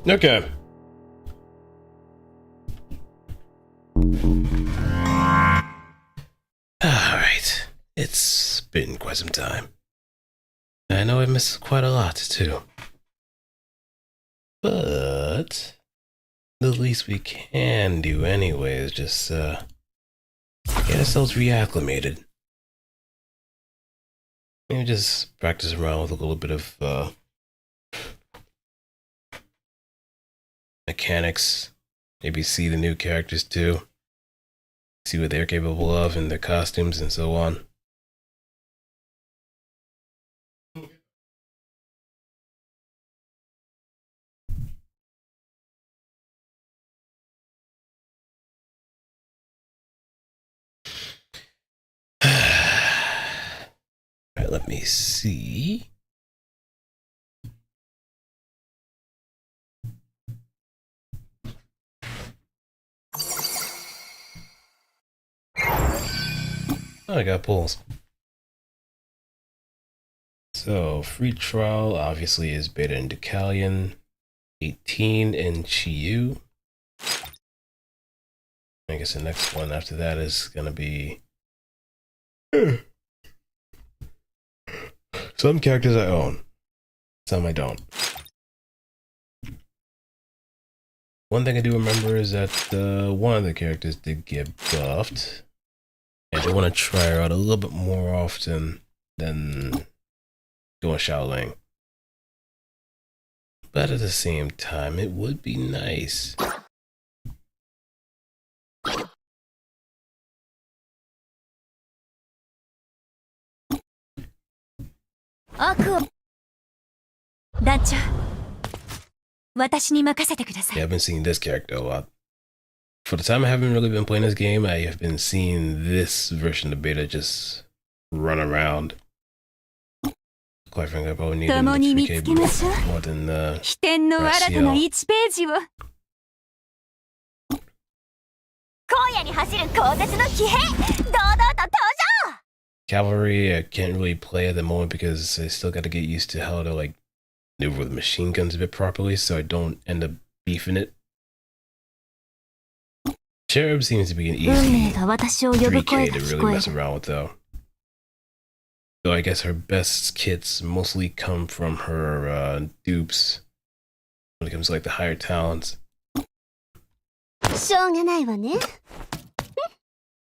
Okay. Alright. It's been quite some time. I know I missed quite a lot, too. But the least we can do anyway is just, get ourselves reacclimated. Maybe just practice around with a little bit of, mechanics. Maybe see the new characters, too. See what they're capable of in their costumes and so on. Alright, let me see. Oh, I got pulls. So, free trial obviously is beta in Decalion, 18 in Chiyu. I guess the next one after that is gonna be some characters I own, some I don't. One thing I do remember is that one of the characters did get buffed. And I want to try her out a little bit more often than doing Shaoling. But at the same time, it would be nice. I haven't seen this character a lot. For the time I haven't really been playing this game, I have been seeing this version of beta just run around. Quite frankly, I probably need an extra cable more than Raciel. Cavalry, I can't really play at the moment because I still got to get used to how to like maneuver with machine guns a bit properly, so I don't end up beefing it. Cherub seems to be an easy 3K to really mess around with, though. So I guess her best kits mostly come from her dupes when it comes to like the higher talents.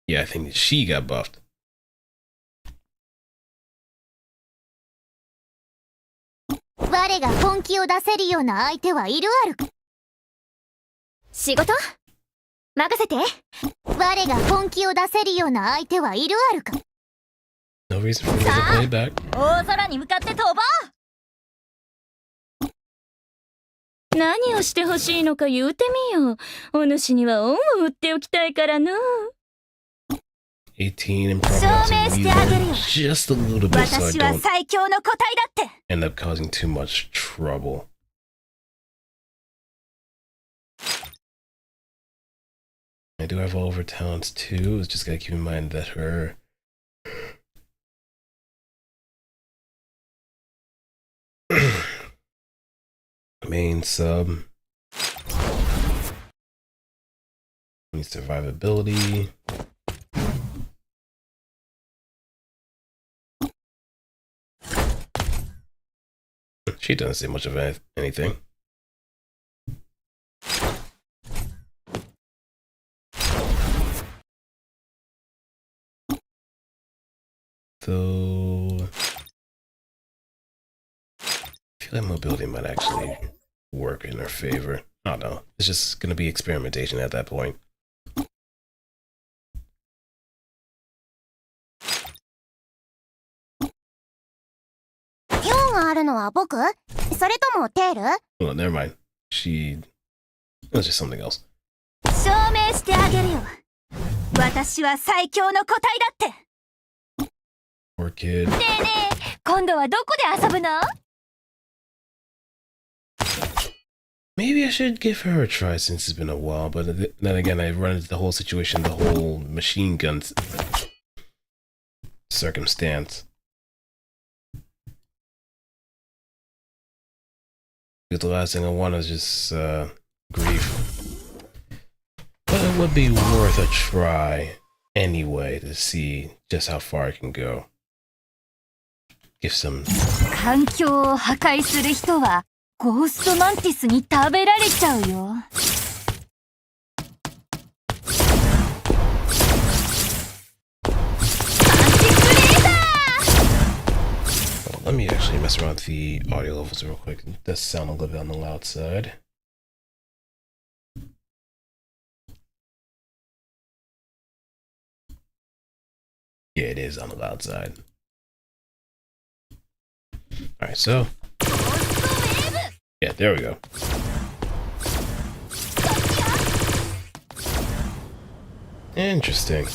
Yeah, I think she got buffed. No reason for me to play it back. "18 and probably just a little bit so I don't end up causing too much trouble." I do have all of her talents too. It's just gotta keep in mind that her main sub needs survivability. She doesn't say much of anything. Though I feel like mobility might actually work in her favor. I don't know. It's just gonna be experimentation at that point. Well, never mind. It was just something else. Poor kid. Maybe I should give her a try since it's been a while, but then again, I run into the whole situation, the whole machine gun circumstance. Because the last thing I want is just grief. But it would be worth a try anyway to see just how far I can go. Give some. 環境を破壊する人はゴーストマンティスに食べられちゃうよ。Let me actually mess around with the audio levels real quick. It does sound a little bit on the loud side. Yeah, it is on the loud side. Alright, so. Yeah, there we go. Interesting.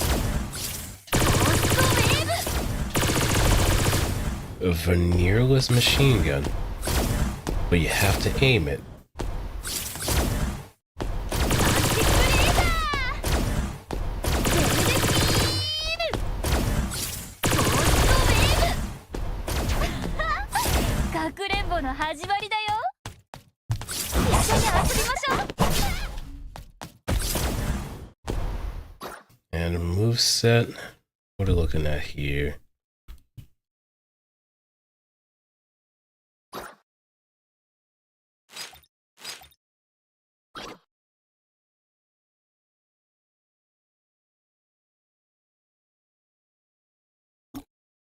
A veneerless machine gun, but you have to aim it. And a moveset. What are we looking at here?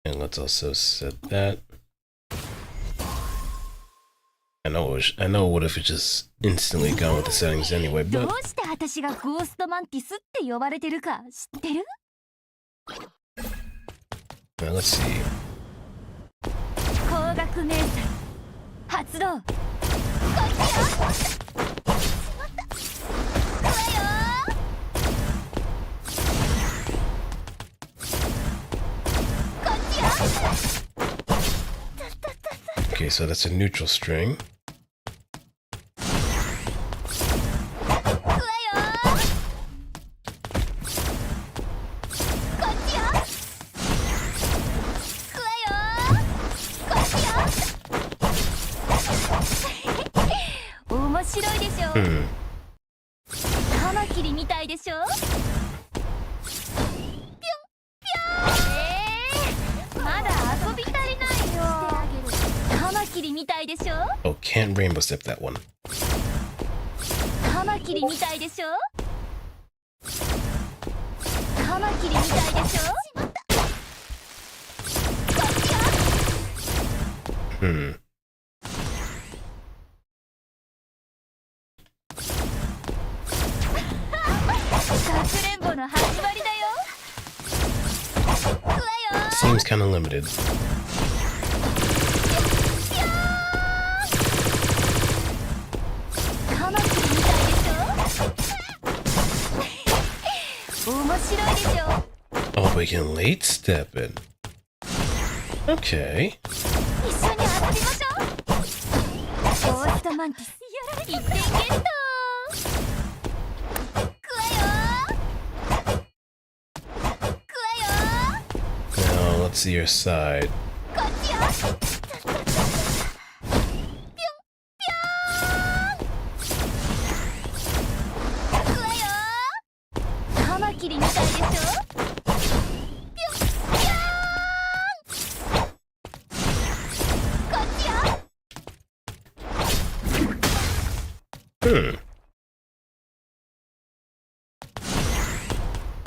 And let's also set that. I know it would have just instantly gone with the settings anyway, but どうして私がゴーストマンティスって呼ばれてるか知ってる？ now let's see. 光学迷彩発動。こっちよ。しまった。来るよ。こっちよ。Okay, so that's a neutral string. Hmm. カマキリみたいでしょ？まだ遊び足りないよ。カマキリみたいでしょ？ Oh, can't rainbow step that one. カマキリみたいでしょ？カマキリみたいでしょ？ Hmm. かくれんぼの始まりだよ。 Seems kind of limited. カマキリみたいでしょ？面白いでしょ？ Oh, we can late step it. Okay. 一緒に遊びましょう。ゴーストマンティス1点ゲット。 Now let's see your side. Hmm.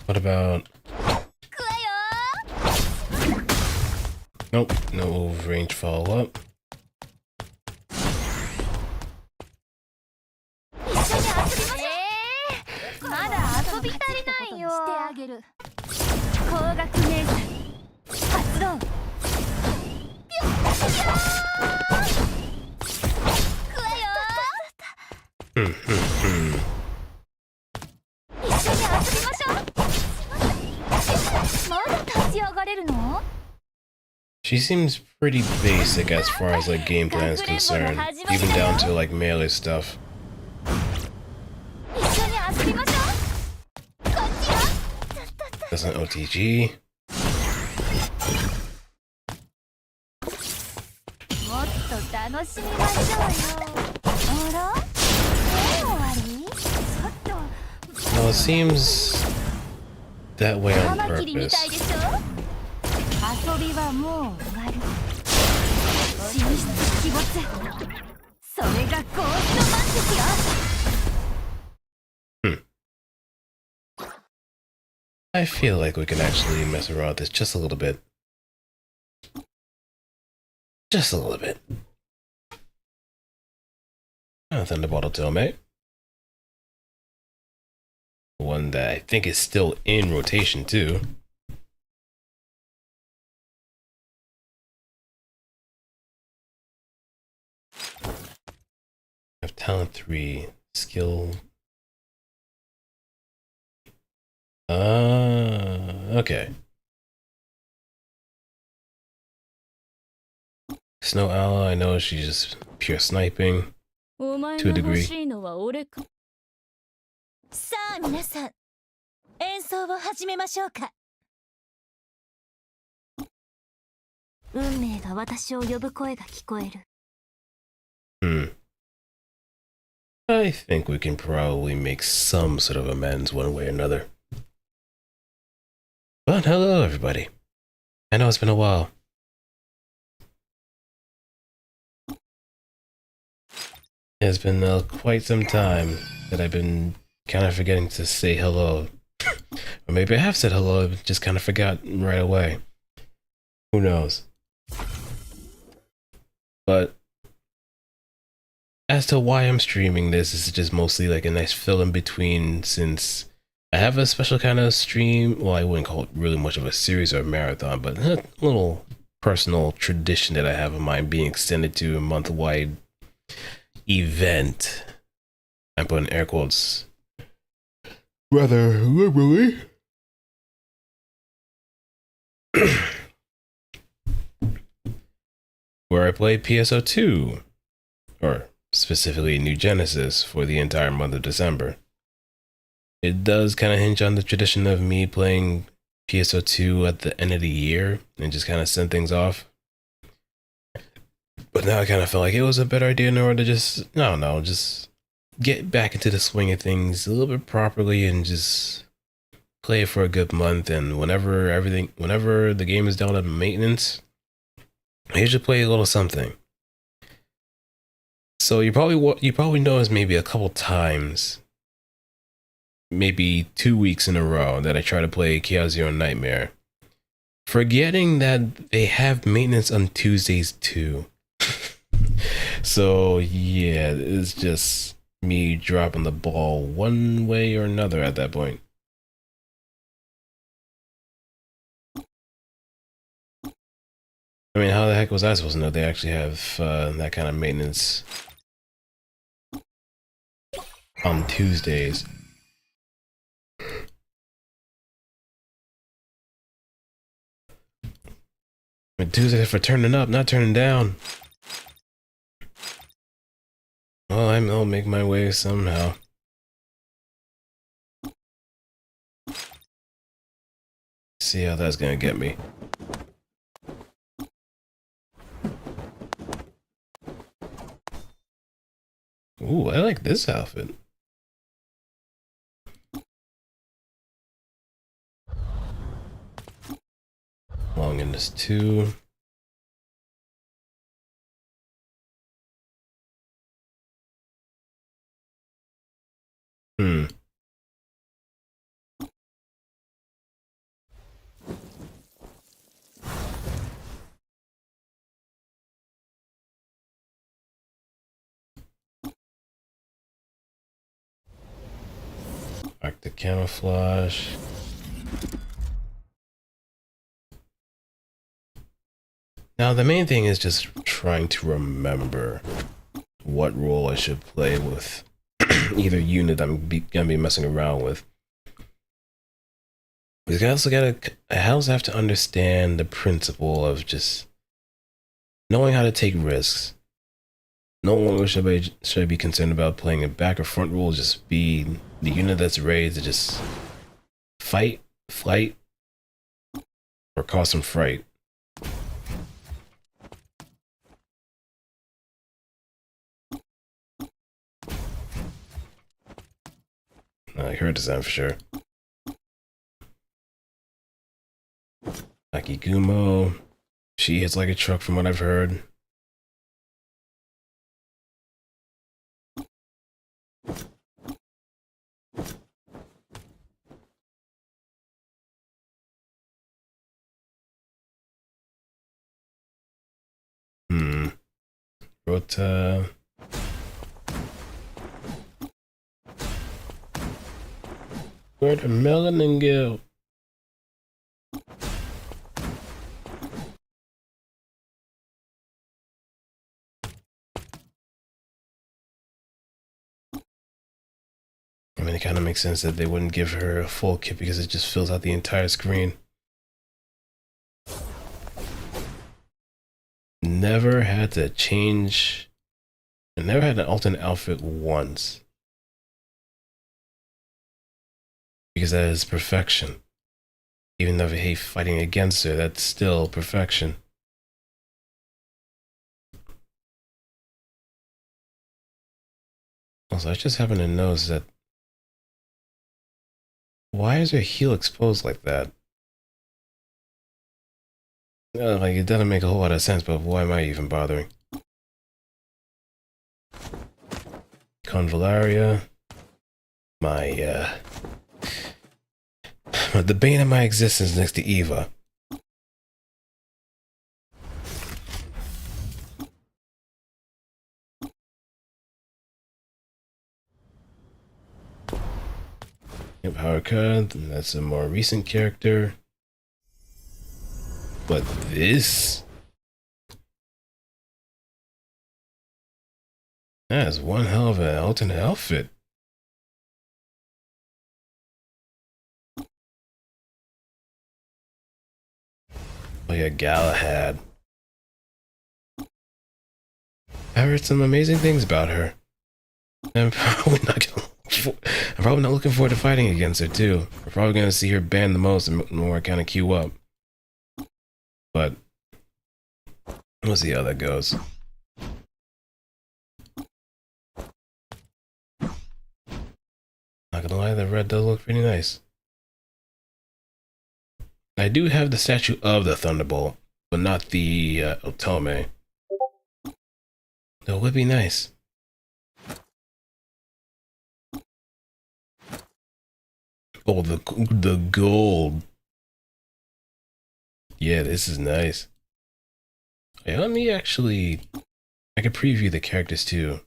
What about... Nope, no range follow-up. She seems pretty basic as far as like game plan is concerned, even down to like melee stuff. That's an OTG. Well, it seems that way on purpose. I feel like we can actually mess around with this just a little bit. Just a little bit. Thunderbolt Otome. One that I think is still in rotation too. I have talent 3, skill. Okay. Snow Owl, I know she's just pure sniping to a degree. さあ皆さん、演奏を始めましょうか。運命が私を呼ぶ声が聞こえる。I think we can probably make some sort of amends one way or another. But hello everybody. I know it's been a while. It's been quite some time that I've been kind of forgetting to say hello. Or maybe I have said hello, just kind of forgot right away. Who knows? But as to why I'm streaming this is just mostly like a nice fill in between, since I have a special kind of stream. Well, I wouldn't call it really much of a series or a marathon, but a little personal tradition that I have of mine being extended to a month-wide event. I'm putting air quotes rather liberally. Where I play PSO2, or specifically New Genesis, for the entire month of December. It does kind of hinge on the tradition of me playing PSO2 at the end of the year and just kind of send things off. But now I kind of felt like it was a better idea in order to just, I don't know, just get back into the swing of things a little bit properly and just play it for a good month. And whenever the game is down on maintenance, I usually play a little something. So you probably noticed maybe a couple times, maybe 2 weeks in a row, that I try to play Chaos Zero Nightmare, forgetting that they have maintenance on Tuesdays too. So yeah, it's just me dropping the ball one way or another at that point. I mean, how the heck was I supposed to know they actually have that kind of maintenance on Tuesdays? I mean, Tuesdays for turning up, not turning down. Well, I'll make my way somehow. See how that's gonna get me. Ooh, I like this outfit. Long in this too. Arctic camouflage. Now the main thing is just trying to remember what role I should play with either unit I'm gonna be messing around with. Because I also have to understand the principle of just knowing how to take risks. No longer should I be concerned about playing a back or front role. Just be the unit that's ready to just fight, flight, or cause some fright. I like her design for sure. Akigumo. She hits like a truck from what I've heard. Rota. Where the melanin go? I mean, it kind of makes sense that they wouldn't give her a full kit because it just fills out the entire screen. Never had to change. I never had an alternate outfit once. Because that is perfection. Even though I hate fighting against her, that's still perfection. Also, I just happen to notice that. Why is her heel exposed like that? Like, it doesn't make a whole lot of sense, but why am I even bothering? Convallaria. The bane of my existence next to Eva. Yep, Haruka, that's a more recent character. But this? That is one hell of an alternate outfit. Oh yeah, Galahad. I've heard some amazing things about her. I'm probably not looking forward to fighting against her too. We're probably gonna see her ban the most and more kind of queue up. But we'll see how that goes. Not gonna lie, the red does look pretty nice. I do have the statue of the Thunderbolt, but not the Otome. That would be nice. Oh, the gold. Yeah, this is nice. Yeah, let me actually. I could preview the characters too.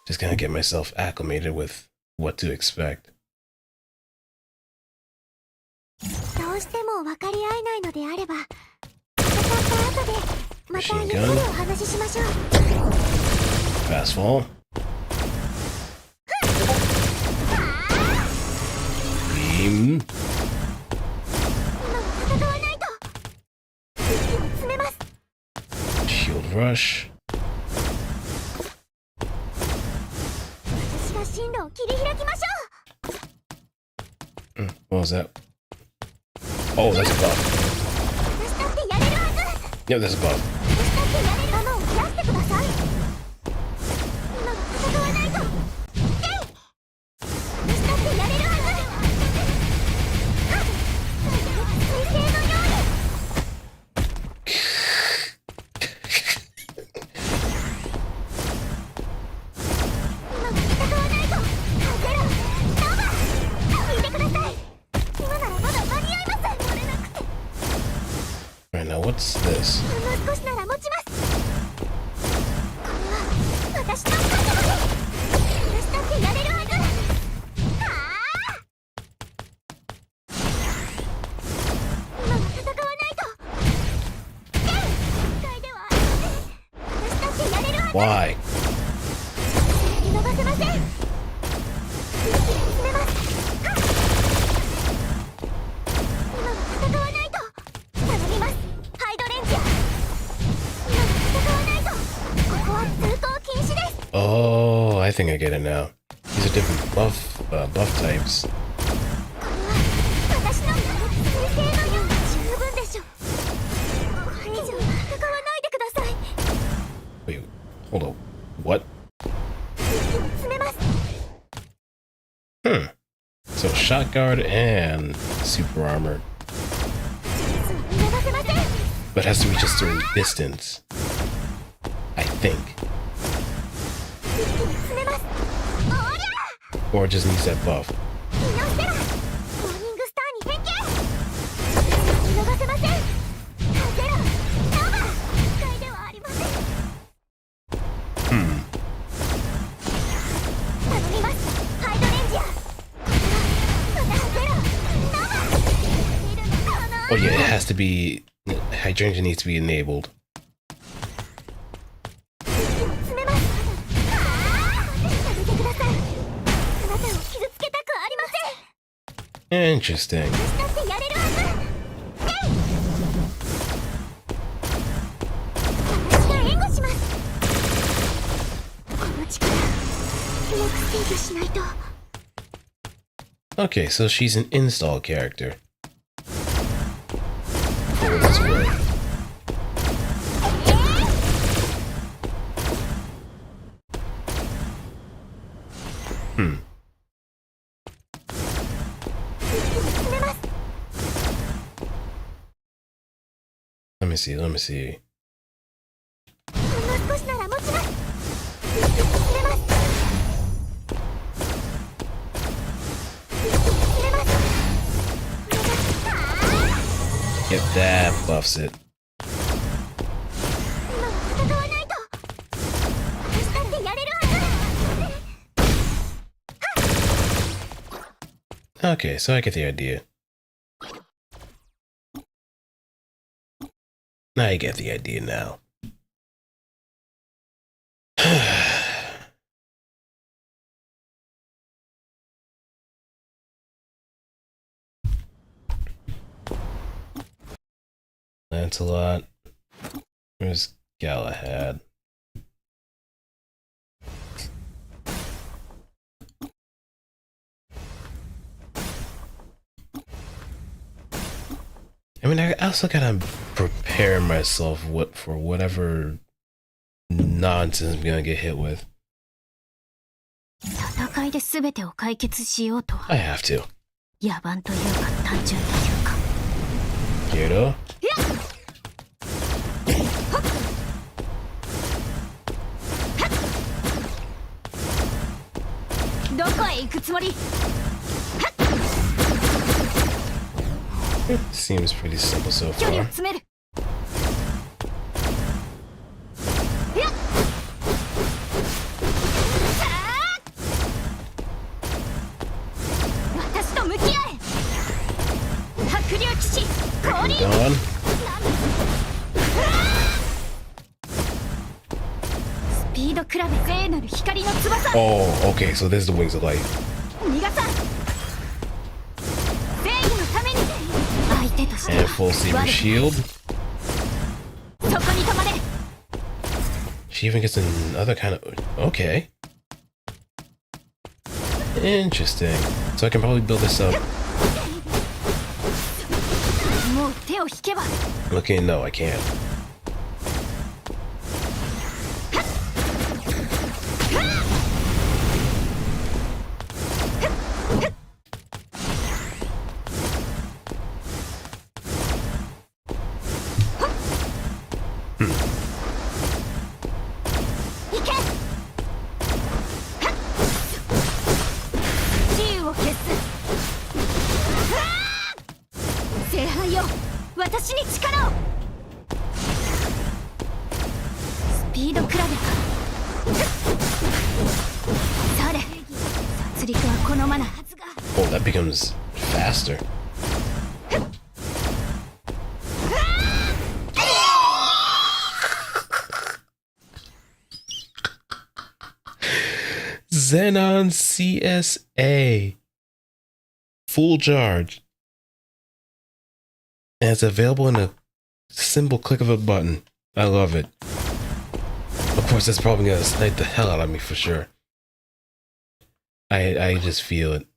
Just gonna get myself acclimated with what to expect. Machine gun. Fast fall. Beam. Shield rush. What was that? Oh, that's a buff. Yeah, that's a buff. Right now, what's this? Why? Oh, I think I get it now. These are different buff types. Wait, hold on. What? So shot guard and super armor. But it has to reach a certain distance. I think. Or it just needs that buff. Oh yeah, it has to be... Hydrangea needs to be enabled. Interesting. Okay, so she's an install character. For what it's worth. Let me see. Yep, that buffs it. Okay, so I get the idea. I get the idea now. Lancelot. Where's Galahad? I mean, I also gotta prepare myself for whatever nonsense I'm gonna get hit with. I have to. Gyro? Seems pretty simple so far. Gone. Oh, okay, so there's the wings of light. And full saber shield. She even gets another kind of... Okay. Interesting. So I can probably build this up. Okay, no, I can't. Oh, that becomes faster. Xenon CSA. Full charge. And it's available in a simple click of a button. I love it. Of course, that's probably gonna snipe the hell out of me for sure. I just feel it.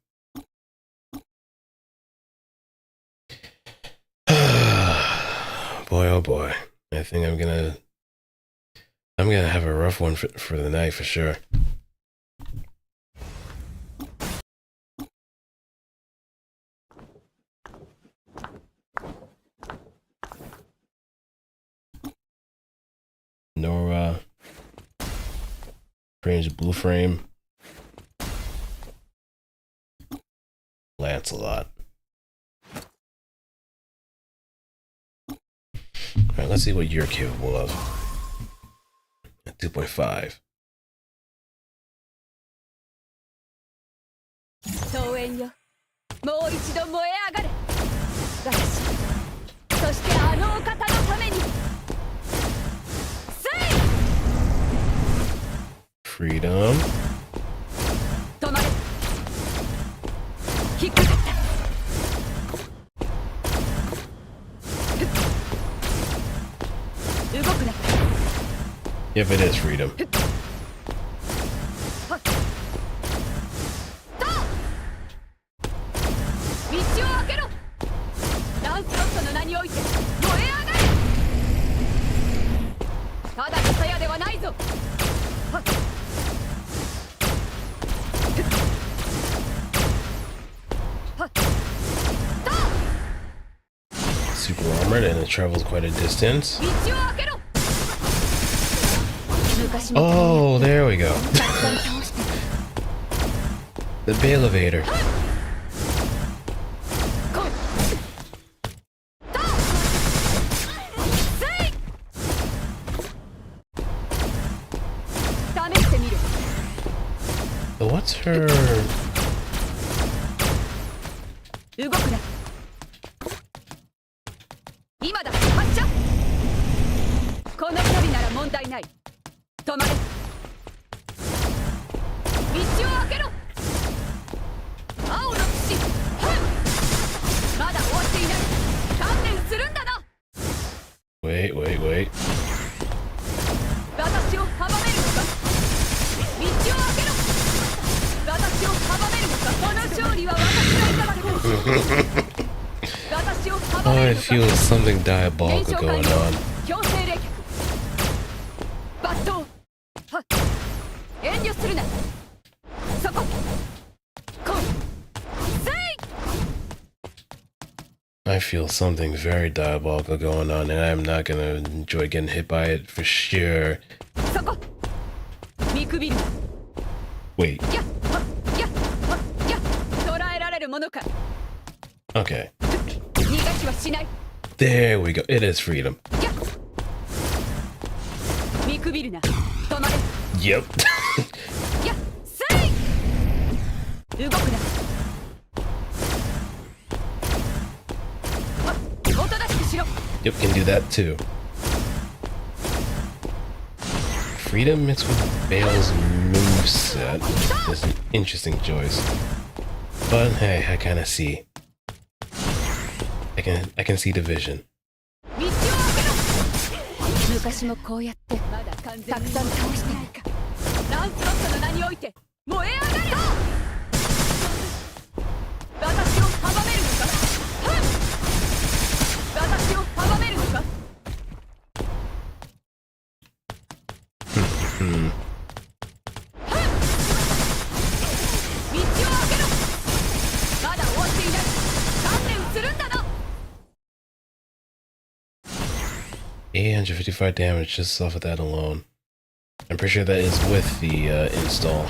Boy, oh boy. I think I'm gonna I'm gonna have a rough one for the night for sure. Nora, Strange Blue Frame, Lancelot. Alright, let's see what you're capable of. At 2.5. 桃園よ、もう一度燃え上がれ。私、そしてあのお方のために。Freedom. 止まれ。引っかかった。動くな。If it is freedom. 道を開けろ。ランスロットの名において燃え上がれ。ただの鞘ではないぞ。Super armored and it travels quite a distance. Oh, there we go. The Bailevator. What's her? 動くな。今だ、発射。この距離なら問題ない。止まれ。道を開けろ。青の騎士。まだ終わっていない。観念するんだな。Wait. 私を阻めるのか。道を開けろ。私を阻めるのか。この勝利は私がいただく。Oh, I feel something diabolical going on. I feel something very diabolical going on, and I'm not gonna enjoy getting hit by it for sure. Wait. Okay. There we go. It is freedom. Yep. Yep, can do that too. Freedom mixed with Bale's moveset is an interesting choice. But hey, I kinda see. I can see the vision. 昔もこうやってたくさん倒してないか。ランスロットの名において燃え上がれ。私を阻めるのか。私を阻めるのか。道を開けろ。まだ終わっていない。観念するんだな。855 damage just off of that alone. I'm pretty sure that is with the install.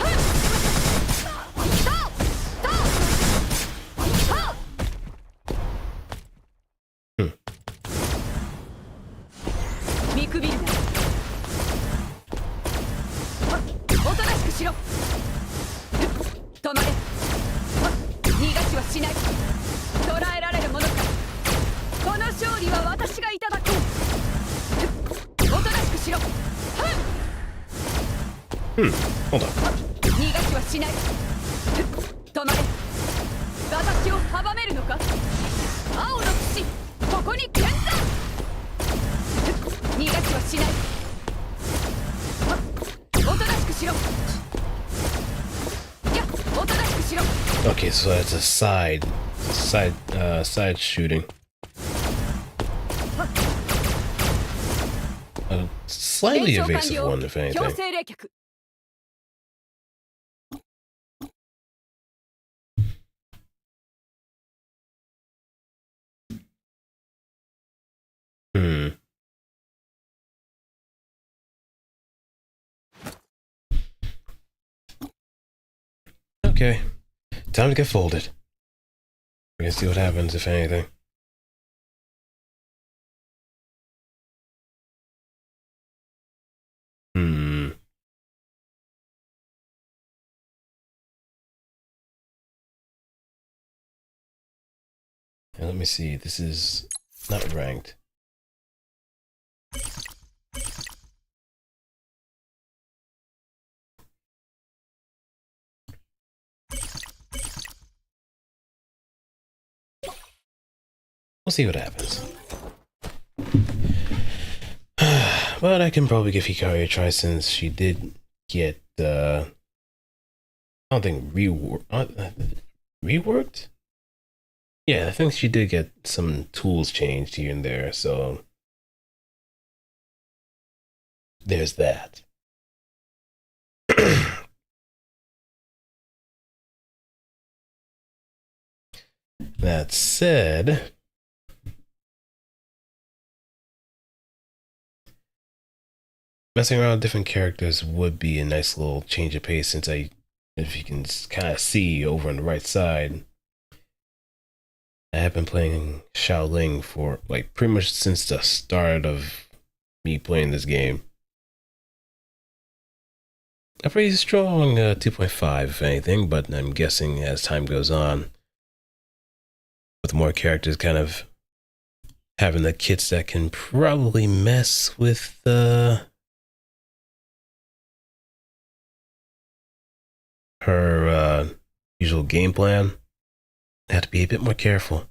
Hold on. 逃がしはしない。止まれ。私を阻めるのか。青の騎士、ここに剣だ。逃がしはしない。おとなしくしろ。いや、おとなしくしろ。Okay, so that's a side shooting. A slightly evasive one, if 強 anything. 制冷却 Hmm. Okay. Time to get folded. We're gonna see what happens, if anything. Hmm. Now, let me see. This is not ranked. We'll see what happens. But I can probably give Hikari a try since she did get, I don't think reworked? Yeah, I think she did get some tools changed here and there, so there's that. That said, messing around with different characters would be a nice little change of pace since if you can kind of see over on the right side, I have been playing Shaoling for like pretty much since the start of me playing this game. A pretty strong 2.5 if anything, but I'm guessing as time goes on, with more characters kind of having the kits that can probably mess with her usual game plan, I have to be a bit more careful.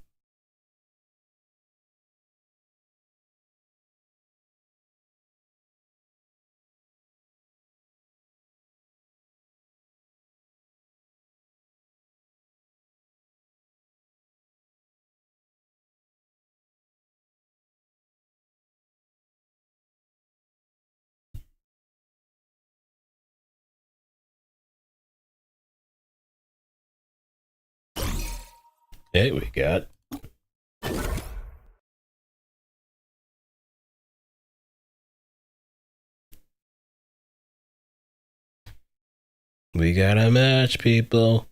Hey, we got a match, people.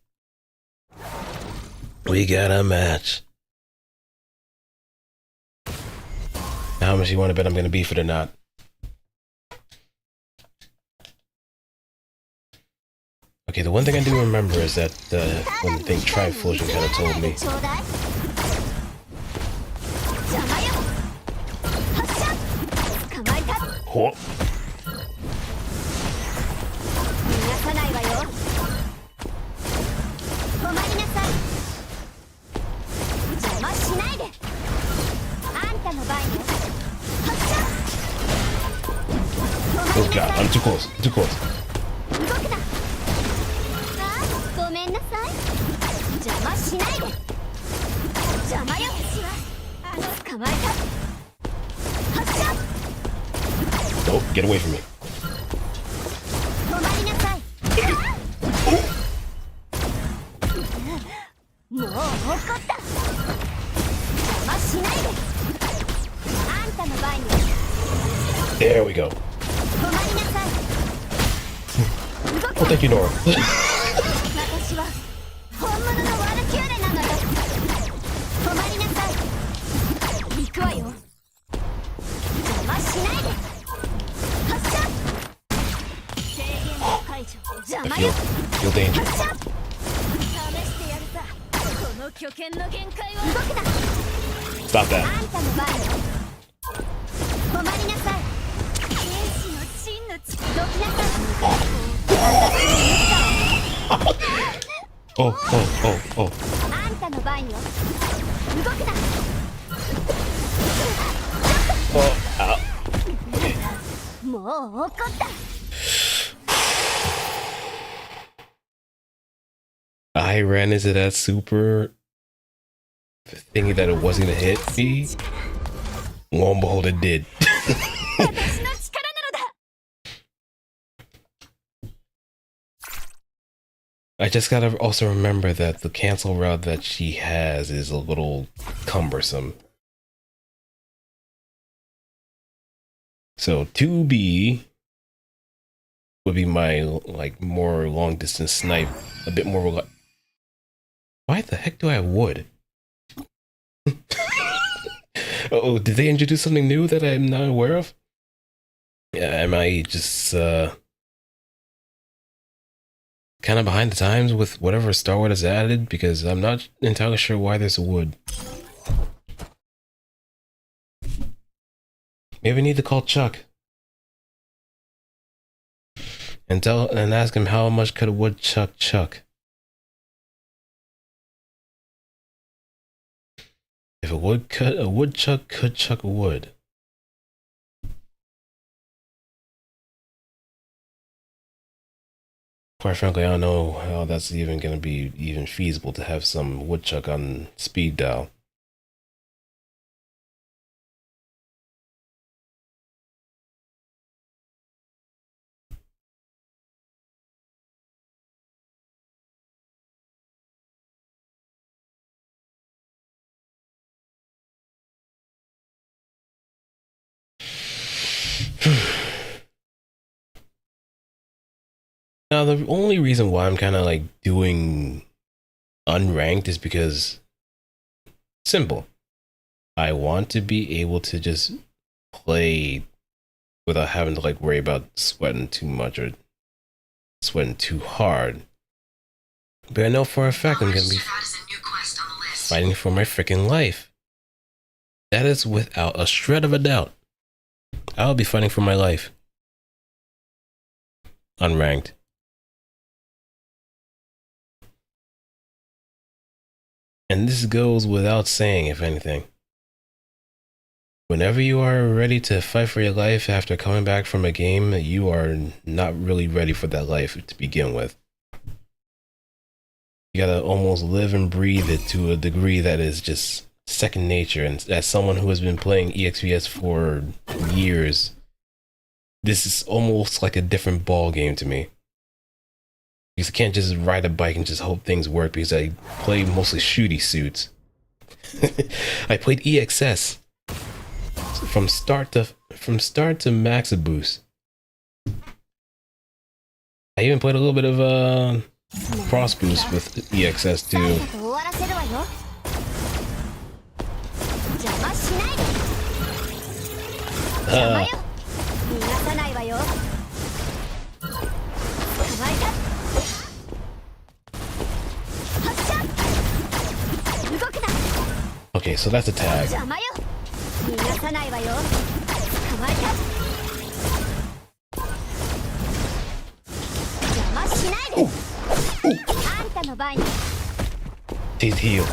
We got a match. How much you want to bet I'm going to beef it or not? Okay, the one thing I do remember is that one thing Trifusion kind of told me. Oh. Oh god, I'm too close, too close. Oh, get away from me. There we go. Oh, thank you, Nora. I feel danger. Stop that. Oh. Oh, ow. Okay. I ran into that super thinking that it wasn't gonna hit me. Lo and behold, it did. I just gotta also remember that the cancel route that she has is a little cumbersome. So 2B would be my like more long distance snipe, a bit more. Why the heck do I have wood? Oh, did they introduce something new that I'm not aware of? Yeah, am I just kind of behind the times with whatever Starward has added? Because I'm not entirely sure why there's wood. Maybe I need to call Chuck and ask him how much could a woodchuck chuck. If a woodchuck could chuck wood. Quite frankly, I don't know how that's even going to be even feasible to have some woodchuck on speed dial. Now, the only reason why I'm kind of like doing unranked is because simple. I want to be able to just play without having to like worry about sweating too much or sweating too hard. But I know for a fact I'm gonna be fighting for my freaking life. That is without a shred of a doubt. I'll be fighting for my life. Unranked. And this goes without saying, if anything. Whenever you are ready to fight for your life after coming back from a game, you are not really ready for that life to begin with. You gotta almost live and breathe it to a degree that is just second nature. And as someone who has been playing EXPS for years, this is almost like a different ball game to me. Because I can't just ride a bike and just hope things work because I play mostly shooty suits. I played EXS from start to max boost. I even played a little bit of cross boost with EXS too. Okay, so that's a tag. Take heal.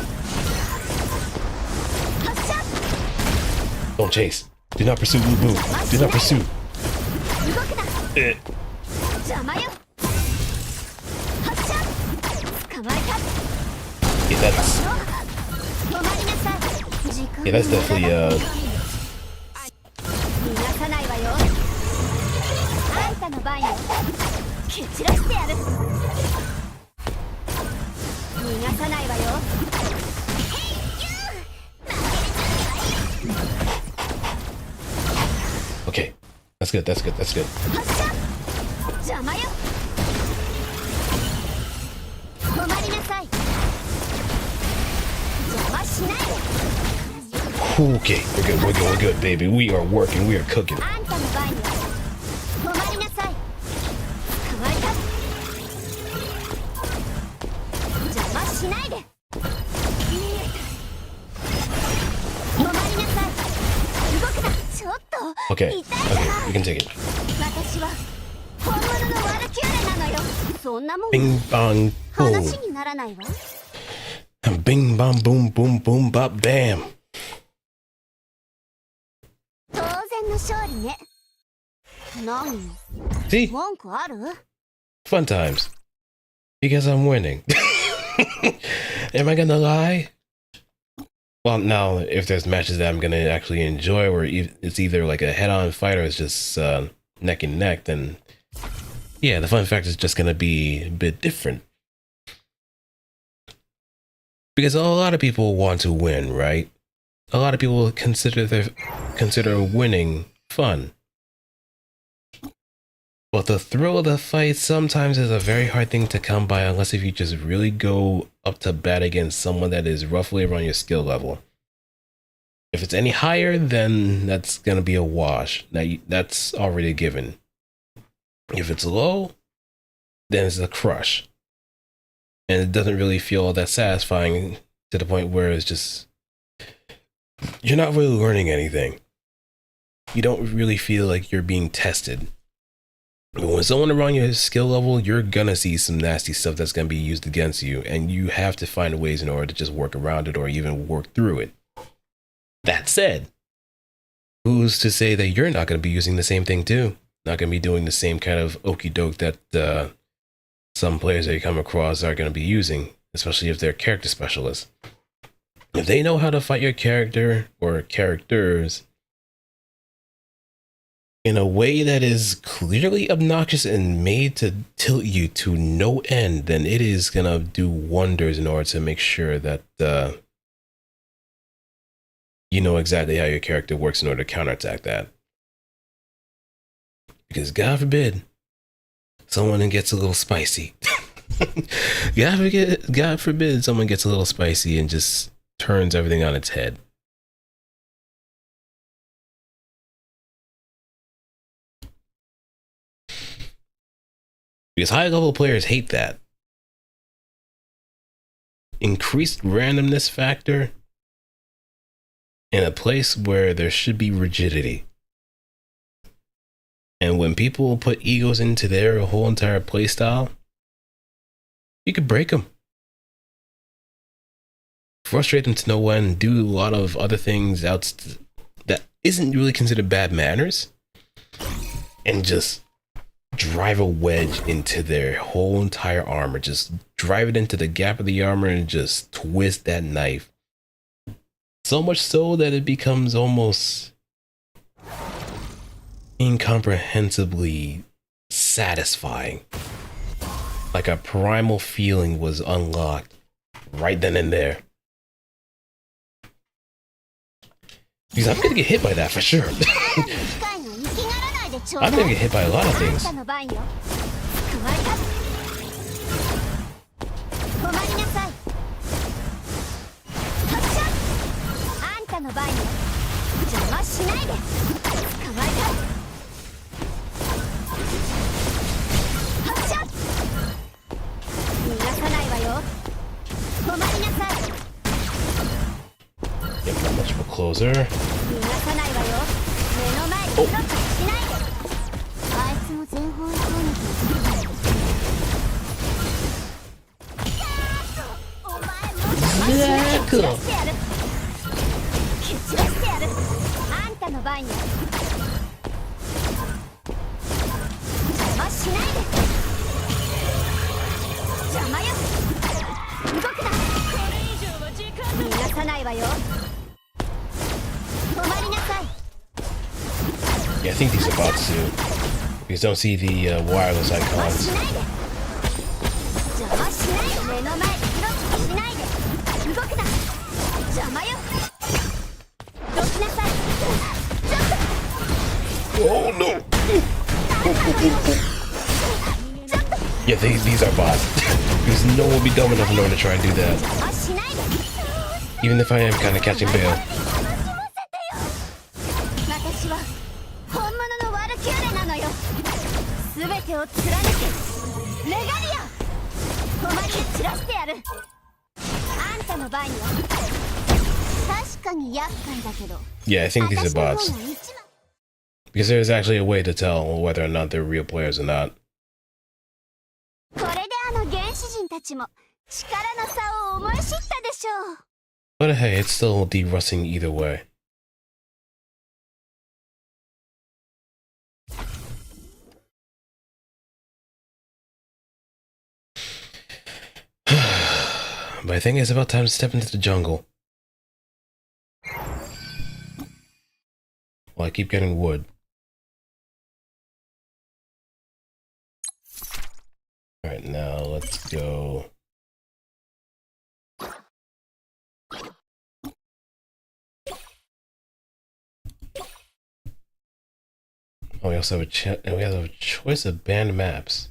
Don't chase. Do not pursue, Boo Boo. Do not pursue. Yeah, that's definitely okay. That's good, that's good, that's good. Okay, we're good, baby. We are working, we are cooking. Okay, we can take it. Bing bong boom. Bing bong boom boom boom bop bam. See? Fun times. Because I'm winning. Am I gonna lie? Well, now, if there's matches that I'm gonna actually enjoy, or it's either like a head-on fight or it's just neck and neck, then yeah, the fun factor is just gonna be a bit different. Because a lot of people want to win, right? A lot of people consider winning fun. But the thrill of the fight sometimes is a very hard thing to come by unless if you just really go up to bat against someone that is roughly around your skill level. If it's any higher, then that's gonna be a wash. That's already a given. If it's low, then it's a crush. And it doesn't really feel all that satisfying to the point where it's just, you're not really learning anything. You don't really feel like you're being tested. But when someone around your skill level, you're gonna see some nasty stuff that's gonna be used against you, and you have to find ways in order to just work around it or even work through it. That said, who's to say that you're not gonna be using the same thing too? Not gonna be doing the same kind of okey doke that some players that you come across are gonna be using, especially if they're character specialists. If they know how to fight your character or characters in a way that is clearly obnoxious and made to tilt you to no end, then it is gonna do wonders in order to make sure that you know exactly how your character works in order to counterattack that. Because God forbid someone gets a little spicy. God forbid someone gets a little spicy and just turns everything on its head. Because high level players hate that. Increased randomness factor in a place where there should be rigidity. And when people put egos into their whole entire playstyle, you could break them. Frustrate them to no end, do a lot of other things that isn't really considered bad manners, and just drive a wedge into their whole entire armor. Just drive it into the gap of the armor and just twist that knife. So much so that it becomes almost incomprehensibly satisfying. Like a primal feeling was unlocked right then and there. Because I'm gonna get hit by that for sure. I'm gonna get hit by a lot of things. Yep, not much of a closer. Yeah, I think these are bots too. Because don't see the wireless icons. Oh no! Yeah, these are bots. Because no one will be dumb enough in order to try and do that. Even if I am kind of catching bail. Yeah, I think these are bots. Because there's actually a way to tell whether or not they're real players or not. But hey, it's still derusting either way. But I think it's about time to step into the jungle. Well, I keep getting wood. Alright, now let's go Oh, we also have we have a choice of banned maps.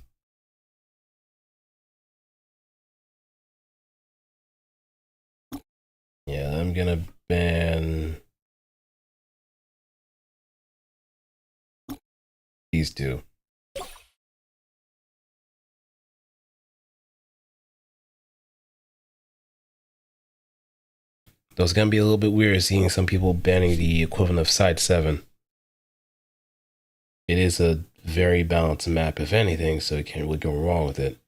Yeah, I'm gonna ban these two. Though it's gonna be a little bit weird seeing some people banning the equivalent of Side 7. It is a very balanced map, if anything, so you can't really go wrong with it.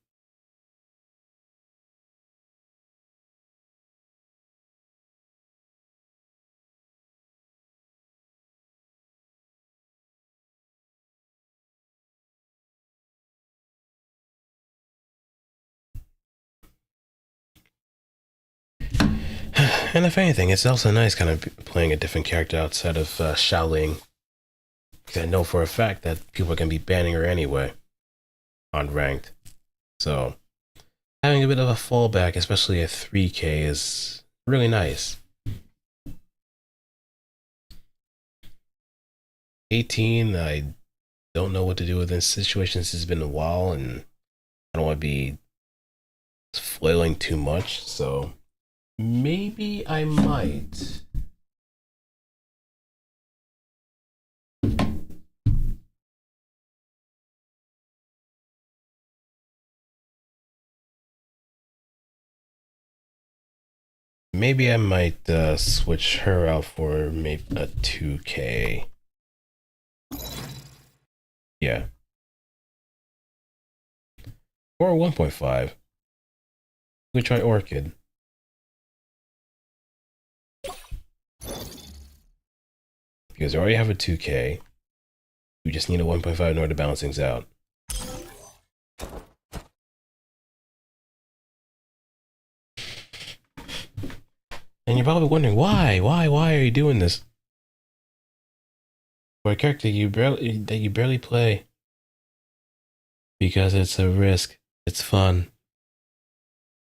And if anything, it's also nice kind of playing a different character outside of Xiaoling. Because I know for a fact that people are going to be banning her anyway on ranked. So having a bit of a fallback, especially at 3K, is really nice. 18, I don't know what to do with this situation. It's been a while, and I don't want to be flailing too much, so maybe I might. Maybe I might switch her out for maybe a 2K. Yeah. Or 1.5. We try Orchid. Because I already have a 2K. We just need a 1.5 in order to balance things out. And you're probably wondering why are you doing this? For a character that you barely play. Because it's a risk. It's fun.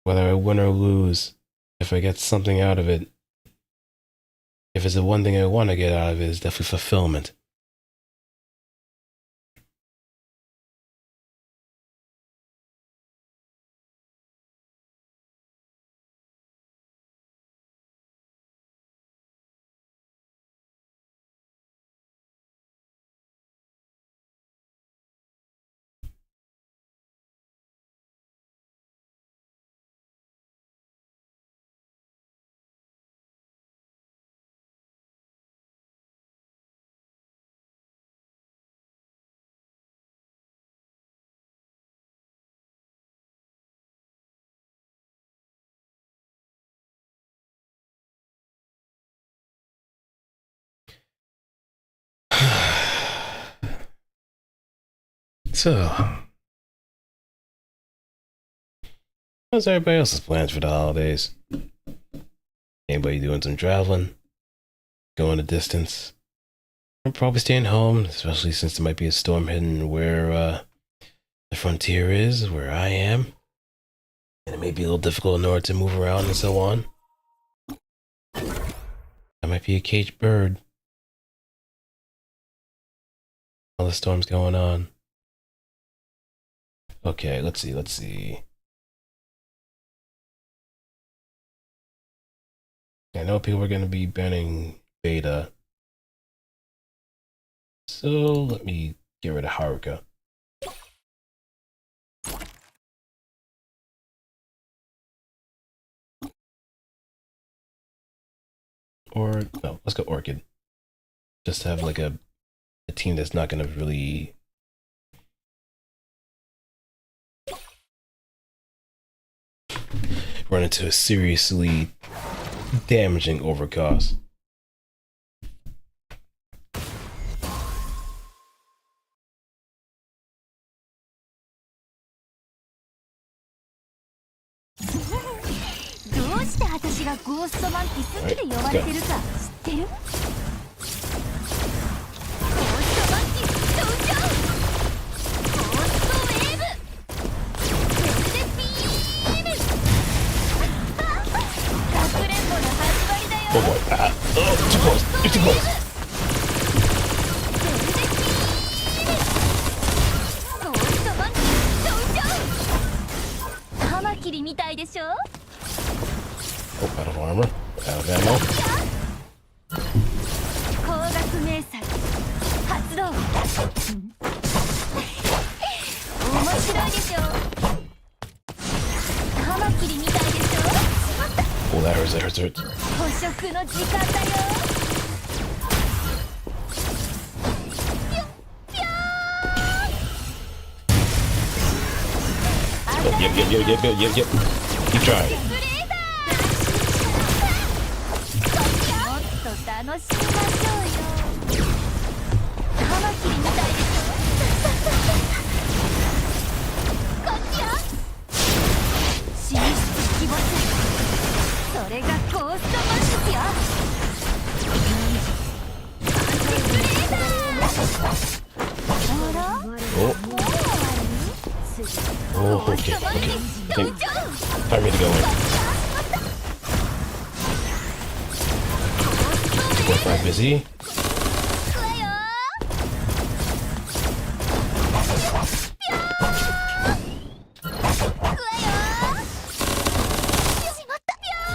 Whether I win or lose, if I get something out of it, if it's the one thing I want to get out of it, it's definitely fulfillment. So, how's everybody else's plans for the holidays? Anybody doing some traveling? Going a distance? I'm probably staying home, especially since there might be a storm hitting where the frontier is, where I am. And it may be a little difficult in order to move around and so on. I might be a caged bird. All the storms going on. Okay, let's see. I know people are going to be banning beta. So let me get rid of Haruka. Or, no, let's go Orchid. Just have like a team that's not going to really run into a seriously damaging overcost. Oh boy. Oh, too close. You're too close. でしょ。 Oh, out of armor. Out of ammo. 光学迷彩発動。面白いでしょ。カマキリみたいでしょ。 Oh, that hurts, that hurts, that hurts. 捕食の時間だよ。 Yep. Keep trying. もっと楽しみましょうよ。カマキリみたいでしょ。こっちよ。神出鬼没。それがゴーストマンですよ。アンチグレーダー。あら？ Oh, oh, okay. I think time me to go in. 2.5 busy. 行くわよ。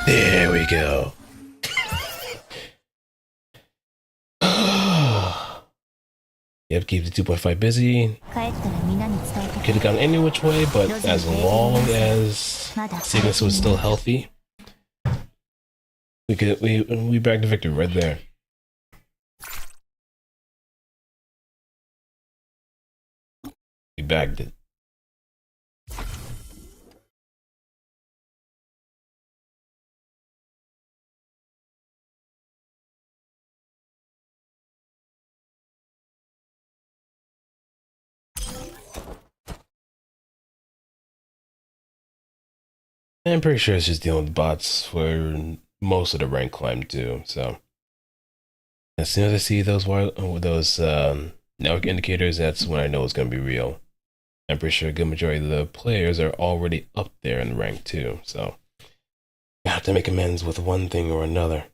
There we go. Yep, keep the 2.5 busy. 帰ったらみんなに伝えて。 Could have gone any which way, but as long as Cygnus was still healthy, we bagged the victory right there. We bagged it. I'm pretty sure it's just dealing with bots for most of the rank climb too. So as soon as I see those network indicators, that's when I know it's going to be real. I'm pretty sure a good majority of the players are already up there in rank too. So I have to make amends with one thing or another.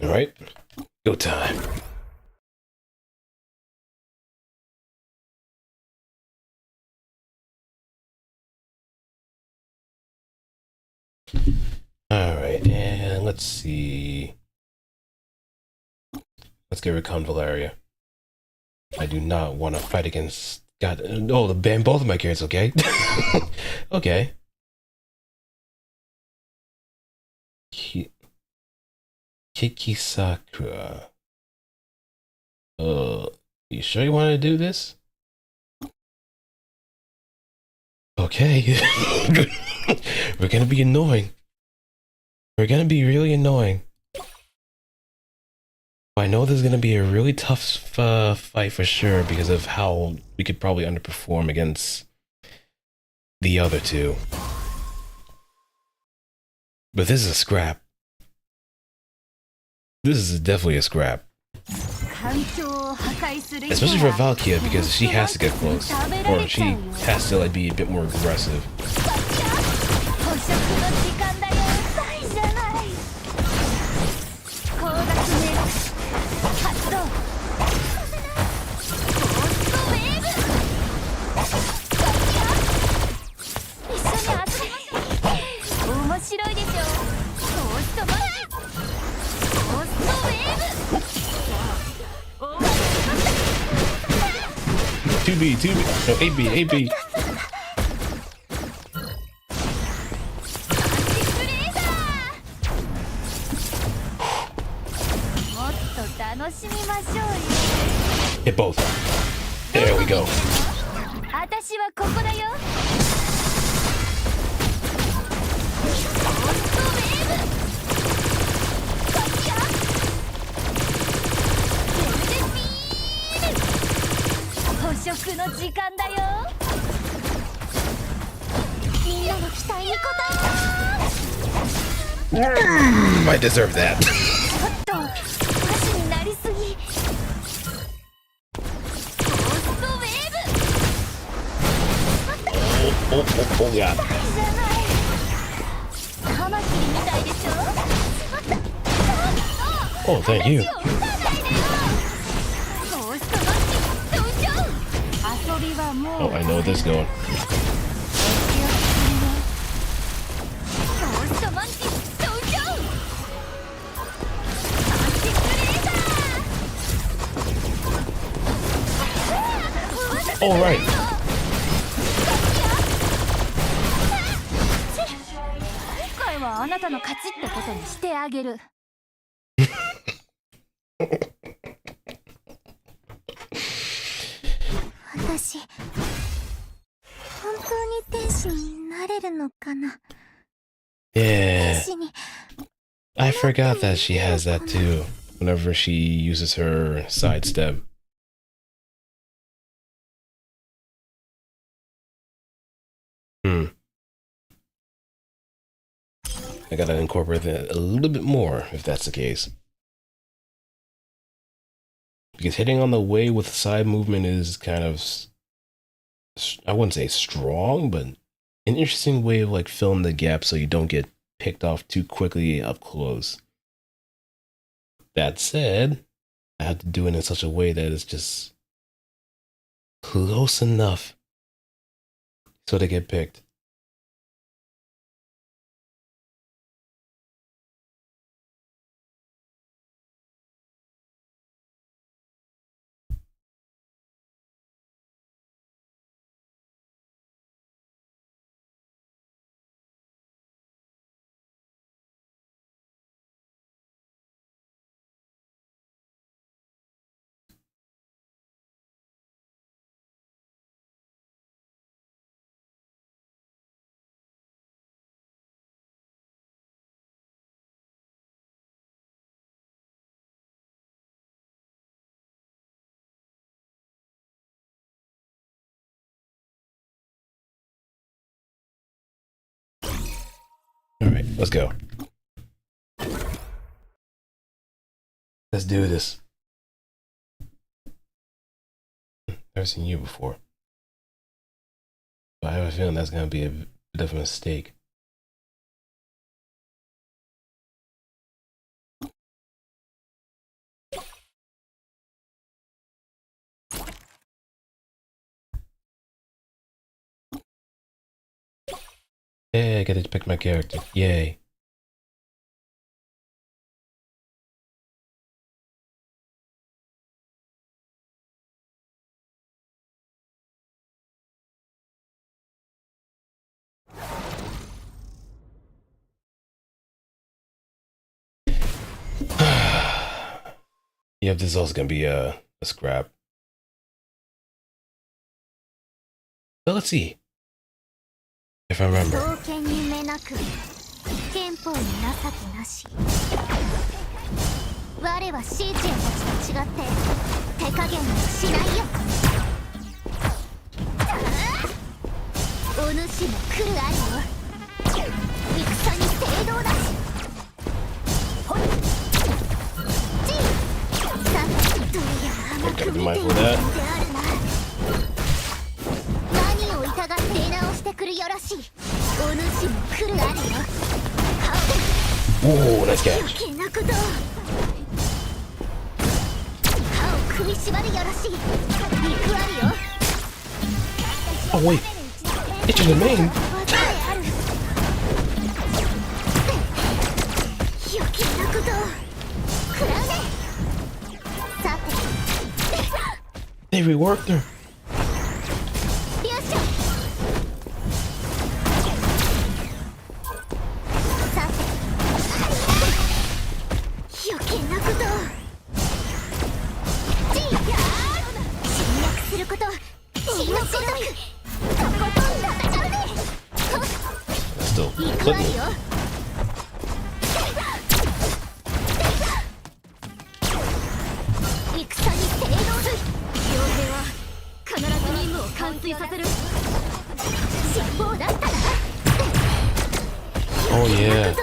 All right, go time. All right, and let's see. Let's get rid of Convalaria. I do not want to fight against. God, oh, the ban both of my characters. Okay, okay. Kikisakura. You sure you want to do this? Okay. We're gonna be annoying. We're gonna be really annoying. I know this is gonna be a really tough fight for sure because of how we could probably underperform against the other two. But this is a scrap. This is definitely a scrap. Especially for Valkia because she has to get close. Or she has to like be a bit more aggressive. 2B, 2B. No, 8B, 8B. もっと楽しみましょうよ。 Hit both. There we go. 私はここだよ。捕食の時間だよ。みんなの期待に応え I deserve that. ちょっと箸になりすぎ。ゴーストウェーブ Oh, God. じゃない。カマキリみたいでしょ。 Oh, thank you. ゴーストマッチ登場。遊びはもう Oh, I know where this is going. ゴーストマンチ登場。マンチクレーザー。 All right. 今回はあなたの勝ちってことにしてあげる。私本当に天使になれるのかな。 Yeah. 天使に I forgot that she has that too. Whenever she uses her sidestep. I gotta incorporate that a little bit more if that's the case. Because hitting on the way with side movement is kind of, I wouldn't say strong, but an interesting way of like filling the gap so you don't get picked off too quickly up close. That said, I have to do it in such a way that it's just close enough so they get picked. All right, let's go. Let's do this. Never seen you before. But I have a feeling that's going to be a bit of a mistake. Hey, I get to pick my character. Yay. Yep, this is also gonna be a scrap. So let's see if I remember. 冒険に目なく憲法に情けなし。我はシーチェンたちと違って手加減はしないよ。お主も来るありよ。戦に正道だし。ほいチーさてどれやら甘く見ているのであるな。何を疑って出直してくるよろしい。お主も来るありよ。 Whoa, nice catch. 余計なことを歯を食いしばるよろしい。肉ありよ。 Oh wait, it's your main. 余計なことを食らうね。さて They reworked her. Still clip me. Oh yeah.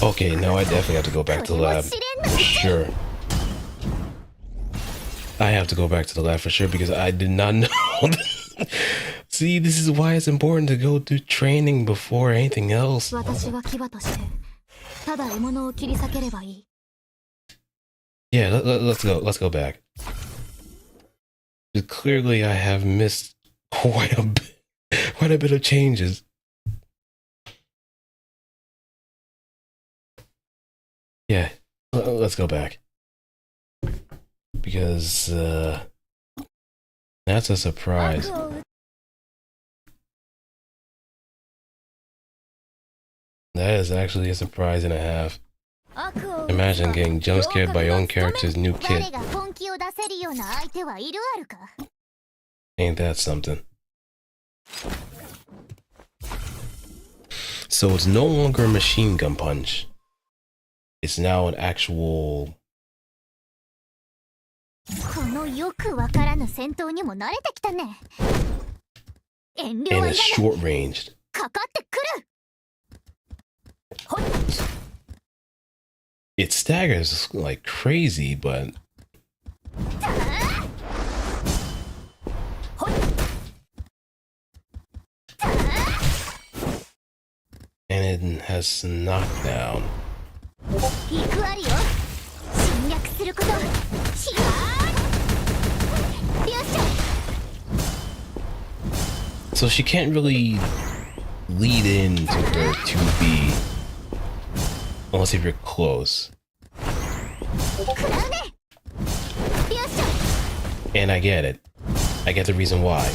Okay, now I definitely have to go back to the lab for sure. I have to go back to the lab for sure because I did not know. See, this is why it's important to go do training before anything else. Yeah, let's go back. Clearly, I have missed quite a bit of changes. Yeah, let's go back because that's a surprise. That is actually a surprise and a half. Imagine getting jump scared by your own character's new kit. Ain't that something? So it's no longer a machine gun punch. It's now an actual... And it's short ranged. It staggers like crazy, but... And it has knockdown. So she can't really lead into her 2B unless if you're close. And I get it. I get the reason why.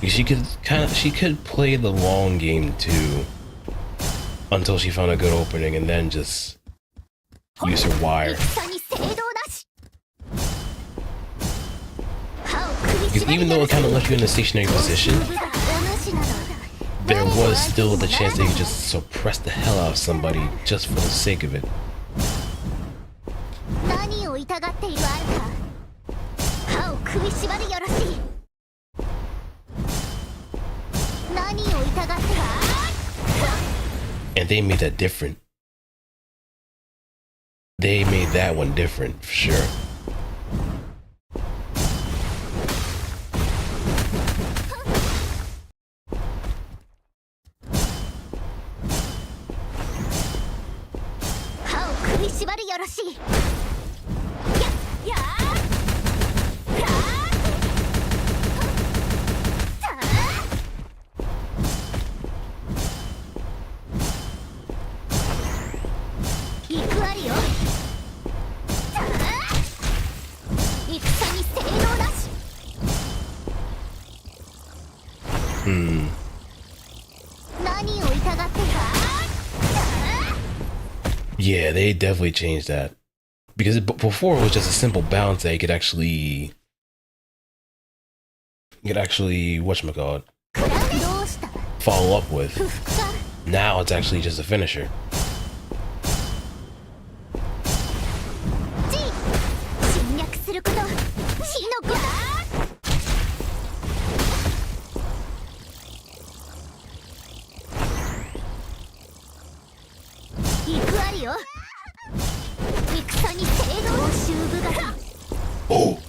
She could play the long game too until she found a good opening and then just use her wire. Because even though it kind of left you in a stationary position, there was still the chance that you could just suppress the hell out of somebody just for the sake of it. And they made that different. They made that one different, for sure. Yeah, they definitely changed that. Because before it was just a simple bounce that you could actually whatchamacallit, follow up with. Now it's actually just a finisher. Oh.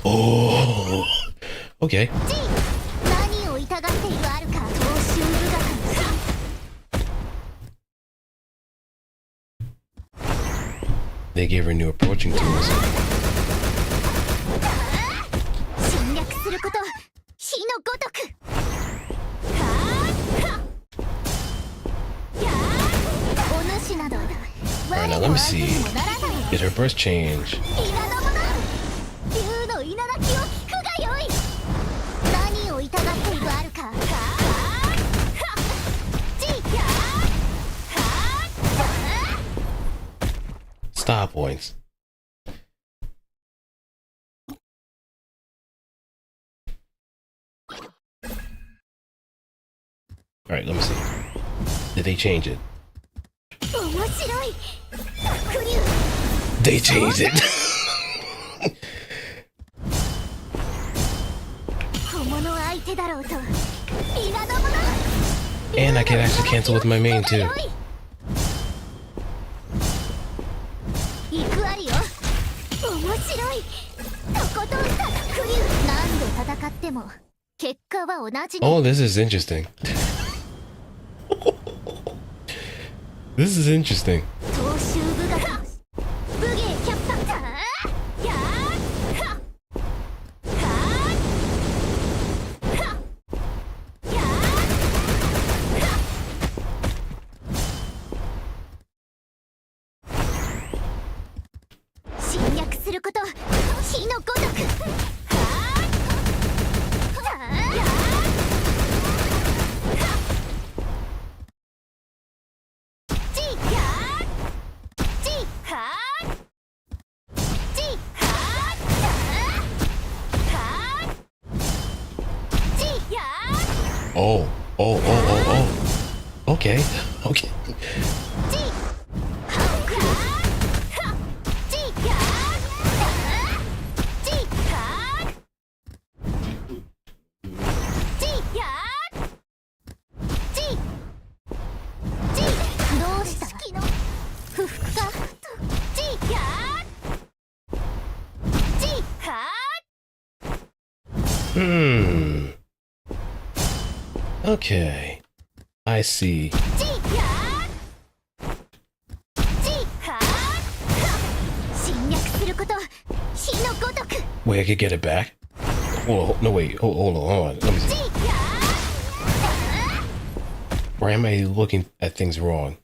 Oh. Okay. They gave her new approaching tools. Alright, now let me see. Did her burst change? style points. Alright, let me see. Did they change it? They changed it! And I can actually cancel with my main too. Oh, this is interesting. This is interesting. Oh. Okay. Okay. I see. Wait, I could get it back? Hold on, no wait, hold on, let me see. Why am I looking at things wrong?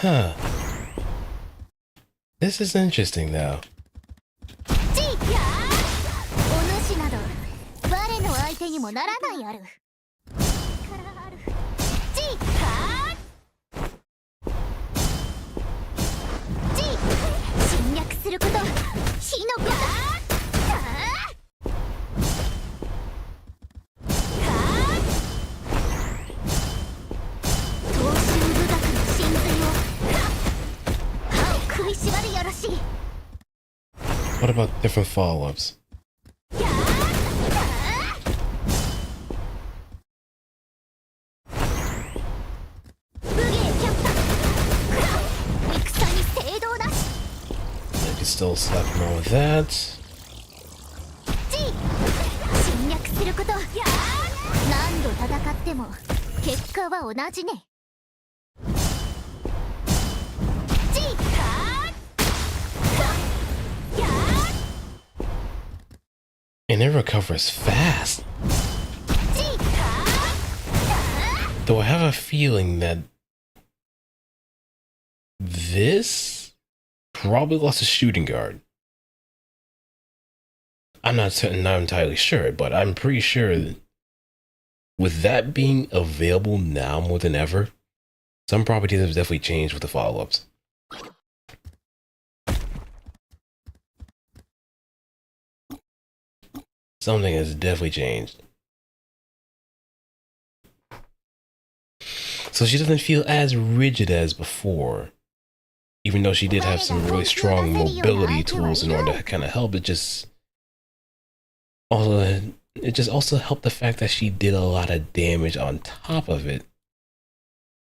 Huh. This is interesting now. What about different follow-ups? I can still slap him on with that. And it recovers fast. Though I have a feeling that this probably lost a shooting guard. I'm not certain, not entirely sure, but I'm pretty sure that with that being available now more than ever, some properties have definitely changed with the follow-ups. Something has definitely changed. So she doesn't feel as rigid as before. Even though she did have some really strong mobility tools in order to kind of help, it just also helped the fact that she did a lot of damage on top of it,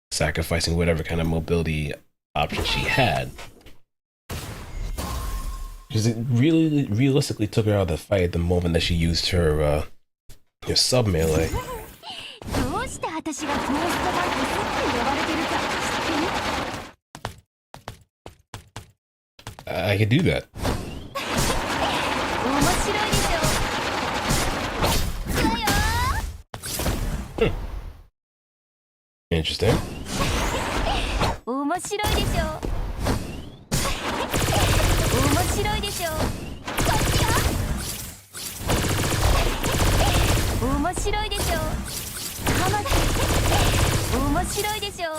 sacrificing whatever kind of mobility option she had. Because it really realistically took her out of the fight the moment that she used her sub melee. 私がゴーストバンクスって呼ばれてるか知ってる？ I could do that. 面白いでしょ。だよ Interesting. 面白いでしょ。面白いでしょ。こっちよ。面白いでしょ。カマキ面白いでしょ。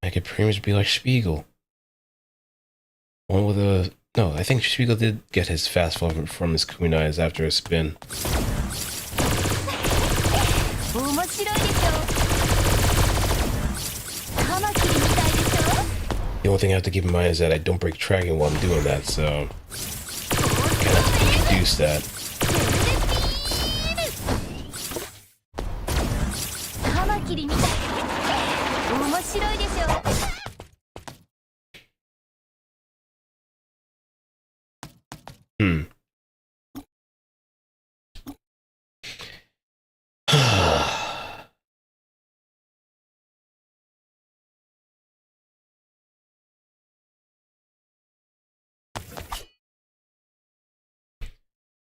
I could pretty much be like Spiegel. One with a... No, I think Spiegel did get his fast forward from his kunais after a spin. 面白いでしょ。カマキリみたいでしょ。 The only thing I have to keep in mind is that I don't break tracking while I'm doing that, so... kind of have to introduce that. カマキリみたい。面白いでしょ。 Hmm.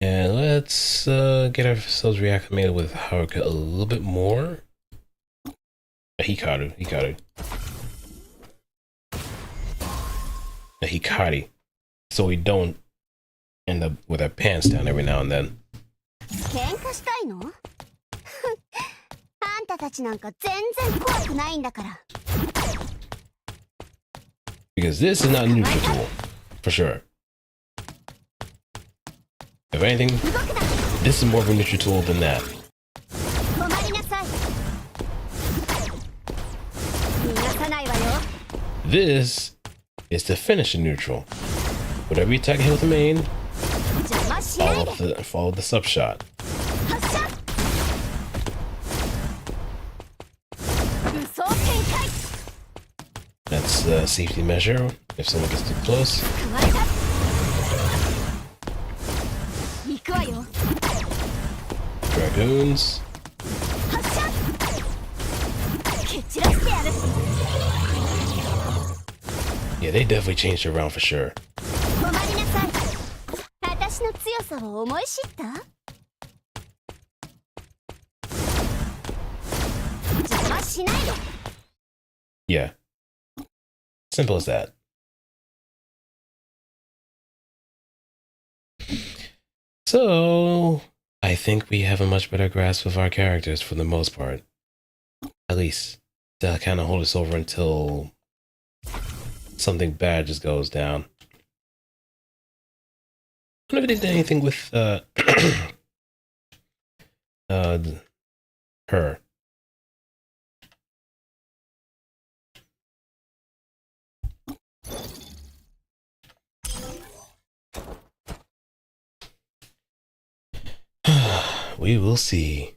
And let's get ourselves reacclimated with Haruka a little bit more. Hikaru. Hikari. So we don't end up with our pants down every now and then. 喧嘩したいの？あんたたちなんか全然怖くないんだから。 Because this is not a neutral tool, for sure. If anything, this is more of a neutral tool than that. 止まりなさい。逃がさないわよ。 This is to finish a neutral. Whatever you attack hit with the main, 邪魔しないで。 follow the sub shot. 発射。武装展開。 That's a safety measure if someone gets too close. 加えた。行くわよ。 Dragoons. 発射。蹴散らしてやる。 Yeah, they definitely changed it around for sure. 止まりなさい。私の強さを思い知った？邪魔しないで。 Yeah. Simple as that. So, I think we have a much better grasp of our characters for the most part. At least, to kind of hold us over until something bad just goes down. I don't know if they did anything with her. We will see.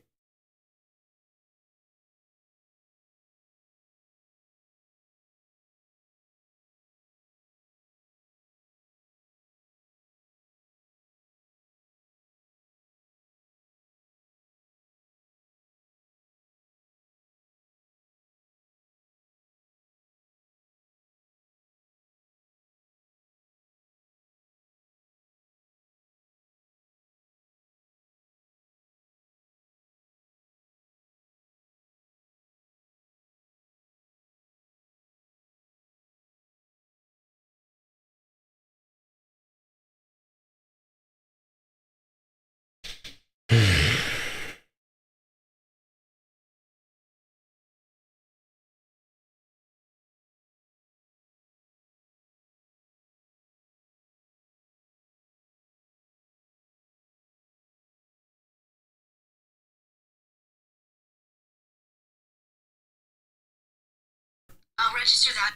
I'll register that.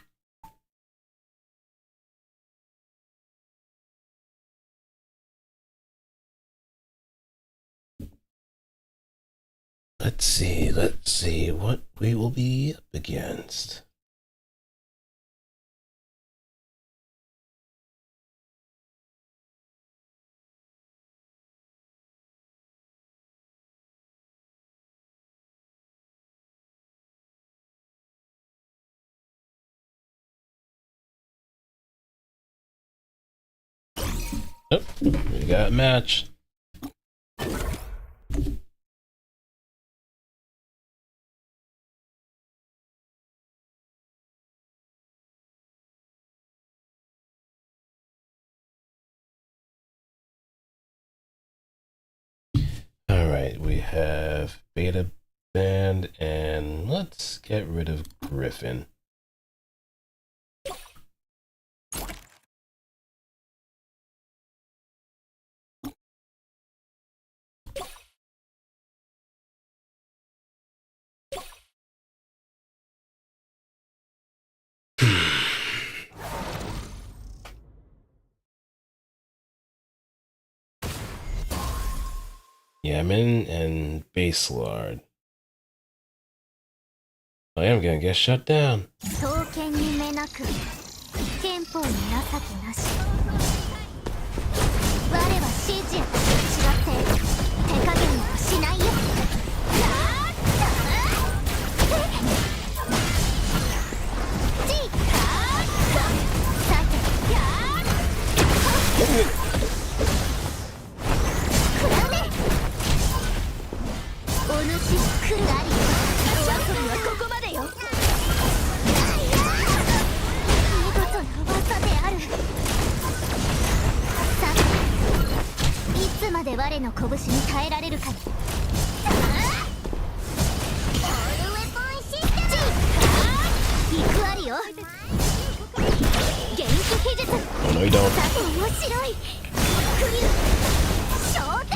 Let's see what we will be up against. Yep, we got a match. Alright, we have Beta Band, and let's get rid of Griffin. Yamin and Baselard. I am gonna get shut down. 刀剣に目なく憲法に情けなし我は指示やと違って手加減はしないよお主も来るありよお遊びはここまでよ見事な技であるさていつまで我の拳に耐えられるかに行くありよ元気秘術 No, you don't. さて面白いクリュー昇天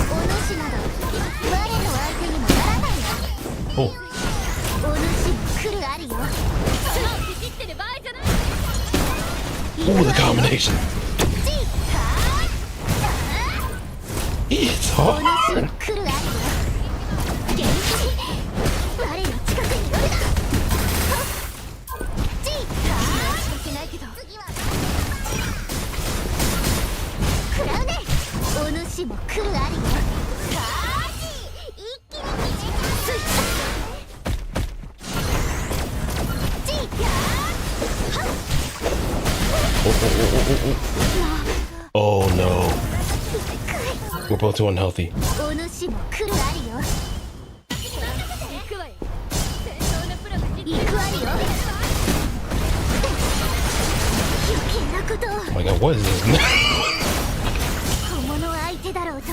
お主など我の相手にもならないわ Oh, お主も来るありよビビってる場合じゃない ooh, the combination. It's お主 hard. も来るありよ元気我の近くに寄るな申し訳ないけど食らうねお主も来るありよ一気にスイッチ Oh no. We're both too unhealthy. お主も来るありよ行くわよ行くありよ余計なことを Oh my god, what is this? 小物相手だろうと伊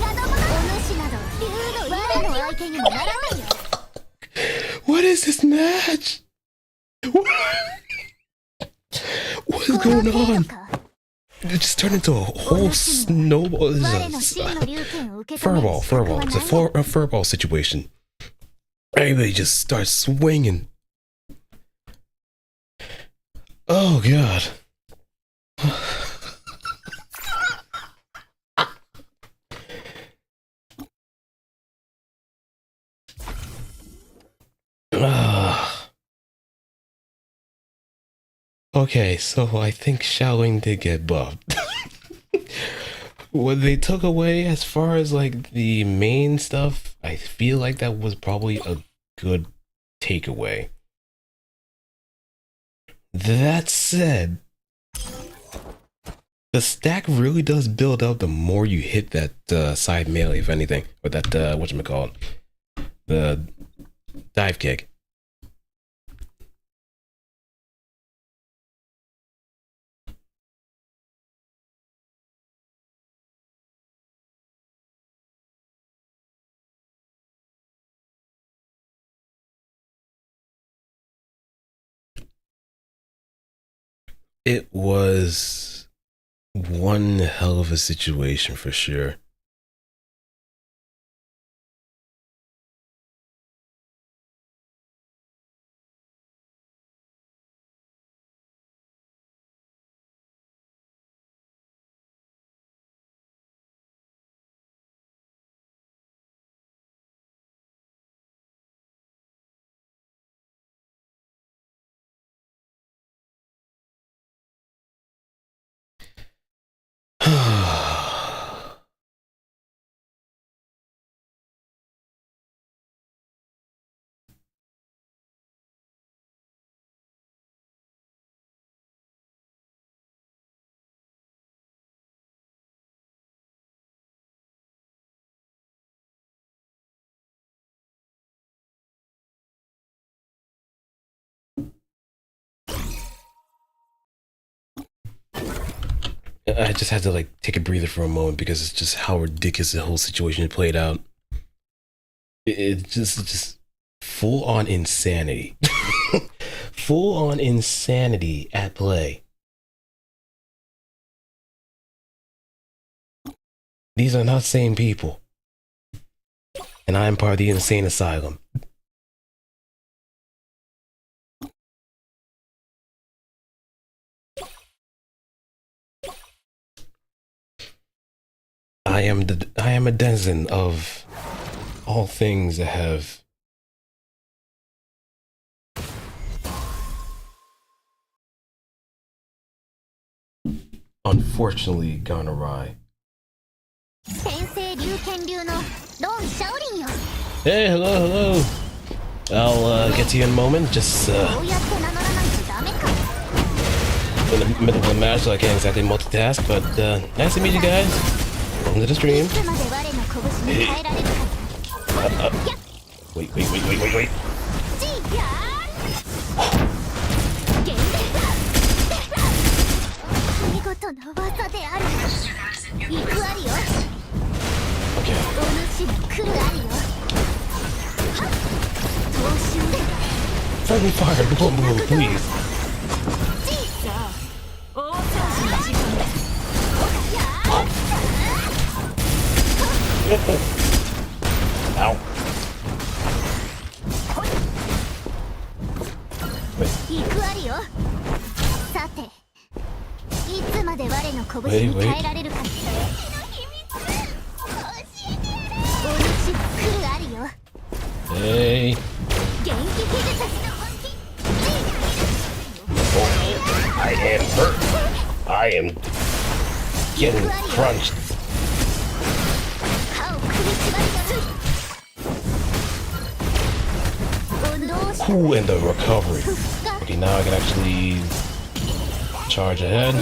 賀の者お主など竜の我の相手にもならないよ What is this match? What is going on? It just turned into a whole snowball. This 我 is の a 真の竜拳を受け止める furball, 資格 furball. は It's な a, いよ a furball situation. Everybody just starts swinging. Oh god. Okay, so I think Shaoling did get buffed. What they took away as far as like the main stuff, I feel like that was probably a good takeaway. That said, the stack really does build up the more you hit that side melee, if anything, or that whatchamacallit, the dive kick. It was one hell of a situation for sure. I just had to like take a breather for a moment because it's just how ridiculous the whole situation played out. It's just full on insanity. Full on insanity at play. These are not sane people. And I am part of the insane asylum. I am a denizen of all things that have unfortunately gone awry. Hey, hello. I'll get to you in a moment. Just in the middle of a match, so I can't exactly multitask. But nice to meet you guys. Welcome to the stream. Hey. Wait. Okay. Friendly fire, boom, please. Ow. Wait. Hey. Oh, I am hurt. I am getting crunched. Ooh, and the recovery. Okay, now I can actually charge ahead.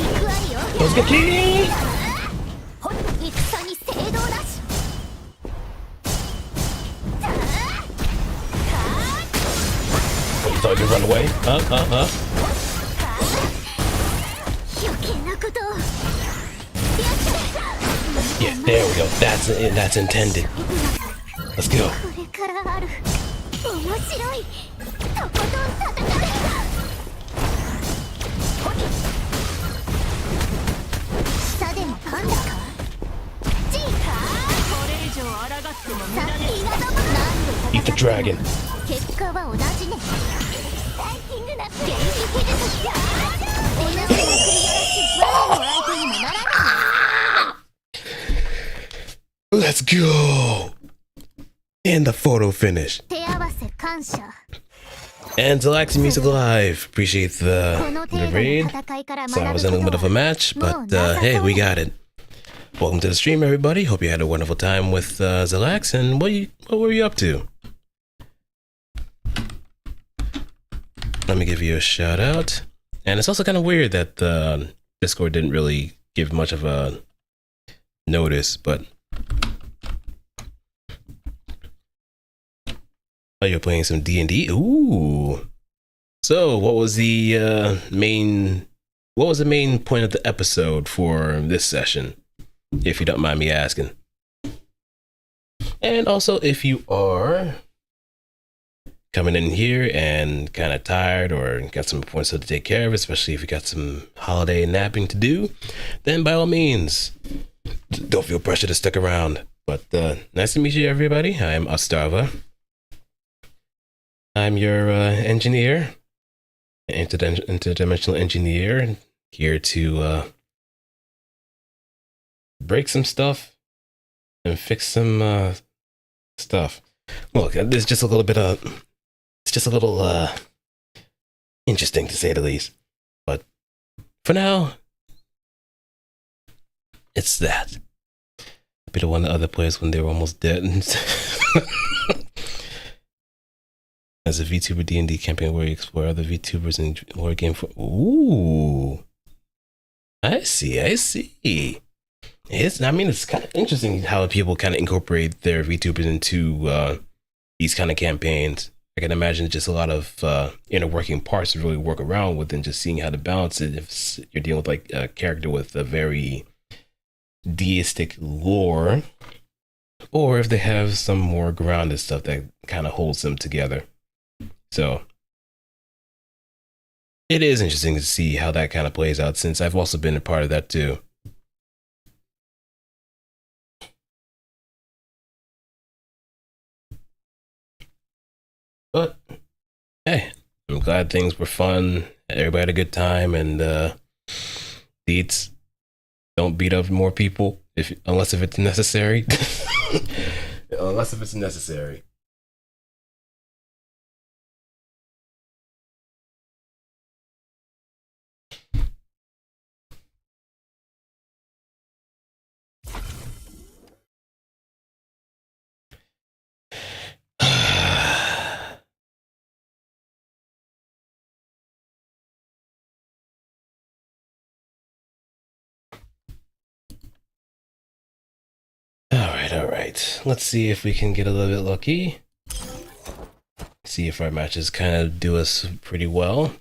Let's get key! So you run away? Yeah, there we go. That's intended. Let's go. Eat the dragon. Let's go. And the photo finish. And Zalaxi Music Live. Appreciate the raid. So I was in a little bit of a match, but hey, we got it. Welcome to the stream, everybody. Hope you had a wonderful time with Zalax. And what were you up to? Let me give you a shout out. And it's also kind of weird that Discord didn't really give much of a notice, but oh, you're playing some D&D? Ooh. So, what was the main point of the episode for this session, if you don't mind me asking? And also, if you are coming in here and kind of tired or got some points to take care of, especially if you got some holiday napping to do, then by all means, don't feel pressure to stick around. But nice to meet you, everybody. I am Otsdarva. I'm your engineer, interdimensional engineer, here to break some stuff and fix some stuff. Look, there's just a little bit of, it's just a little interesting to say the least. But for now, it's that. A bit of one of the other players when they were almost dead. As a VTuber D&D campaign where you explore other VTubers in war game for. Ooh, I see. It's kind of interesting how people kind of incorporate their VTubers into these kind of campaigns. I can imagine just a lot of inner working parts to really work around with, and just seeing how to balance it. If you're dealing with like a character with a very deistic lore, or if they have some more grounded stuff that kind of holds them together. So it is interesting to see how that kind of plays out, since I've also been a part of that too. But hey, I'm glad things were fun. Everybody had a good time, and beats don't beat up more people unless if it's necessary. Unless if it's necessary. All right. Let's see if we can get a little bit lucky. See if our matches kind of do us pretty well.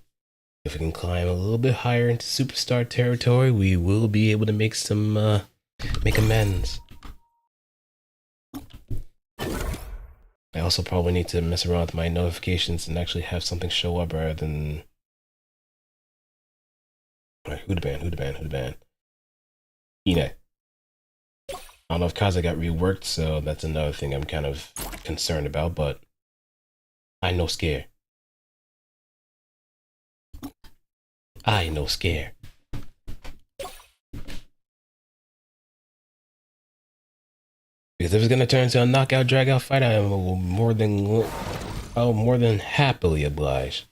If we can climb a little bit higher into superstar territory, we will be able to make some make amends. I also probably need to mess around with my notifications and actually have something show up rather than. Alright, who to ban? Who to ban? Who to ban? Ine. I don't know if Kaza got reworked, so that's another thing I'm kind of concerned about, but I no scare. I no scare. Because if it's gonna turn into a knockout, drag out fight, I am more than happily obliged.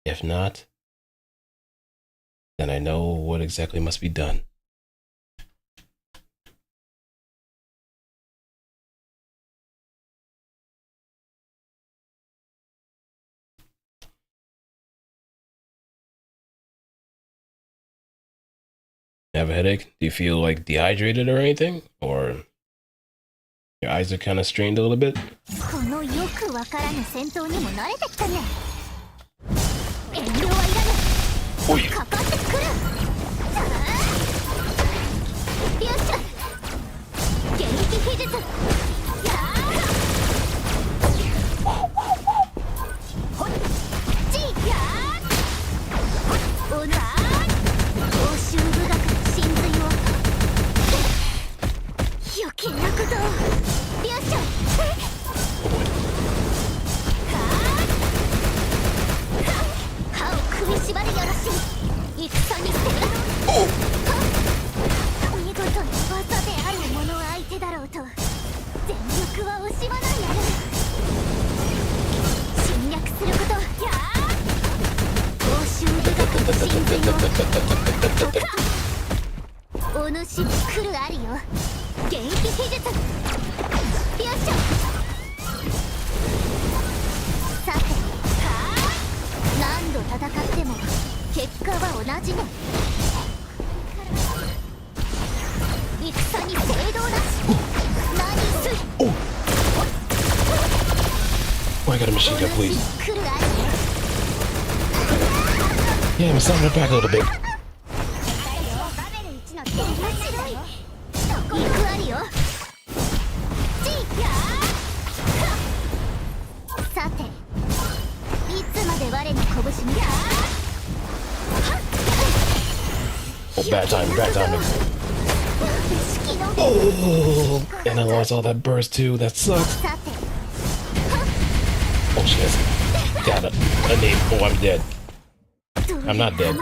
If not, then I know what exactly must be done. You have a headache? Do you feel like dehydrated or anything? Or your eyes are kind of strained a little bit? Oh, I got a machine gun, please. Yeah, I'm slapping it back a little bit. Oh, bad timing, bad timing. Oh, and I lost all that burst too. That sucks. Oh shit. Got it. A name. Oh, I'm dead. I'm not dead.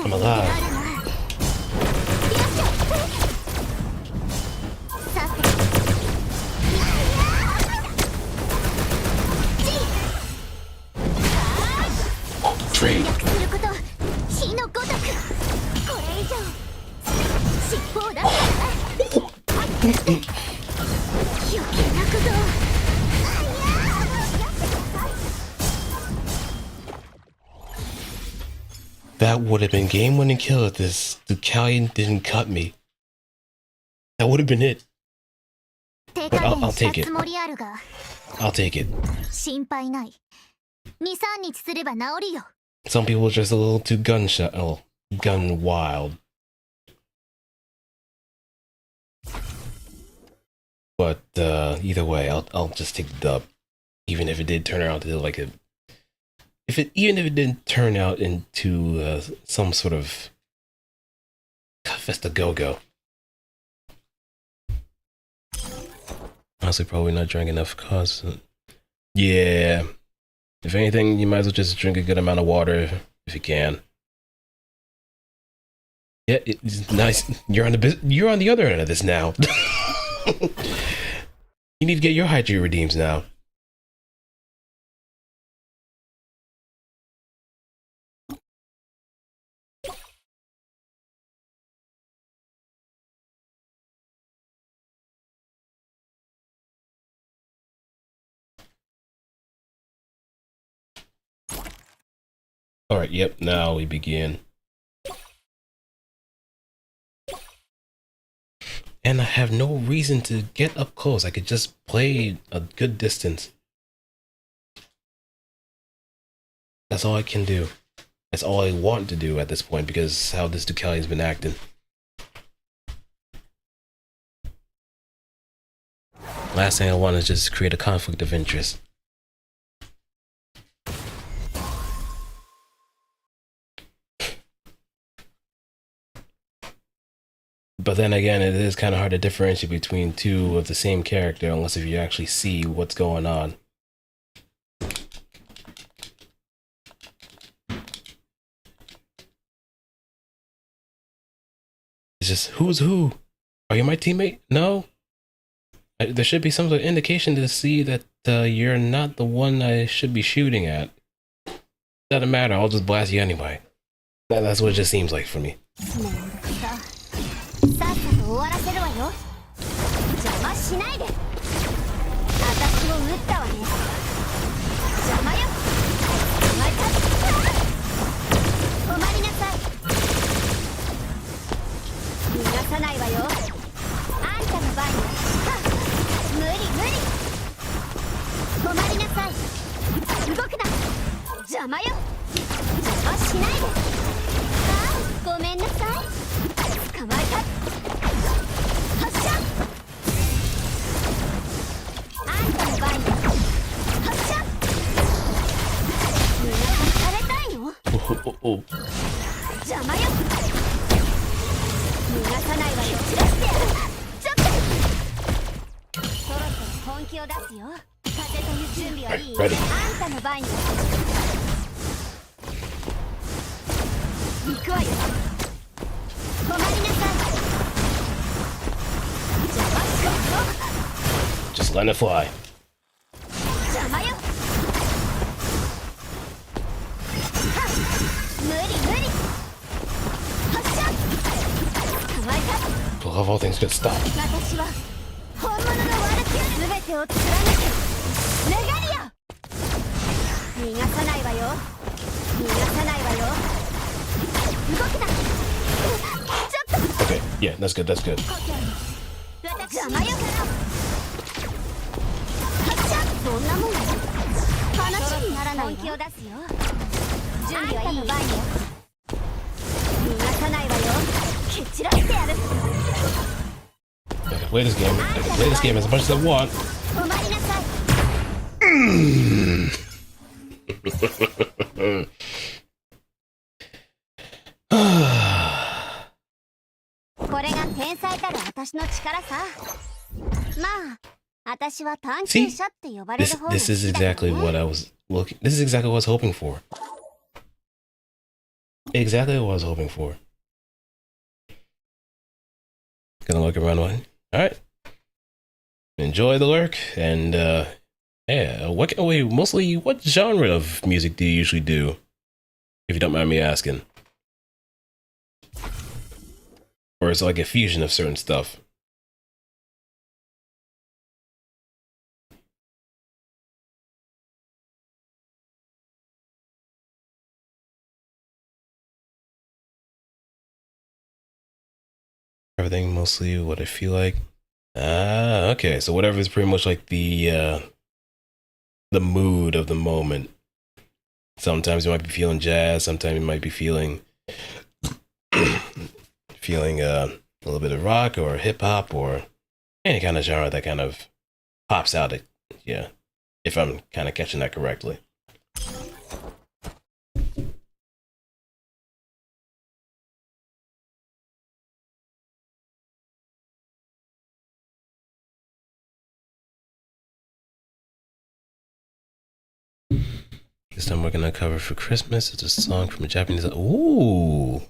I'm alive. Oh, trade. That would have been game-winning kill if this Ducalion didn't cut me. That would have been it. 手 But 加 I'll 減し take た it. つもりあるが I'll take it. 心配ない。23日すれば治るよ。 Some people are just a little too gun wild. But either way, I'll just take the dub, even if it did turn out to like even if it didn't turn out into some sort of Festa Go-Go. Honestly, probably not drank enough cause. Yeah. If anything, you might as well just drink a good amount of water if you can. Yeah, it's nice. You're on the other end of this now. You need to get your hydrate redeems now. Alright, yep, now we begin. And I have no reason to get up close. I could just play a good distance. That's all I can do. That's all I want to do at this point because how this Ducati has been acting. Last thing I want is just create a conflict of interest. But then again, it is kind of hard to differentiate between two of the same character unless if you actually see what's going on. It's just, who's who? Are you my teammate? No? There should be some sort of indication to see that you're not the one I should be shooting at. Doesn't matter, I'll just blast you anyway. That's what it just seems like for me. さっさと終わらせるわよ。邪魔しないで。私を撃ったわね。邪魔よ。お前たち。止まりなさい。逃がさないわよ。あんたの番よ。無理無理。止まりなさい。動くな。邪魔よ。邪魔しないで。ああ、ごめんなさい。捕まえた。発射。あんたの番よ。発射。逃がされたいの？邪魔よ。逃がさないわよ。散らしてやる。ちょっと。そろそろ本気を出すよ。風という準備はいい？あんたの番よ。行くわよ。止まりなさい。邪魔しろ。Just let it fly. 邪魔よ。無理無理。発射。捕まえた。 Well, of all things, just stop. 私は本物のワルキュー全てを貫くメガリア。逃がさないわよ。逃がさないわよ。動くな。Okay, yeah, that's good, that's good. 邪魔よ。発射。どんなもんよ。話にならないわ。本気を出すよ。準備はいい？逃がさないわよ。蹴散らしてやる。 I can play this game. I can play this game as much as I want. 止まりなさい。これが天才たる私の力さ。まあ、私は探求者って呼ばれる方が好きだけどね。 This is exactly what I was looking. This is exactly what I was hoping for. Exactly what I was hoping for. Gonna look around one. All right. Enjoy the lurk, and yeah. Mostly, what genre of music do you usually do? If you don't mind me asking. Or is it like a fusion of certain stuff? Everything mostly what I feel like. Ah, okay. So whatever is pretty much like the mood of the moment. Sometimes you might be feeling jazz. Sometimes you might be feeling feeling a little bit of rock or hip hop or any kind of genre that kind of pops out at yeah. If I'm kind of catching that correctly. This time we're gonna cover for Christmas. It's a song from a Japanese. Ooh.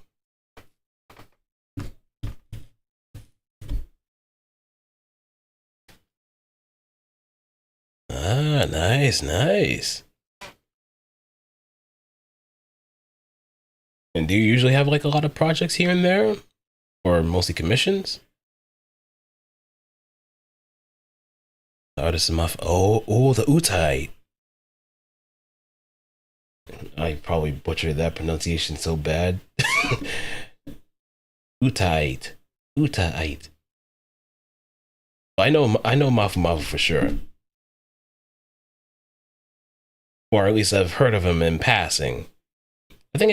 Ah, nice, nice. And do you usually have like a lot of projects here and there, or mostly commissions? The artist is oh, the utai. I probably butchered that pronunciation so bad. Utait. Utait. I know Mafu Mafu for sure. Or at least I've heard of him in passing. I think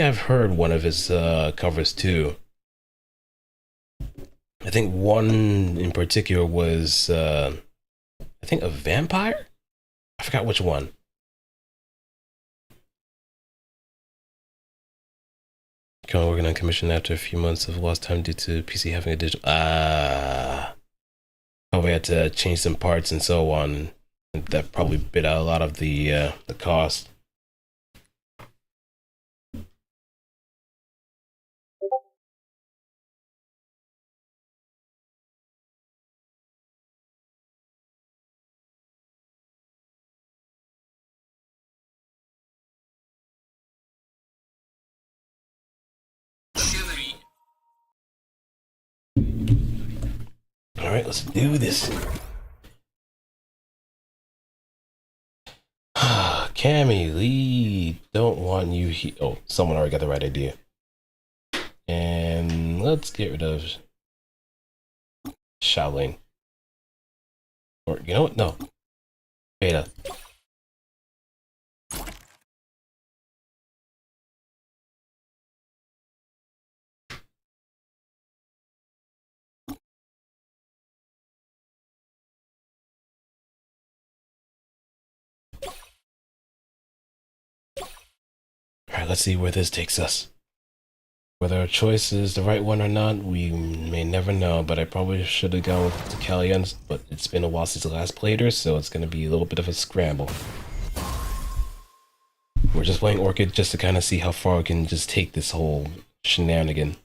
I've heard one of his covers too. I think one in particular was I think a vampire? I forgot which one. Currently working on commission after a few months of lost time due to PC having a digital probably had to change some parts and so on. That probably bit out a lot of the cost. All right, let's do this. Cammy Lee, don't want you here. Oh, someone already got the right idea. And let's get rid of Shaolin. Or, you know what? No. Beta. Alright, let's see where this takes us. Whether our choice is the right one or not, we may never know, but I probably should have gone with the Callians, but it's been a while since I last played her, so it's going to be a little bit of a scramble. We're just playing Orchid just to kind of see how far we can just take this whole shenanigan.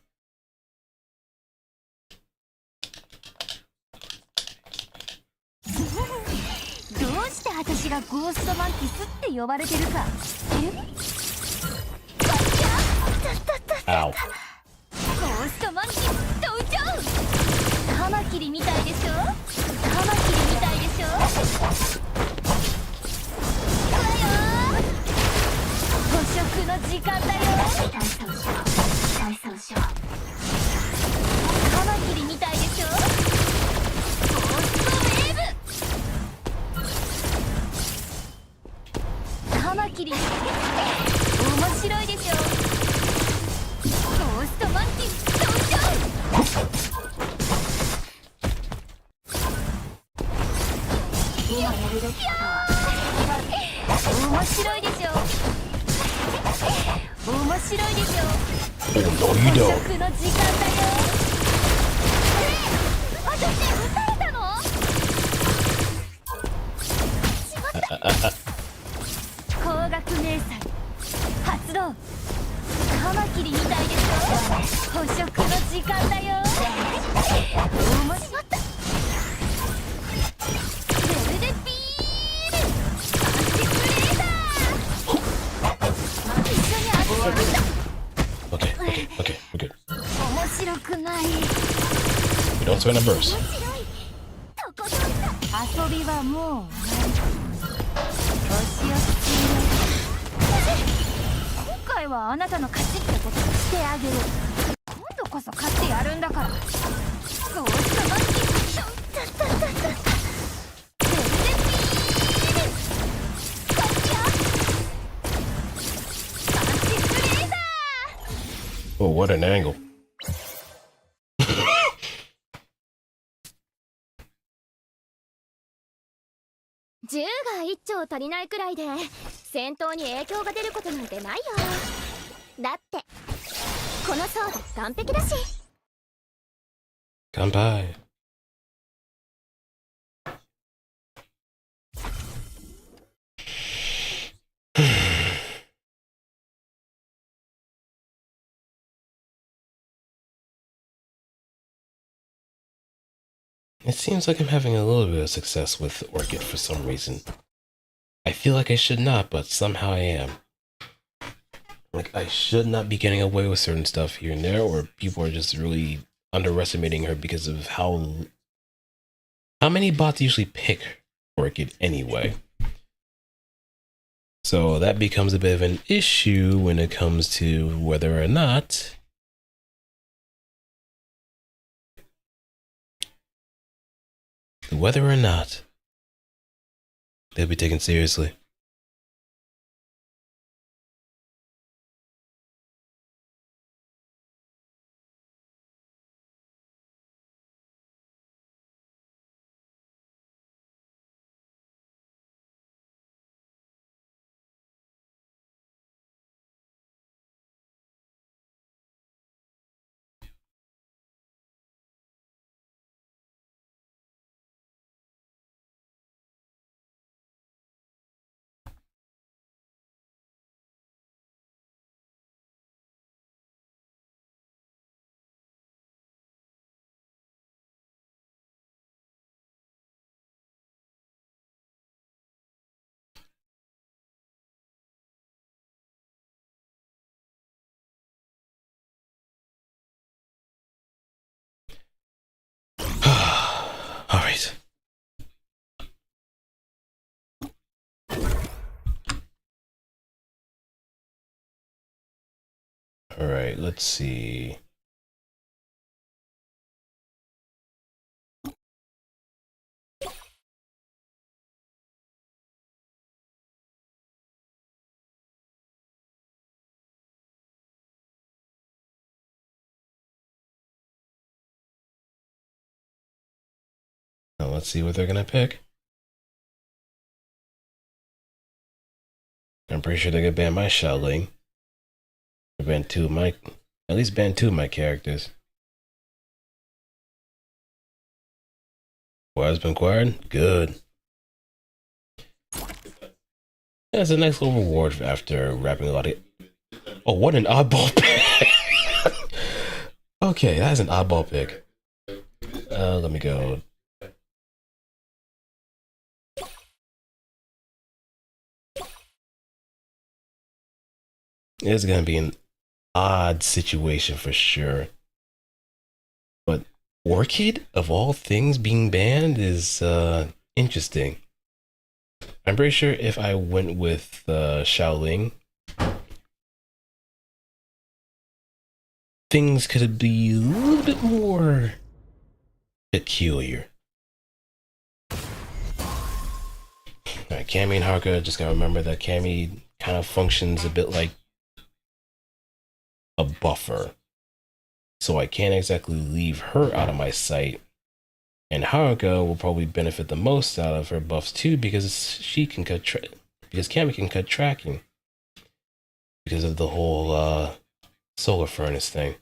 Ow. ゴーストマンキー登場。カマキリみたいでしょ。カマキリみたいでしょ。行くわよ。捕食の時間だよ。体操しよう。カマキリみたいでしょ。ゴーストウェーブ。カマキリ。面白いでしょ。ゴーストマンキー登場。今やるべきこと面白いでしょ。面白いでしょ。捕食の時間だよ。私撃たれたの？しまった。高額明細発動。カマキリみたいでしょ。捕食の時間だよ。面白かった。ベルデピールアンチプレーダー。一緒に遊びました。Okay, we're good. 面白くない。We don't swing a burst. 遊びはもう年をつ今回はあなたの勝ちってことにしてあげる。今度こそ勝ってやるんだから。そうしたまにOh, what an angle. 銃が1丁足りないくらいで戦闘に影響が出ることなんてないよ。だってこのソーダ完璧だし。乾杯。It seems like I'm having a little bit of success with Orchid for some reason. I feel like I should not, but somehow I am. Like, I should not be getting away with certain stuff here and there, or people are just really underestimating her because of how many bots usually pick Orchid anyway. So that becomes a bit of an issue when it comes to whether or not they'll be taken seriously. All right. All right, let's see. Now let's see what they're gonna pick. I'm pretty sure they're gonna ban my Shaoling. Ban two of my, at least ban two of my characters. What has been acquired? Good. That's a nice little reward after wrapping a lot of. Oh, what an oddball pick! Okay, that's an oddball pick. Let me go. It's gonna be an odd situation for sure. But Orchid, of all things, being banned is interesting. I'm pretty sure if I went with Shaoling, things could be a little bit more peculiar. Alright, Cammy and Haruka, just gotta remember that Cammy kind of functions a bit like a buffer. So I can't exactly leave her out of my sight. And Haruka will probably benefit the most out of her buffs too, because she can cut because Cammy can cut tracking. Because of the whole solar furnace thing.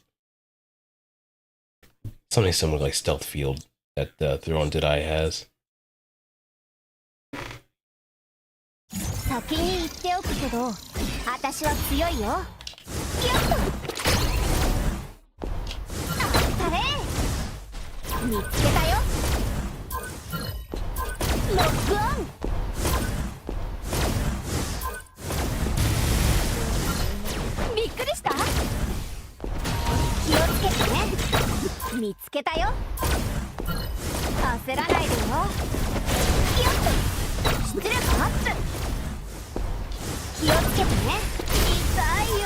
Something similar like Stealth Field that Thrown Did I has. 先に言っておくけど、私は強いよ。よっと。あったれ。見つけたよ。ロックオン。びっくりした？気をつけてね。見つけたよ。焦らないでよ。よっと。出力アップ。気をつけてね。痛いよ。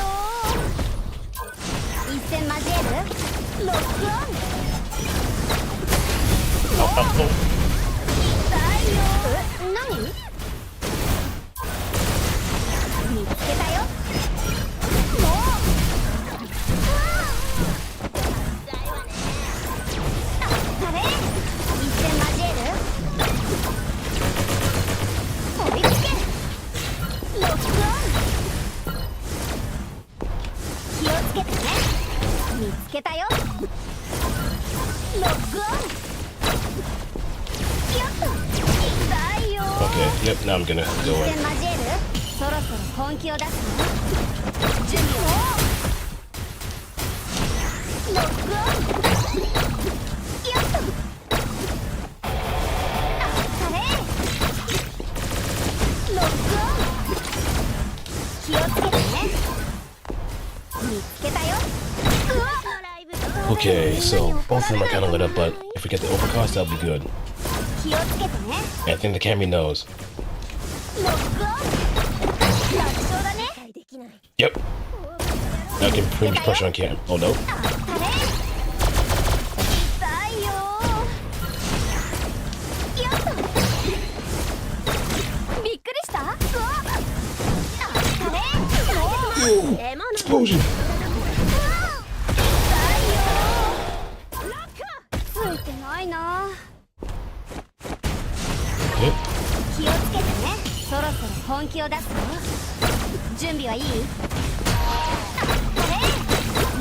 一戦交える？ロロックオン Oh, oh, oh. だよ何見つけたよもうあれ一戦交える追いつけロックオン気をつけてね見つけたよロックオンよっとだよ Okay, yep, now I'm gonna 一 go 戦 in. 交えるそろそろ本気を出すの準備をロックオンよっとあれロックオン気をつけてね見つけたようわ Okay, so both of them are kind of lit up, but if we get the overcast, that'll be good. 気をつけてね I think the Camry knows. ロックオン楽勝だね Yep. Now get pretty much pressure on Cam. Oh no. あれ痛いよよっとびっくりしたうわあれExplosion! ついてないな Yep. 気をつけてねそろそろ本気を出すよ準備はいいあ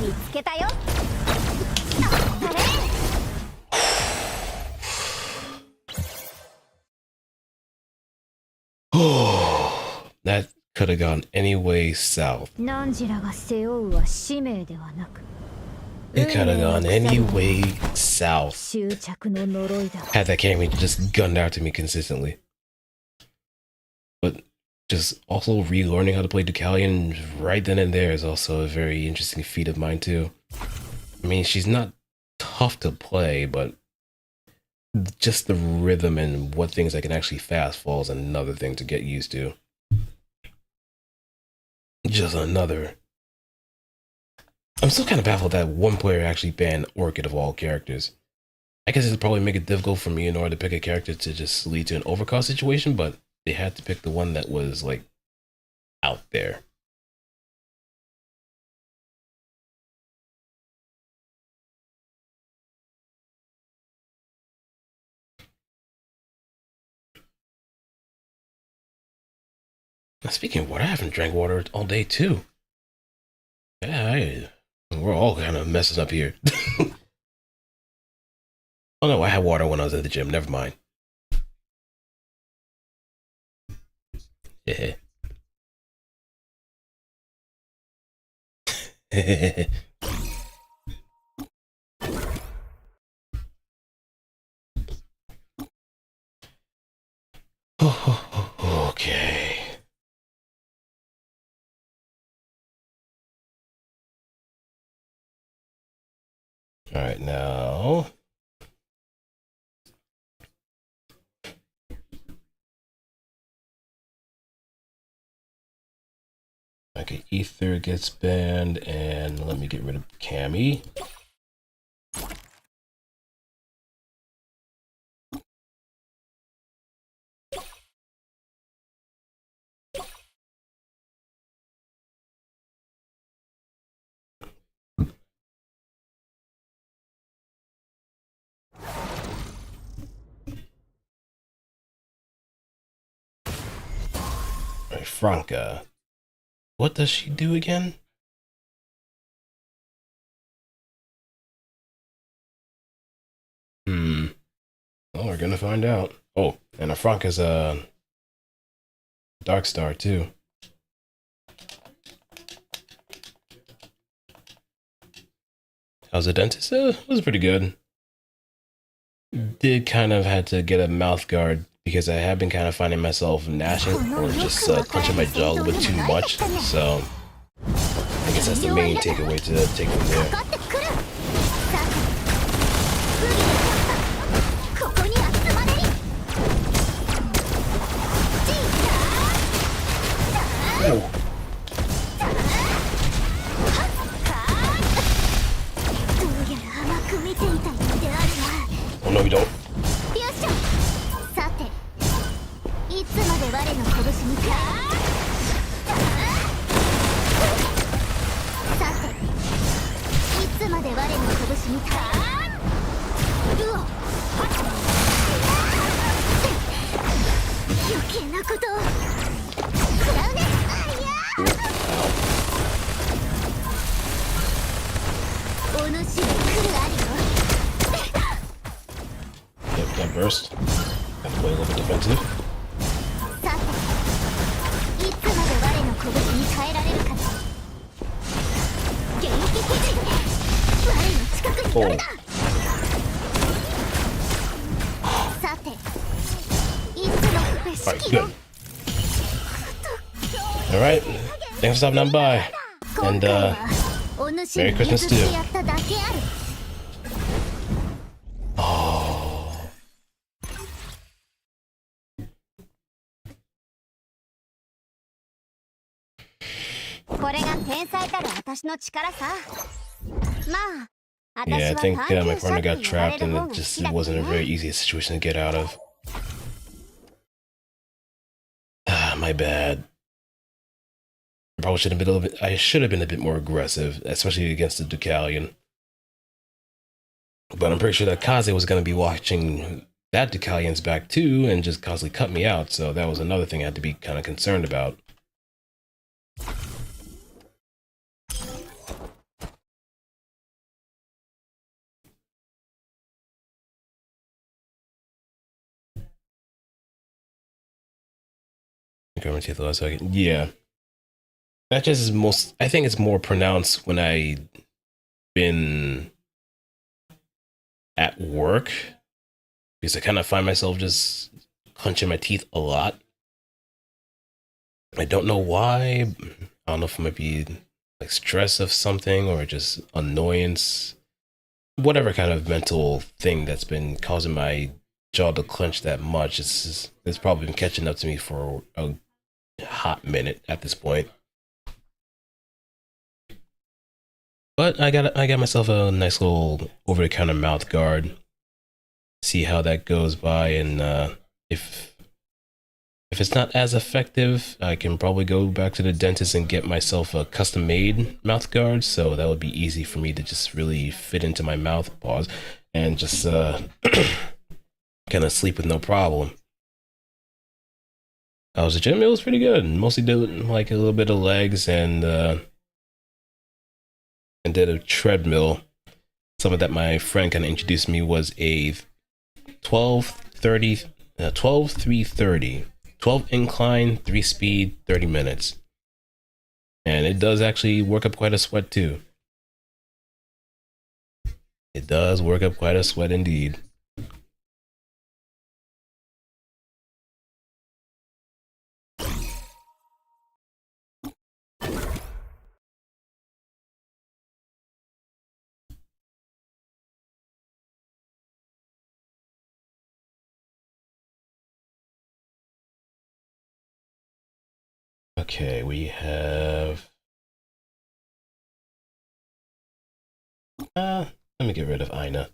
れ見つけたよあれ That could have gone any way south. ナンジラが背負うは使命ではなく It could have gone any way south 執着の呪いだ had that Camry just gunned out to me consistently. But just also relearning how to play Deucalion right then and there is also a very interesting feat of mine too. I mean, she's not tough to play, but just the rhythm and what things I can actually fast fall is another thing to get used to. Just another. I'm still kind of baffled that one player actually banned Orchid of all characters. I guess it'd probably make it difficult for me in order to pick a character to just lead to an overcost situation, but they had to pick the one that was like out there. Now, speaking of water, I haven't drank water all day too. Yeah, we're all kind of messing up here. Oh no, I had water when I was at the gym. Never mind. Yeah. Okay. All right, now. Okay, Ether gets banned, and let me get rid of Cammy. All right, Franca. What does she do again? Well, we're gonna find out. Oh, and a Franca's a Dark Star too. How's the dentist? It was pretty good. Did kind of had to get a mouth guard because I have been kind of finding myself gnashing or just clenching my jaw a little bit too much. So I guess that's the main takeaway to take from there. ここに集まれり Oh. どうやら we don't. よっしゃ。さて、いつまで我の拳にか。さて、いつまで我の拳にか。うわっ。余計なことを食らうね。あいや。お主が来るありよ。Yep, that burst. Have to play a little bit defensive. さて、いつまで我の拳に耐えられるか。元気的に我の近くに来るな。さて、いつの景色を。Alright, thanks for stopping on by. And Merry Christmas too. Oh. これが天才たる私の力さ。まあ、 Yeah, I 私は think 探 my 求者 partner って got 言われ trapped る and 方 it が just 好きだ wasn't a けど very easy situation to get out of. My bad. Probably should have been a little bit. I should have been a bit more aggressive, especially against the Deucalion. But I'm pretty sure that Kaze was going to be watching that Deucalion's back too, and just constantly cut me out. So that was another thing I had to be kind of concerned about. Yeah. That just is most. I think it's more pronounced when I been at work, because I kind of find myself just clenching my teeth a lot. I don't know why. I don't know if it might be like stress of something or just annoyance, whatever kind of mental thing that's been causing my jaw to clench that much. It's probably been catching up to me for a hot minute at this point. But I got myself a nice little over-the-counter mouth guard. See how that goes by, and if it's not as effective, I can probably go back to the dentist and get myself a custom-made mouth guard. So that would be easy for me to just really fit into my mouth, pause, and just kind of sleep with no problem. I was at the gym. It was pretty good. Mostly did like a little bit of legs and did a treadmill. Something that my friend kind of introduced me was a 330, 12 incline, 3 speed, 30 minutes. And it does actually work up quite a sweat too. It does work up quite a sweat indeed. Okay, we have... let me get rid of Aina.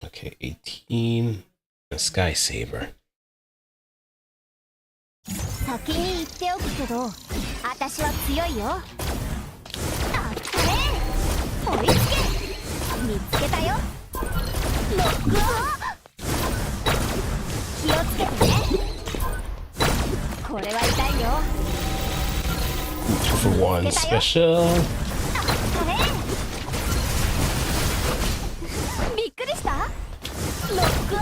Okay, 18. A Sky Saber. 先に言っておくけど、私は強いよ。あったね。追いつけ。見つけたよ。ロックオン。気をつけてね。これは痛いよ。2 for 1 special. あったね。びっくりした？ロックオン。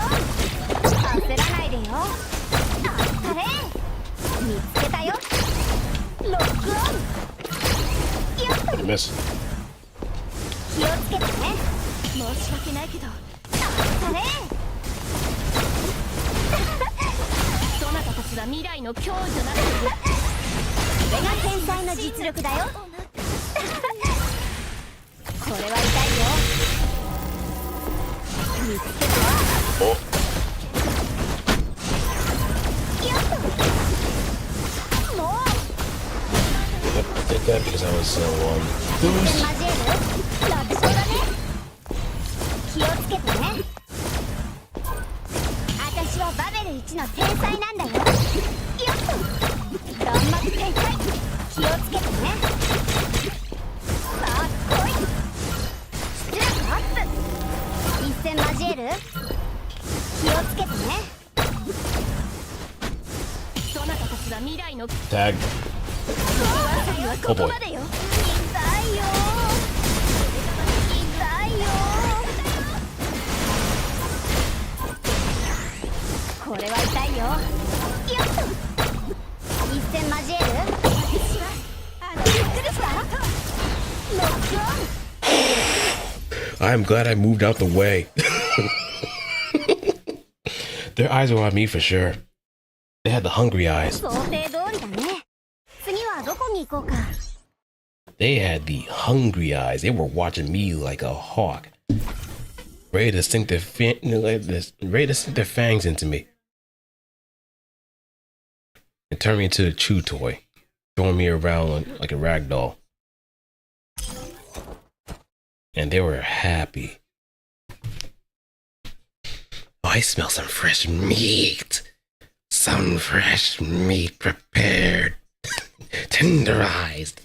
焦らないでよ。あったね。見つけたよ。ロックオン。やっぱり Miss. 気をつけてね。申し訳ないけど。あったね。そなたたちは未来の脅威となっている。これが天才の実力だよ。これは痛いよ。見つけたわ。よっと。もう Yep, I did that because I was so 交え boost. る楽勝だね。気をつけてね。私はバベル1の天才なんだよ。よっと。弾幕展開。気をつけてね。さあ来い。出力アップ。一戦交える。気をつけてね。そなたたちは未来の Tag. ここまでよ。痛いよ。痛いよ。これは痛いよ。よっと。一戦交える。私はびっくりした。ノックオン。 I'm glad I moved out the way. Their eyes were on me for sure. They had the hungry eyes. 想定通りだね。次はどこに行こうか。 They had the hungry eyes. They were watching me like a hawk, ready to sink their fangs into me and turn me into a chew toy, throwing me around like a rag doll. And they were happy. Oh, I smell some fresh meat. Some fresh meat prepared, tenderized.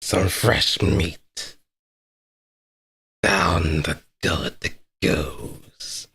Some fresh meat. Down the gullet it goes.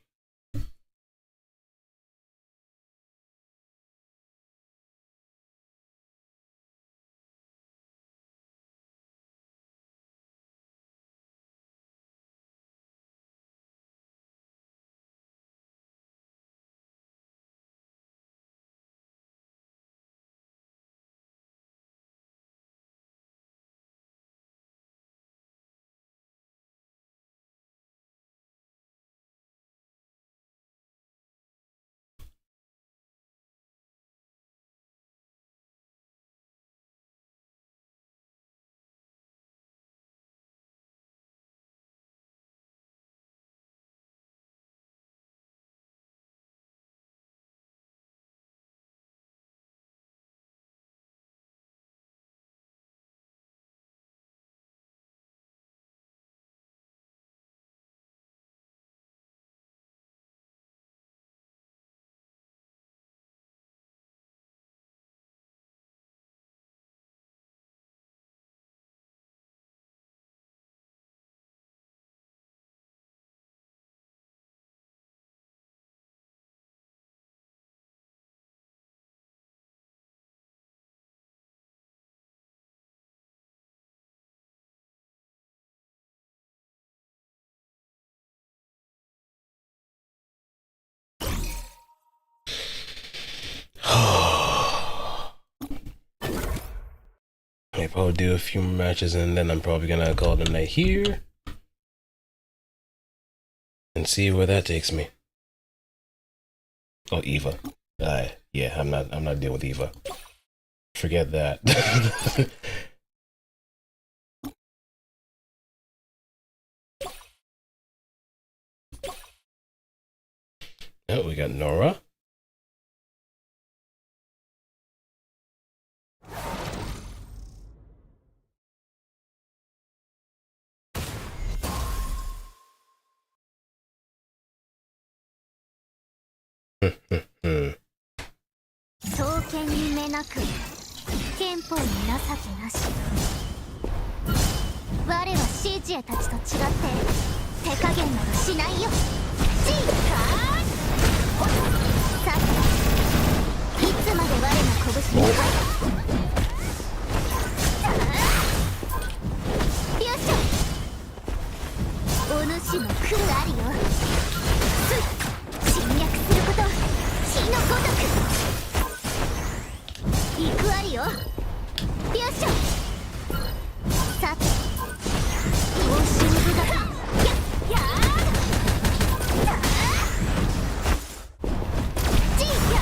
I'll probably do a few more matches and then I'm probably gonna call it a night here and see where that takes me. Oh, Eva. Yeah, I'm not dealing with Eva. Forget that. Oh, we got Nora. Hmm. 刀剣に目なく憲法に情けなし。我はシージエたちと違って手加減などしないよ。チーカーさていつまで我の拳に入る。よっしゃ。お主も来るありよ。侵略すること火のごとく。行くありよ。よっしゃ。さて同心部がやーチーキャー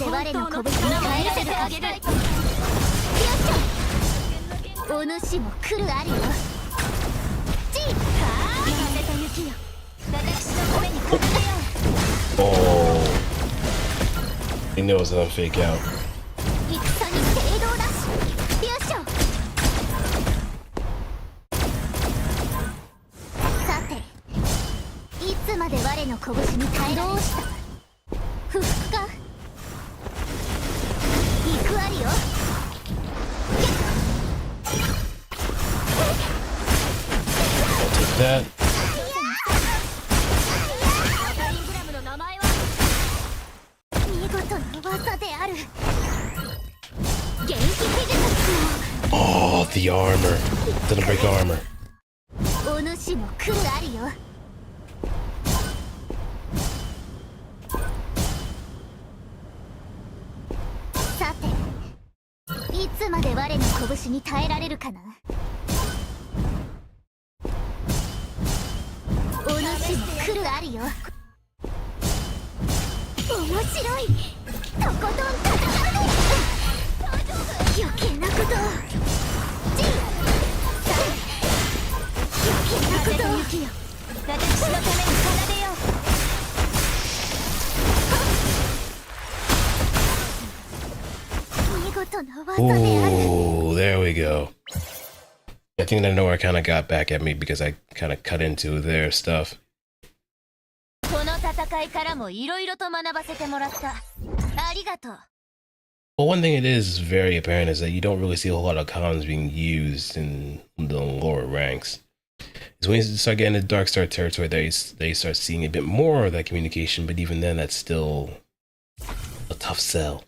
で我の拳に変えられるかしら。よっしゃ、お主も来るあるよ。チー言わせた雪よ、私の声に奏でよう。 Oh. He knows that I'm fake out. 戦に正道だし。よいしょ。さて、いつまで我の拳に耐えられる。どうした。不服か。行くありよ。I'll take that. 見事な技である。元気技術も。 Oh, the armor. Didn't break armor. お主も来るありよ。さて、いつまで我の拳に耐えられるかな。お主も来るありよ。面白い。とことん戦うね。余計なこと。G さあ、余計なこと。雪よ、私のために奏でよう。見事な技である。 Oh, there we go. I think that nowhere kind of got back at me because I kind of cut into their stuff. この戦いからもいろいろと学ばせてもらった。ありがとう。 Well, one thing it is very apparent is that you don't really see a whole lot of comms being used in the lower ranks. It's when you start getting into Dark Star territory that they start seeing a bit more of that communication, but even then, that's still a tough sell.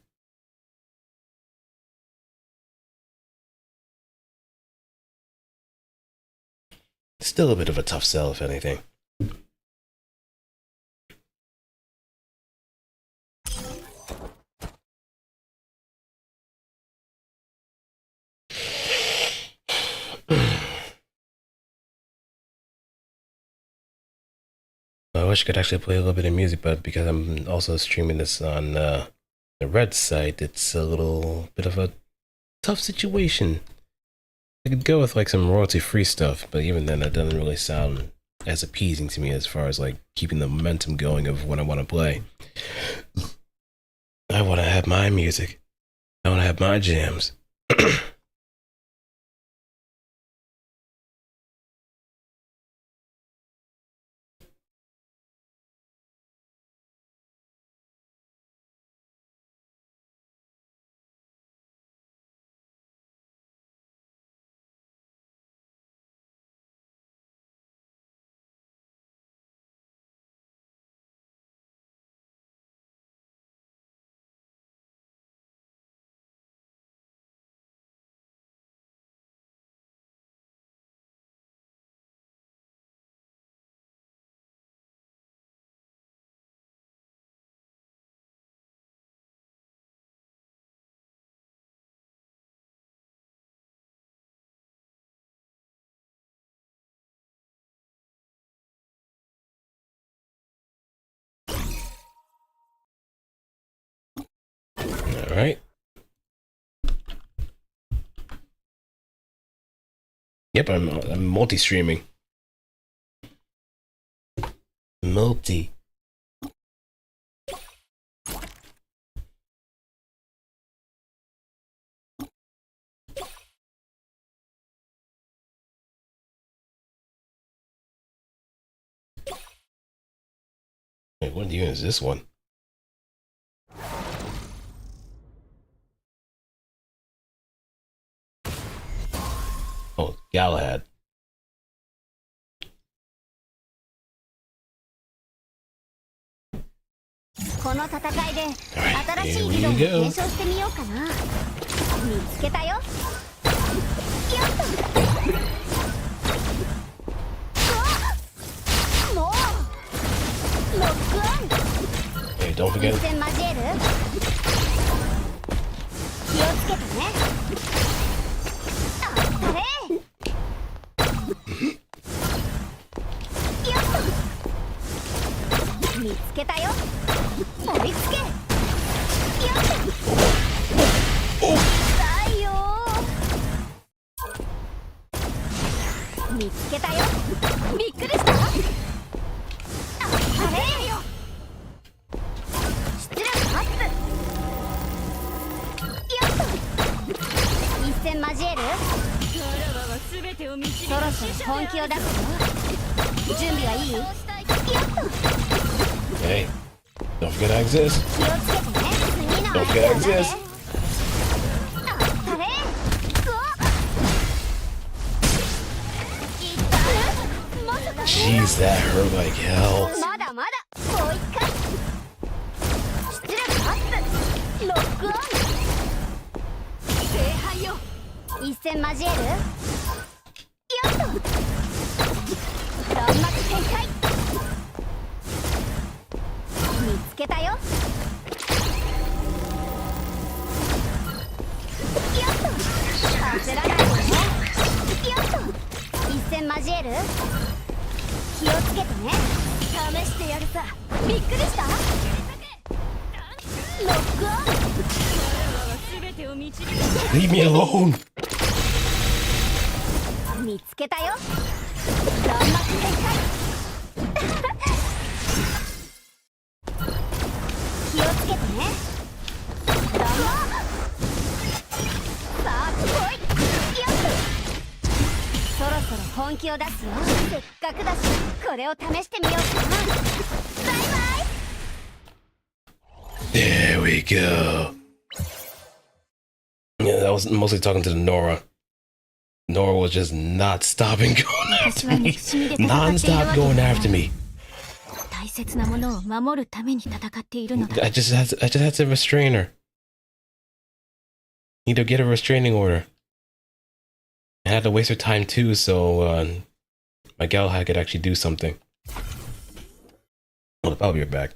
Still a bit of a tough sell, if anything. I wish I could actually play a little bit of music, but because I'm also streaming this on the Red site, it's a little bit of a tough situation. I could go with like some royalty-free stuff, but even then, that doesn't really sound as appeasing to me as far as like keeping the momentum going of what I want to play. I want to have my music. I want to have my jams. All right. Yep, I'm multi-streaming. Multi. Wait, what even is this one? Oh, Galahad. Alright, here we go. 検証してみようかな。見つけたよ。よっと。もう。ロックオン。Hey, don't forget. 一戦交える。気をつけてね。あったれ。よっと。見つけたよ。追いつけ。よっと。だよ見つけたよ。びっくりした。あれよ出力アップ。よっと一戦交える。そろそろ本気を出すよ。準備はいい？よっと Hey, don't forget I exist. 気をつけてね。次の Don't forget I exist. あれうわいった。まさか Jeez, that hurt like hell. まだまだもう一回出力アップ。ロックオン聖杯よ。一戦交える。よっと弾幕展開。見つけたよ。よっと焦らないでね。よっと一戦交える。気をつけてね。試してやるさ。びっくりした。ロックオン Leave me alone. 見つけたよ。弾幕展開気をつけてね。弾幕さあ来い。よっとそろそろ本気を出すよ。せっかくだしこれを試してみようかな。バイバイ。 There we go. Yeah, that was mostly talking to the Nora. Nora was just not stopping going after me. Non-stop going after me. 大切なものを守るために戦っているのだ。 I just had to restrain her. Need to get a restraining order. I had to waste her time too, so my gal could actually do something. I'll be right back.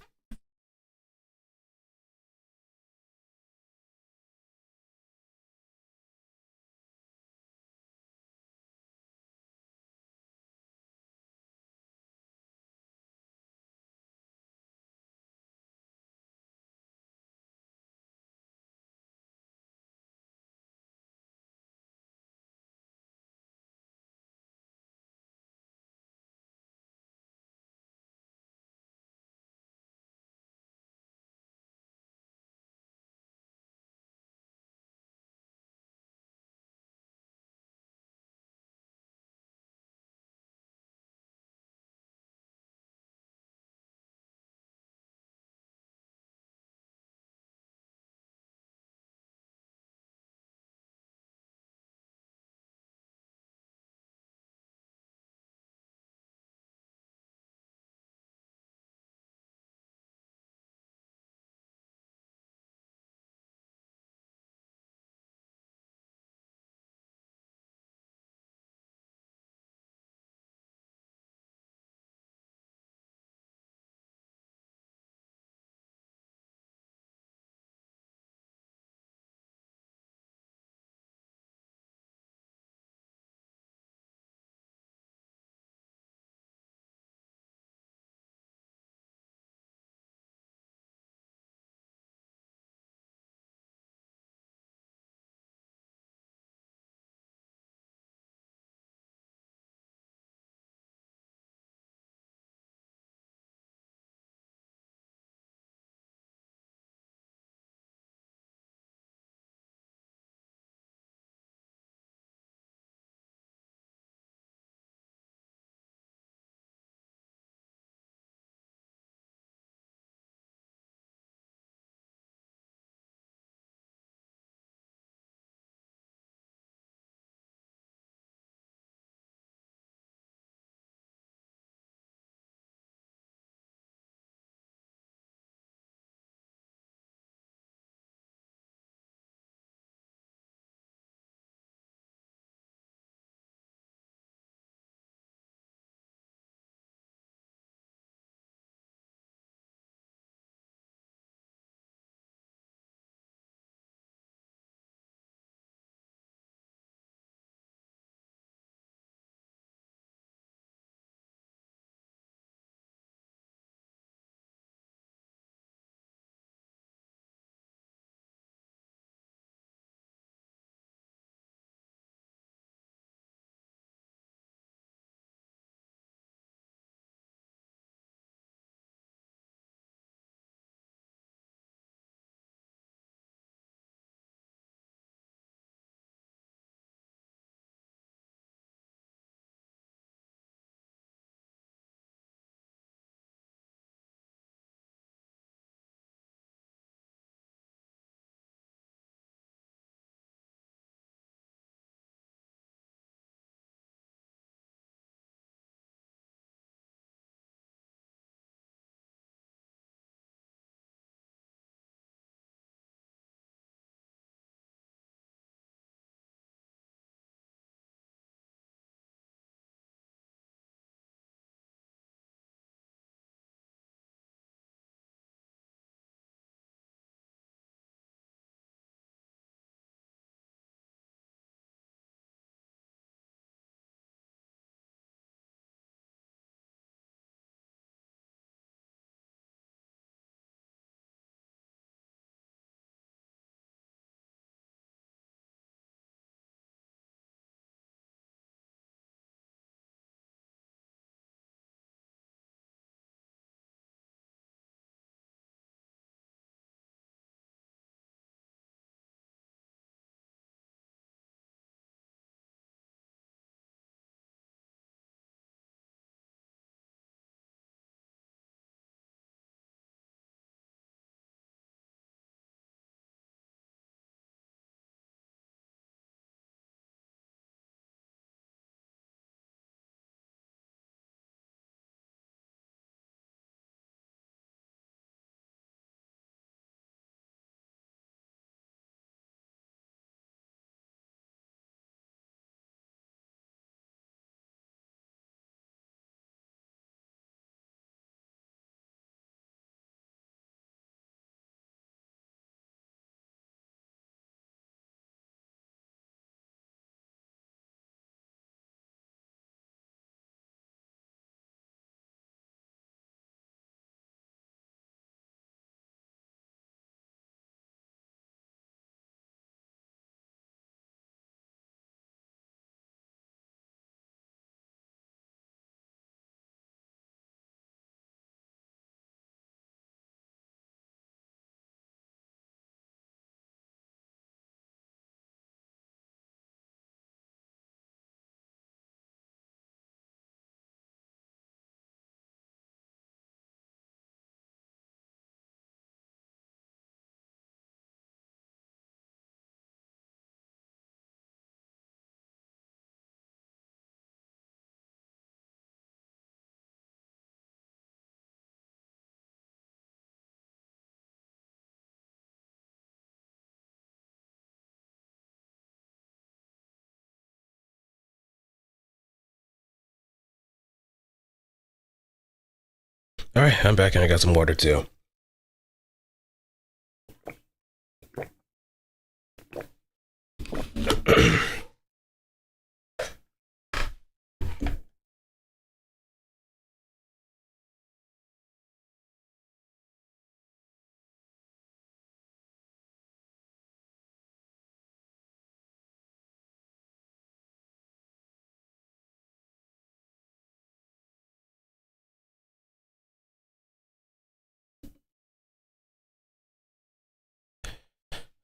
All right, I'm back and I got some water too.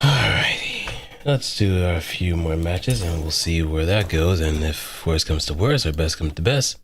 Alrighty, let's do a few more matches and we'll see where that goes. And if worst comes to worst or best comes to best,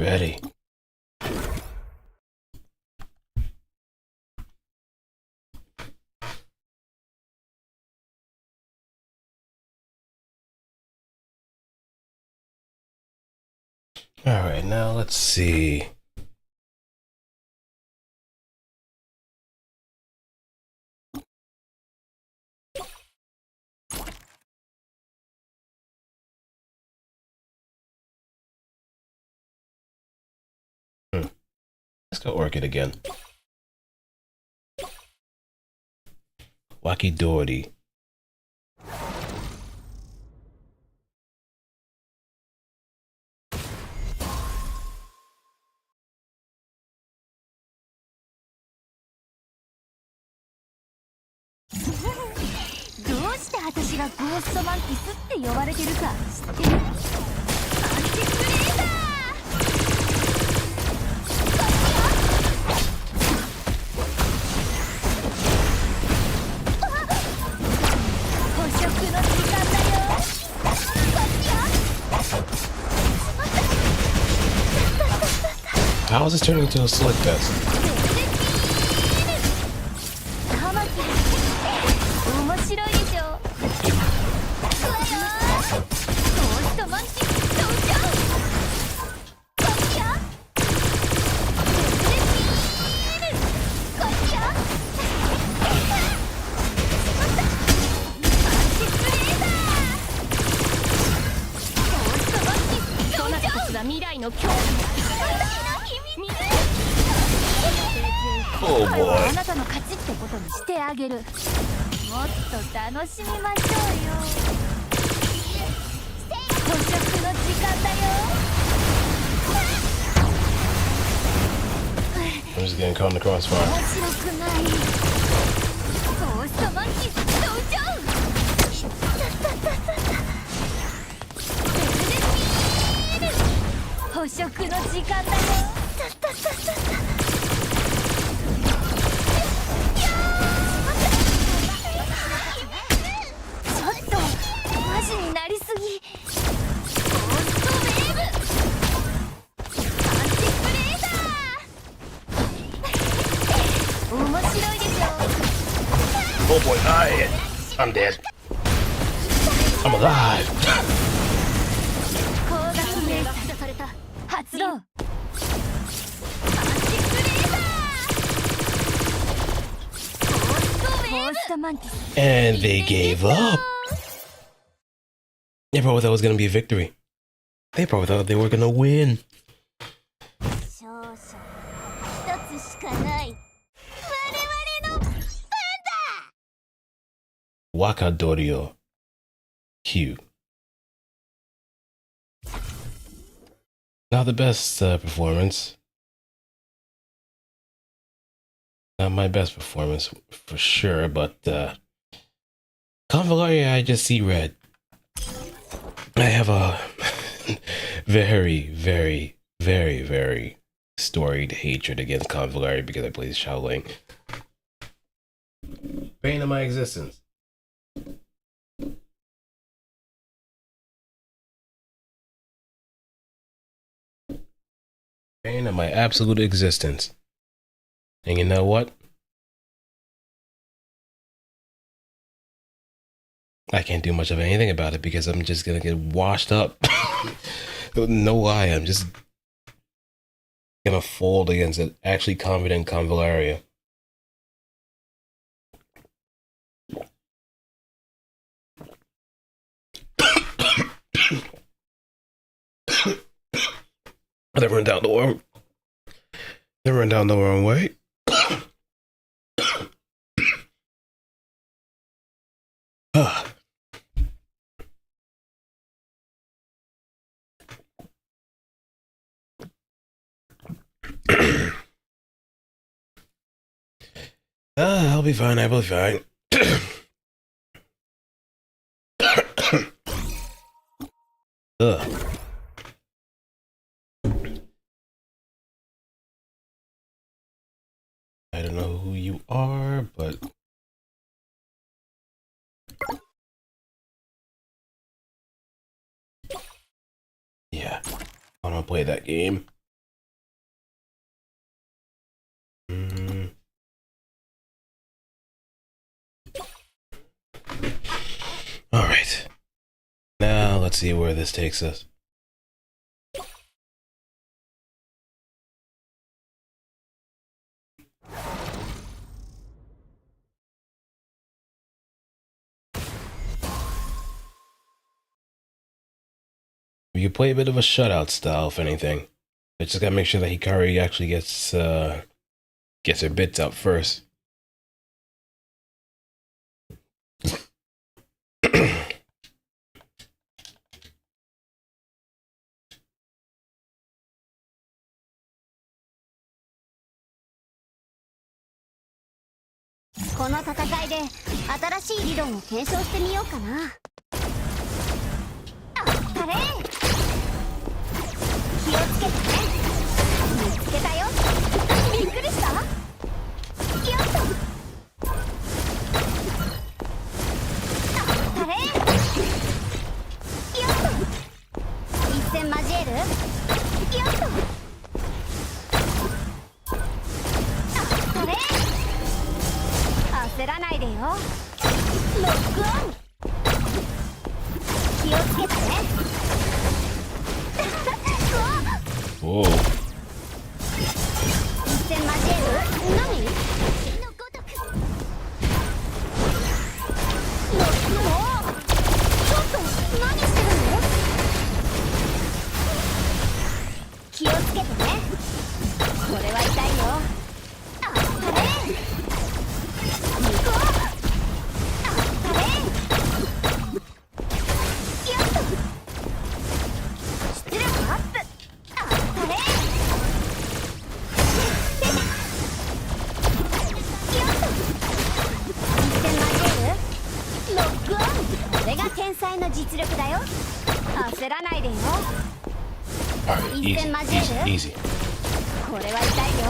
ready. Alright, now let's see. Let's go Orchid again. Wacky Doherty. How is this turning into a slick test? Oh boy. あなたの勝ちってことにしてあげる。もっと楽しみましょうよ。捕食の時間だよ。I'm just getting caught in the crossfire. 面白くない。ゴーストマンキー登場。捕食の時間だよ。になりすぎ。ゴーストウェーブ。パンチブレーダー。面白いでしょ。Oh boy, I'm dead. I'm alive. 高額名発射された。発動。マジックレーザー。ゴーストマンティス。 And they gave up. They probably thought it was gonna be a victory. They probably thought they were gonna win. 少々一つしかない。我々のパンダ。 Wakadorio. Cute. Not the best performance. Not my best performance for sure, but Convalaria, I just see red. I have a very, very, very, very storied hatred against Convalaria because I play Shaolin. Bane of my existence. Bane of my absolute existence. And you know what? I can't do much of anything about it because I'm just gonna get washed up. No lie, I'm just gonna fold against an actually confident Convalaria. They run down the wrong. They run down the wrong way. I'll be fine. I'll be fine. Ugh. I don't know who you are, but yeah, I don't play that game. All right, now let's see where this takes us. You can play a bit of a shutout style, if anything. I just gotta make sure that Hikari actually gets her bits out first. この戦いで新しい理論を検証してみようかな。あったれ。気をつけてね。見つけたよ。びっくりした。よっと。あったれ。よっと。一戦交える。よっと。焦らないでよ。ロックオン。気をつけてね。おお。一戦交える。何？ロックオン。ちょっと何してるの？気をつけてね。これは痛いよ。あったれ。天才の実力だよ。焦らないでよ。一戦交える。これは痛いよ。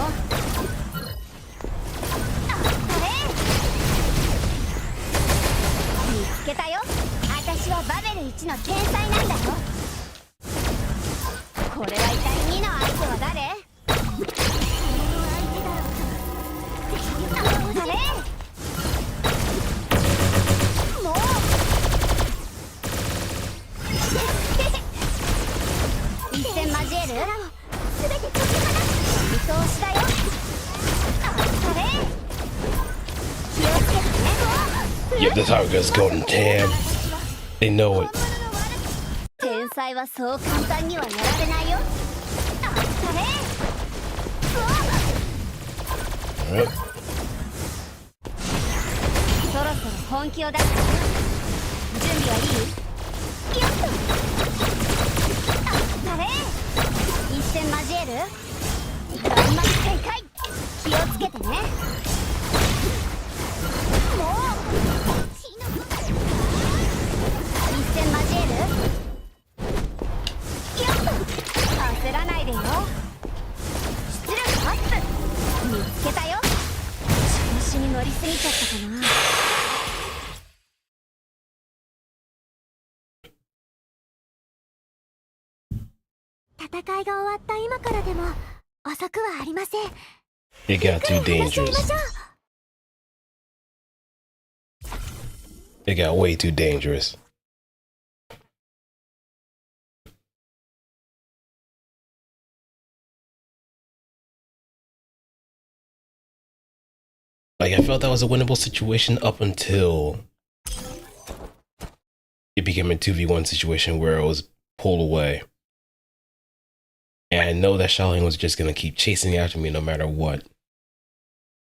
あれ。見つけたよ。私はバベル1の天才なんだよ。これは一体2の相手は誰？あれ。もう。Yep, that's how it goes. Golden Tam. They know it. 天才はそう簡単にはなられないよ。あっされ。 Alright. そろそろ本気を出す。準備はいい？よっと。あっされ。一戦交える？頑張って展開。気をつけてね。もう。一戦交える？よっと。焦らないでよ。出力アップ。見つけたよ。調子に乗りすぎちゃったかな。戦いが終わった今からでも遅くはありません。 It got too dangerous. It got way too dangerous. Like, I felt that was a winnable situation up until it became a 2v1 situation where it was pulled away. And I know that Xiaoling was just going to keep chasing after me no matter what.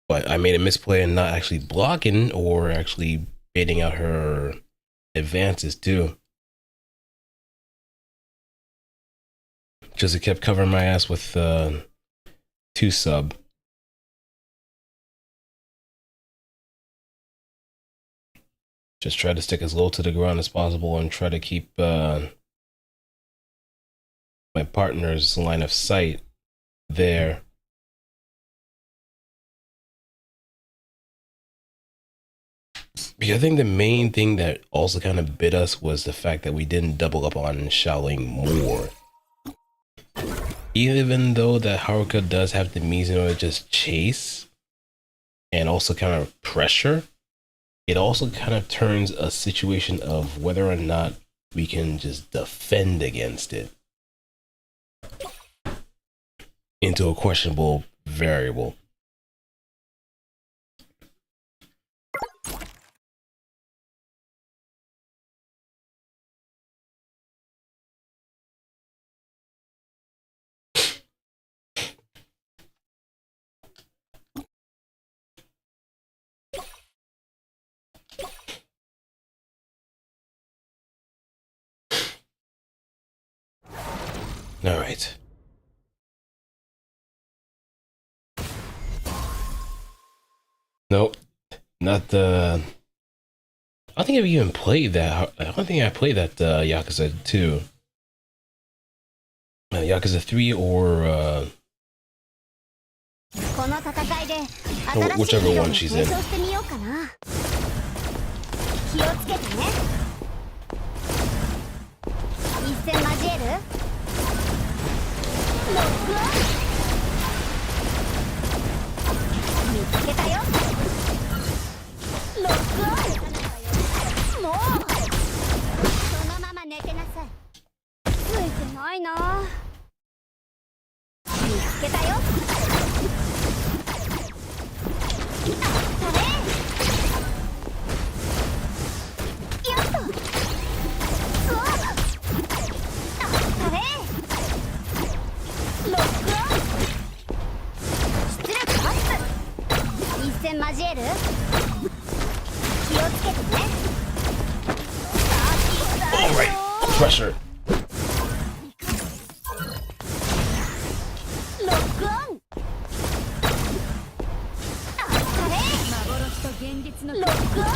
But I made a misplay in not actually blocking or actually baiting out her advances too. Just it kept covering my ass with 2 sub. Just try to stick as low to the ground as possible and try to keep my partner's line of sight there. Because I think the main thing that also kind of bit us was the fact that we didn't double up on Xiaoling more. Even though that Haruka does have the Mizuno to just chase and also kind of pressure, it also kind of turns a situation of whether or not we can just defend against it into a questionable variable. All right. Nope, not the. I don't think I've even played that. I don't think I played that Yakuza 2. Yakuza 3 or whichever one she's in. 気をつけてね。一戦交える？ロックオン。見つけたよ。ロックオン。もうそのまま寝てなさい。ついてないな。見つけたよ。交える？気をつけてね。Alright, pressure. ロックオン。あっされ。幻と現実のロックオン。あっ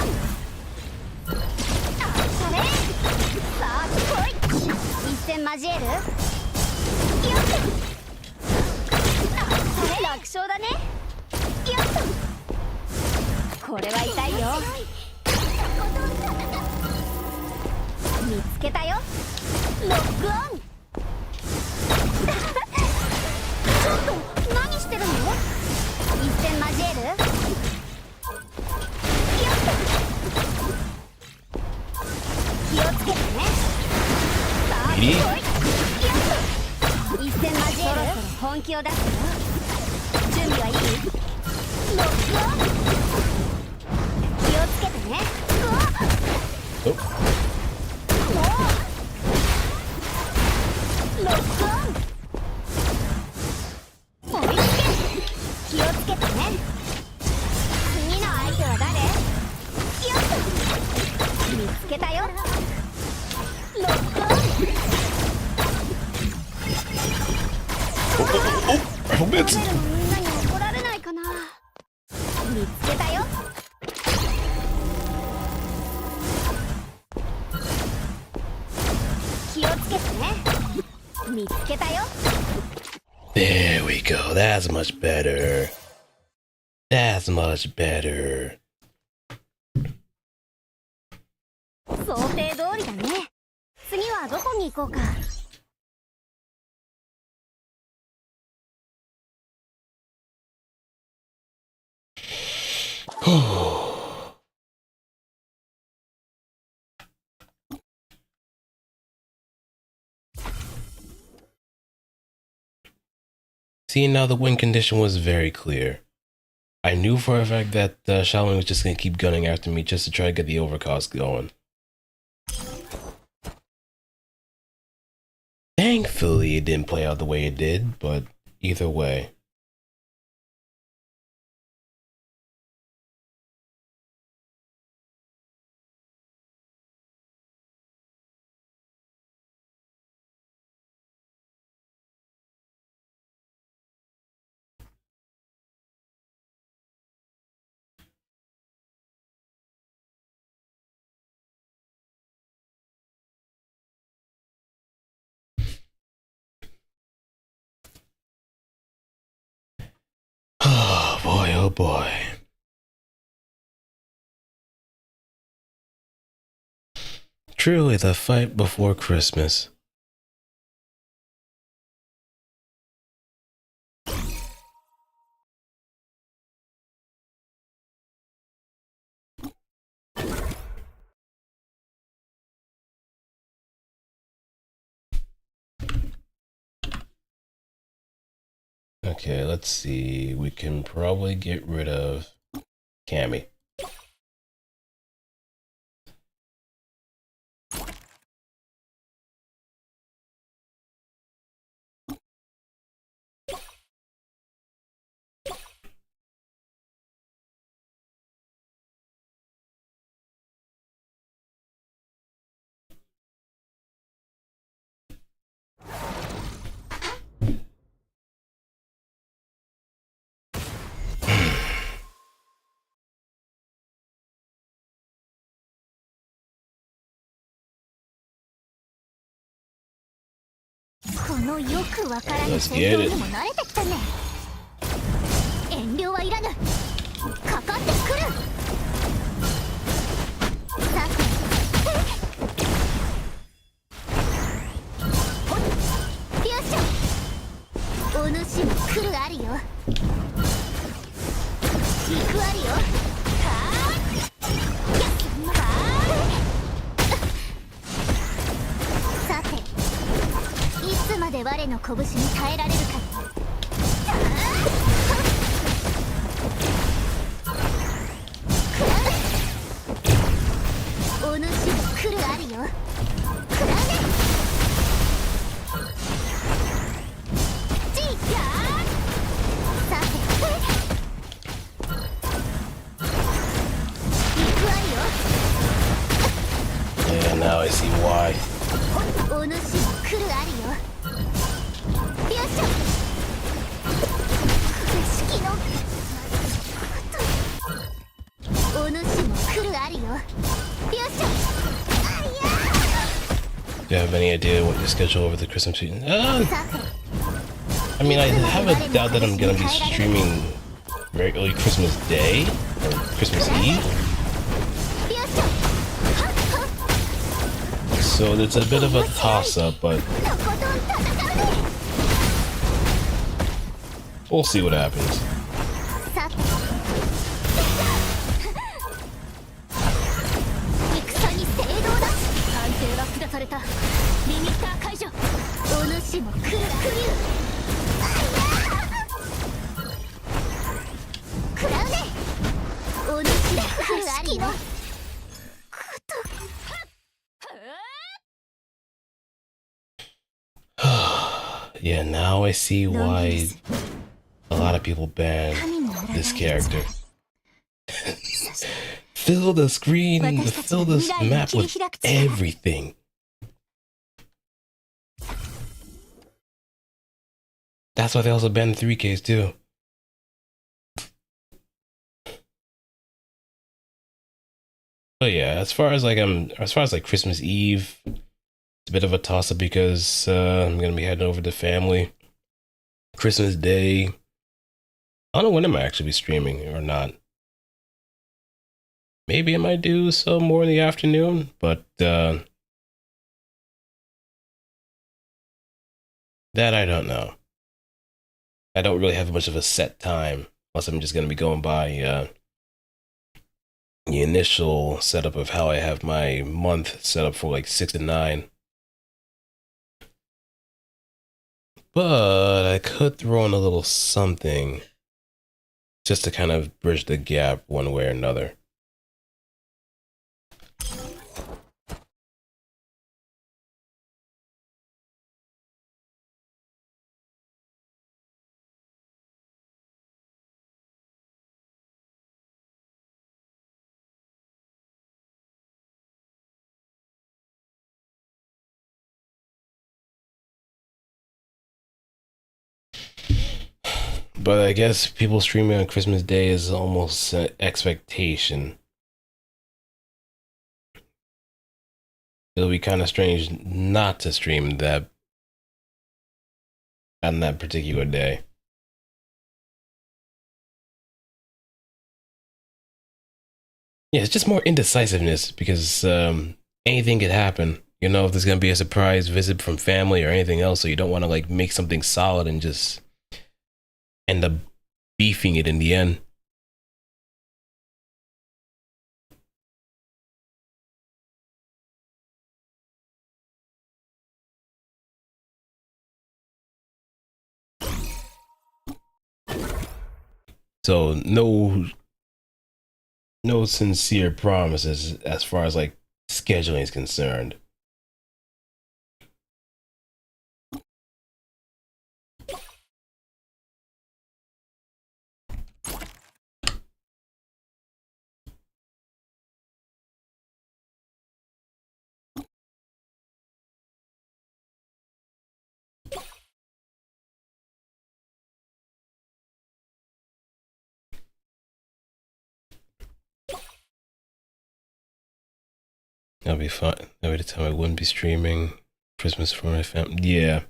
され。さあ来い。一戦交える？よっと。あっされ。楽勝だね。よっと。これは痛いよ。見つけたよ。ロックオン。ちょっと何してるの？一戦交える？よっと。気をつけてね。さあ来い。よっと。一戦交える？そろそろ本気を出すよ。準備はいい？ロックオン。気をつけけてね。Oh. ロックオン。追いつけ。気をつけてね。次の相手は誰？よっと見つけたよ。ロックオン。I hope it's... みんなに怒られないかな。見つけたよ。気をつけてね。見つけたよ。 There we go. That's much better. That's much better. 想定通りだね。次はどこに行こうか。See, now the win condition was very clear. I knew for a fact that Shaolin was just going to keep gunning after me just to try to get the overcost going. Thankfully, it didn't play out the way it did, but either way. Oh boy, oh boy. Truly the fight before Christmas. Okay, let's see. We can probably get rid of Cammy. Let's get it. 遠慮はいらぬ。かかってくる。さて、よっしゃ。お主も来るありよ。行くありよ。はーやっさて、いつまで我の拳に耐えられるか。お主も来るありよ。食らうね。じいやー。さて、行くありよ。 Yeah, now I see why. お主も来るありよ。よっしゃ。式のお主も来るありよ。よっしゃ。あいや。 Do you have any idea what your schedule over the Christmas season? I mean, I have a doubt that I'm gonna be streaming very early Christmas Day or Christmas Eve. So it's a bit of a toss-up, but we'll see what happens. 戦に正道だ。判定が下された。リミッター解除。お主も来るクリュー。食らうね。お主も来るありよ。Yeah, now I see why a lot of people ban this character. Fill the screen, fill this map with everything. That's why they also banned the 3Ks too. But yeah, as far as like Christmas Eve, it's a bit of a toss-up because I'm gonna be heading over to family. Christmas Day, I don't know when I'm actually be streaming or not. Maybe I might do some more in the afternoon, but that I don't know. I don't really have much of a set time, unless I'm just gonna be going by the initial setup of how I have my month set up for like 6 to 9. But I could throw in a little something just to kind of bridge the gap one way or another. But I guess people streaming on Christmas Day is almost an expectation. It'll be kind of strange not to stream that on that particular day. Yeah, it's just more indecisiveness because anything could happen. You know, if there's gonna be a surprise visit from family or anything else, so you don't want to like make something solid and just end up beefing it in the end. So no sincere promises as far as like scheduling is concerned. That'll be fun. That'll be the time I wouldn't be streaming Christmas for my family. Yeah.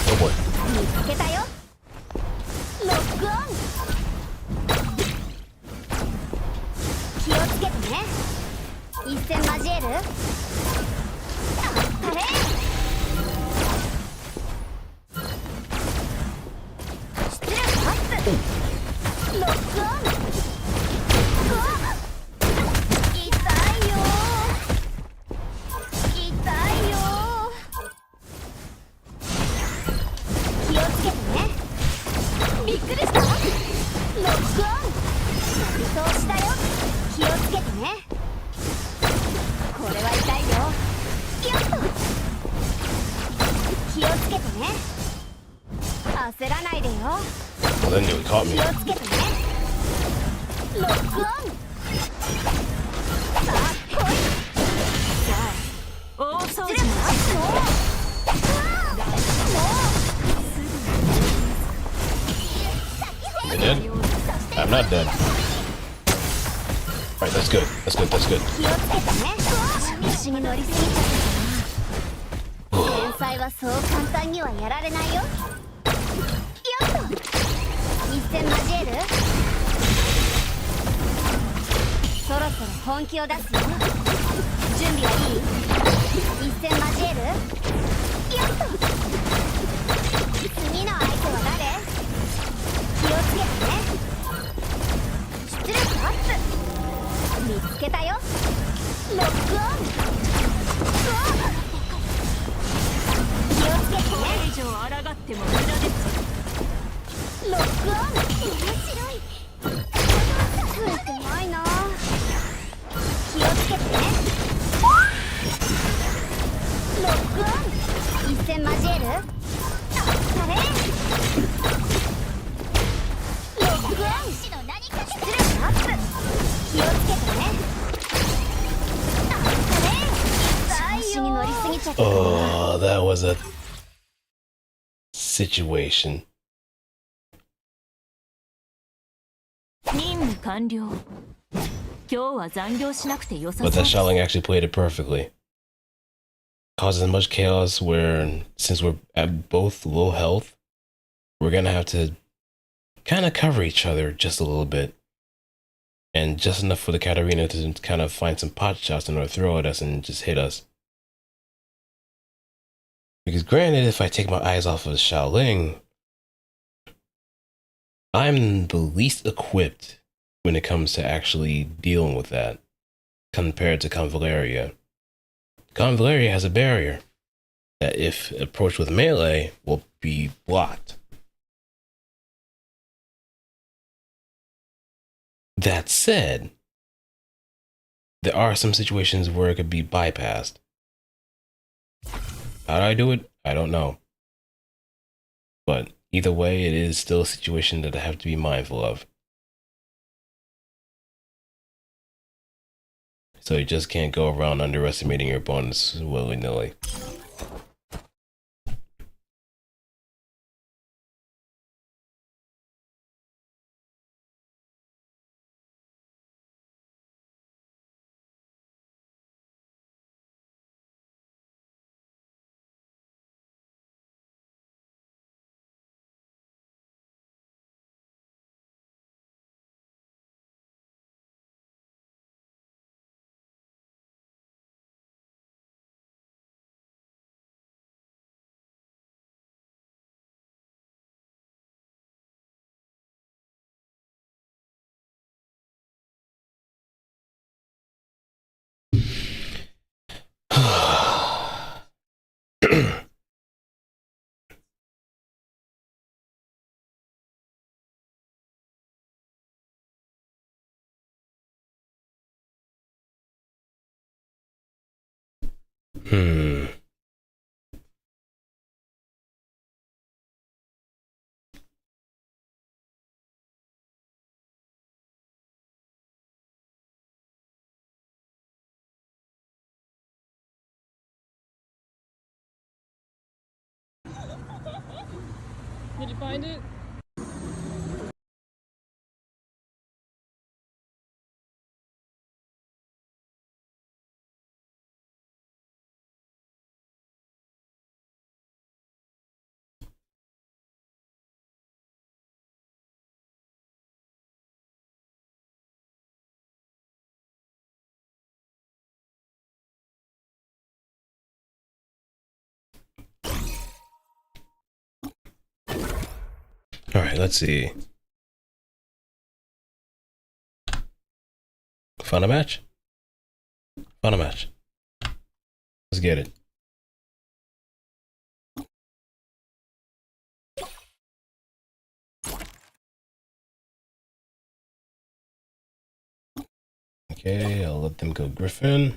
Oh boy. Well, that nearly caught me. You dead? I'm not dead. Alright, that's good. That's good. That's good. そろそろ本気を出すよ。準備はいい？一戦交える？やっと。次の相手は誰？気をつけてね。出力アップ。見つけたよ。ロックオン。うわっ、気をつけてね。これ以上抗っても無駄です。ロックオン。面白い。ついてないな。気をつけてね。ロックオン。一戦交える？あれ？ロックオン。出力アップ。気をつけてね。あれ？調子に乗りすぎちゃった。Oh, that was a situation. 任務完了。今日は残業しなくてよさそう But で that す。 Shaolin actually played it perfectly. Causes much chaos where, since we're at both low health, we're gonna have to kind of cover each other just a little bit. And just enough for the Katarina to kind of find some pot shots in order to throw at us and just hit us. Because granted, if I take my eyes off of Shaolin, I'm the least equipped when it comes to actually dealing with that compared to Convaleria. Convaleria has a barrier that, if approached with melee, will be blocked. That said, there are some situations where it could be bypassed. How do I do it? I don't know. But either way, it is still a situation that I have to be mindful of. So you just can't go around underestimating your opponents willy-nilly. Hmm. Did you find it? All right, let's see. Final match? Final match. Let's get it. Okay, I'll let them go Griffin.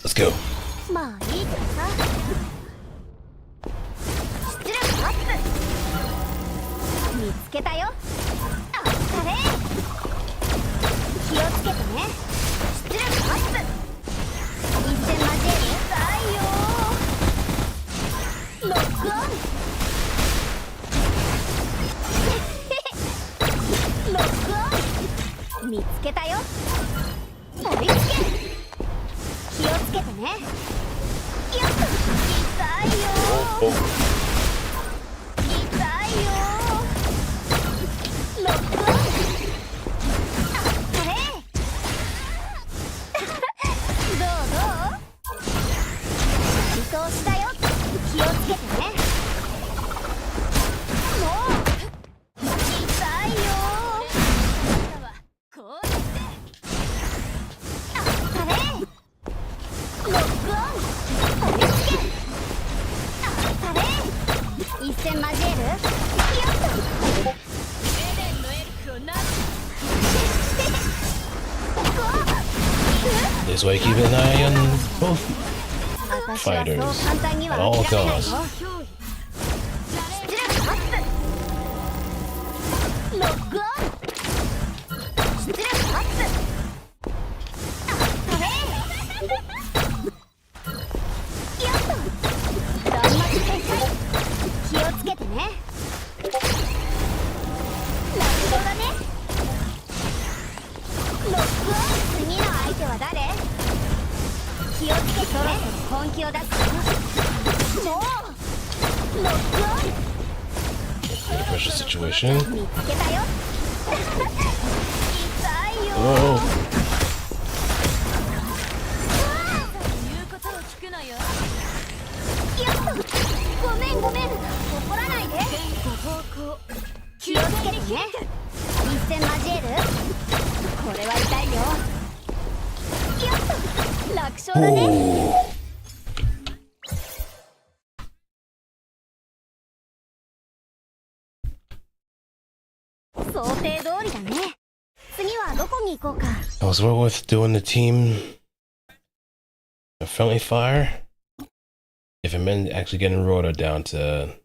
Let's go. まあいいからさ。出力アップ。見つけたよ。あっされ。気をつけてね。出力アップ。一戦交える？ないよ。ロックオン。見つけたよ。追いつけ。気をつけてね。よっと痛いよ痛いよ。ロックオン。あっこれどう見通しだよ。気をつけてね。もう痛いよ。こうやってあっこれロックオン。追いつけ。あっこれ一戦交える。よっとエレンのエルフをなく This way, keep an eye on both 私はそう簡単には at all 諦めないよ。 costs. 出力アップ。ロックオン。出力アップ。あっこれよっと断末展開。気をつけてね。楽勝だね。ロックオン。次の相手は誰？気をつけてね。本気を出すよ。もうロックオン。 Pressure situation. 見つけたよ。痛いよ。Oh, 言うことを聞くのよ。よっとごめん怒らないで。気をつけてね。一戦交える。これは痛いよ。よっと楽勝だね。 想定通りだね。次はどこに行こうか。 I was well with doing the team a friendly fire. If it meant actually getting Rhoda down to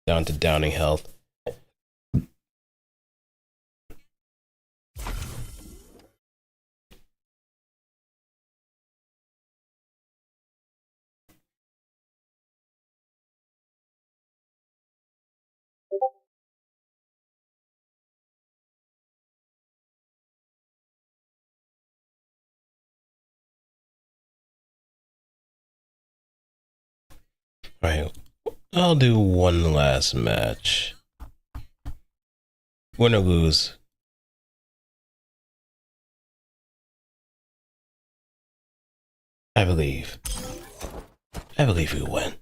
downing health. Right, I'll do one last match. Win or lose. I believe we win.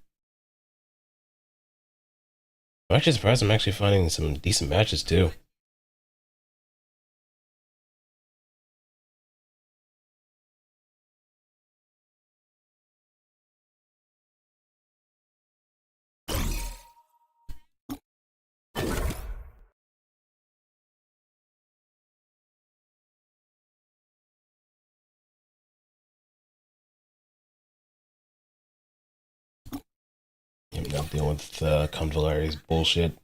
I'm actually surprised I'm actually finding some decent matches too. I'm not dealing with Convalari's bullshit.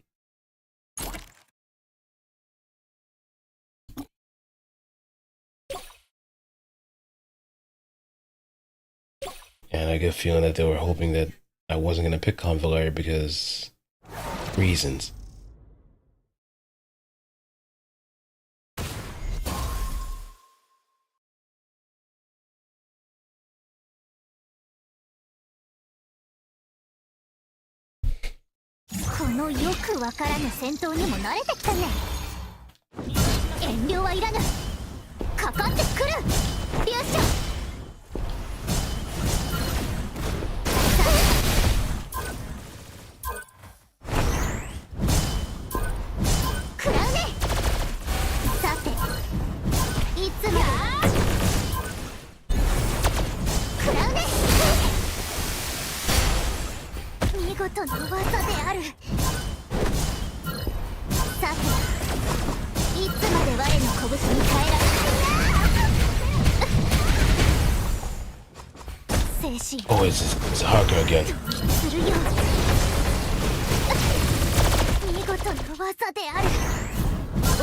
And I get a feeling that they were hoping that I wasn't going to pick Convalari because reasons. No, よくわからぬ戦闘にも慣れてきたね。遠慮はいらぬ。かかってくる。よっしゃ。食らうね。さて、いつも食らうね。見事な技である。さて、いつまで我の拳に耐えられる。精神 Oh, it's Haku again. するよ。見事な技である。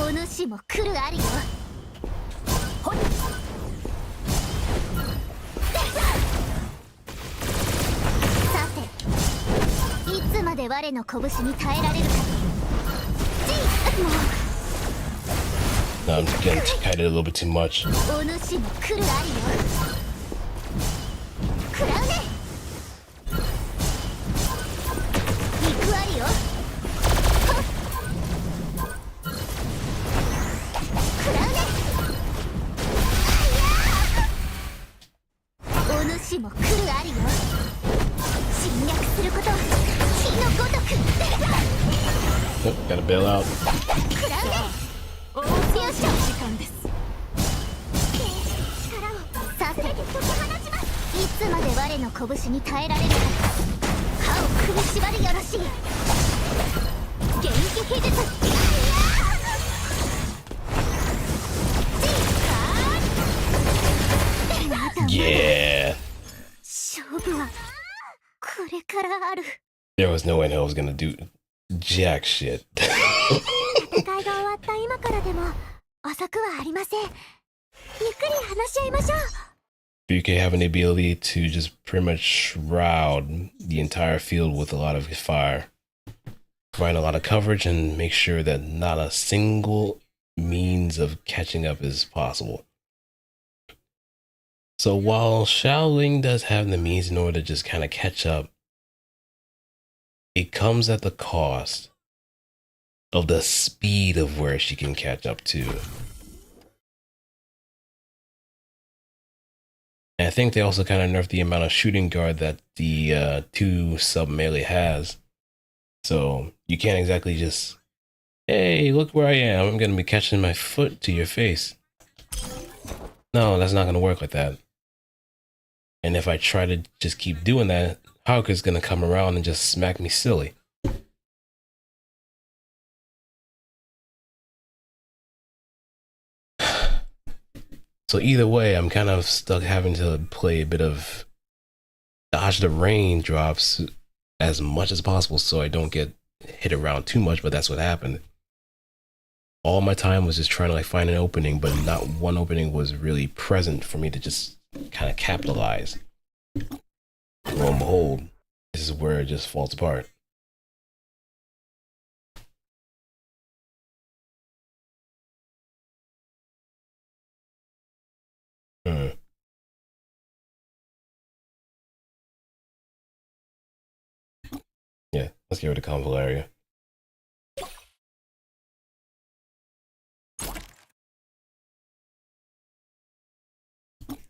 お主も来るありよ。ほい。さて、いつまで我の拳に耐えられるか。もう No, I'm getting kited a little bit too much. お主も来るありよ食らうね行くありよほっ食らうねお主も来るありよ侵略すること火のごとく Oh, gotta bail out. 食らうね大掃除の時間です。力をさせて解き放ちますいつまで我の拳に耐えられるか歯を食いしばるよろしい元気秘術Yeah. 勝負はこれからある There was no way I was gonna do jack shit. 戦いが終わった今からでも遅くはありませんゆっくり話し合いましょう BK having the ability to just pretty much shroud the entire field with a lot of fire, provide a lot of coverage, and make sure that not a single means of catching up is possible. So while Shaoling does have the means in order to just kind of catch up, it comes at the cost of the speed of where she can catch up to. And I think they also kind of nerfed the amount of shooting guard that the 2 sub melee has. So you can't exactly just, hey, look where I am. I'm going to be catching my foot to your face. No, that's not going to work like that. And if I try to just keep doing that, Hauker's going to come around and just smack me silly. So either way, I'm kind of stuck having to play a bit of dodge the raindrops as much as possible so I don't get hit around too much, but that's what happened. All my time was just trying to like find an opening, but not one opening was really present for me to just kind of capitalize. Lo and behold, this is where it just falls apart. Yeah, let's get rid of Convalaria.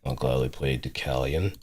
I'll gladly play Deucalion.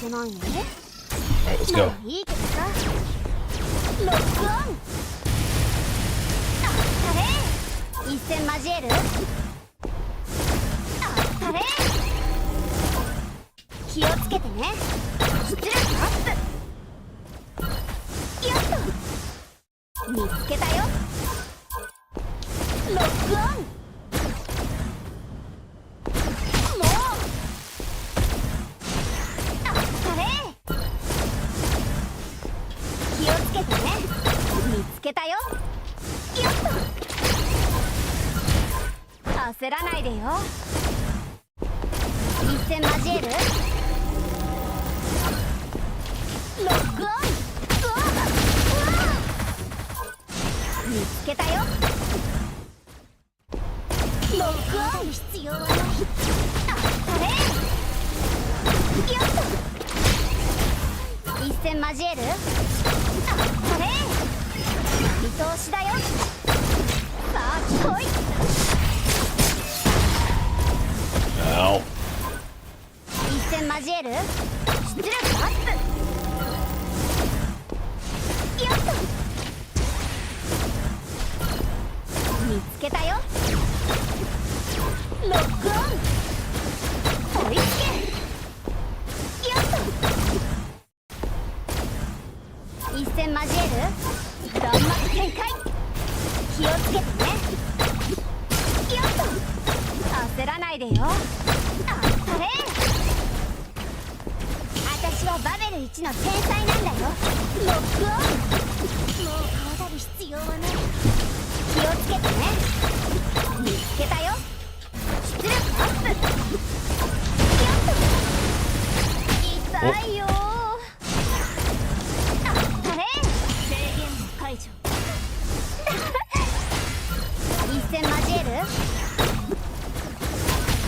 Alright, let's go. いいけどさロックオンあったれ一戦交えるあったれ気をつけてね出力アップよっと見つけたよロックオンもうあったれ気をつけてね見つけたよよっと焦らないでよ一戦交えるロックオンゴー見つけたよロックオン必要はないあったれよっと戦交える。あ、これ見通しだよ。さあ来い。 Ow. 一戦交える。出力アップ。よっと見つけたよ。ロックオン。追いつけ。よっと一戦交える。弾幕展開。気をつけてね。よっと焦らないでよ。あっぱれ。私はバベル1の天才なんだよ。ロックオン。もう怖がる必要はない。気をつけてね。見つけたよ。出力アップ。よっと痛いよ。あっぱれ。制限解除。一戦交える。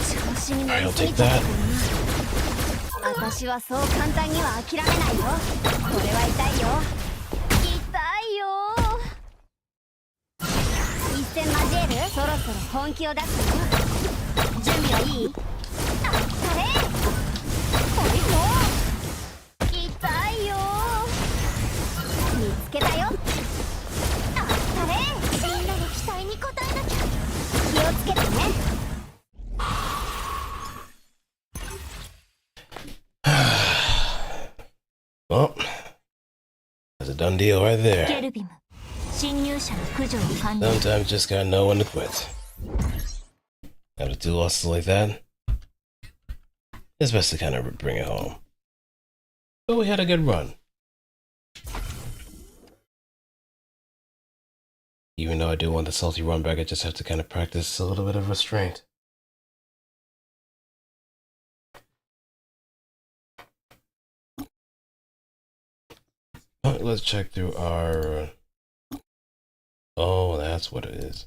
調子に乗り I'll すぎ take ちゃった that. かな。私はそう簡単には諦めないよ。これは痛いよ。痛いよ。一戦交える。そろそろ本気を出すよ。準備はいい？あっぱれ。ほいほー。痛いよ。見つけたよ。あっぱれ。みんなの期待に応えなきゃ。気をつけてね。Well, that's a done deal right ケ there. ルビム侵入者の駆除を完了。 Sometimes you just gotta know when to quit. After 2 losses like that, it's best to kind of bring it home. But we had a good run. Even though I do want the salty run back, I just have to kind of practice a little bit of restraint. Let's check through our... Oh, that's what it is.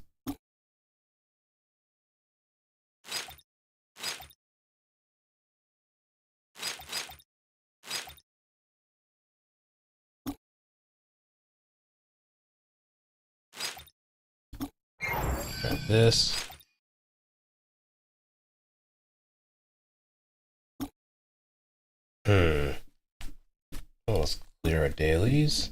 Grab this. Well, let's clear our dailies.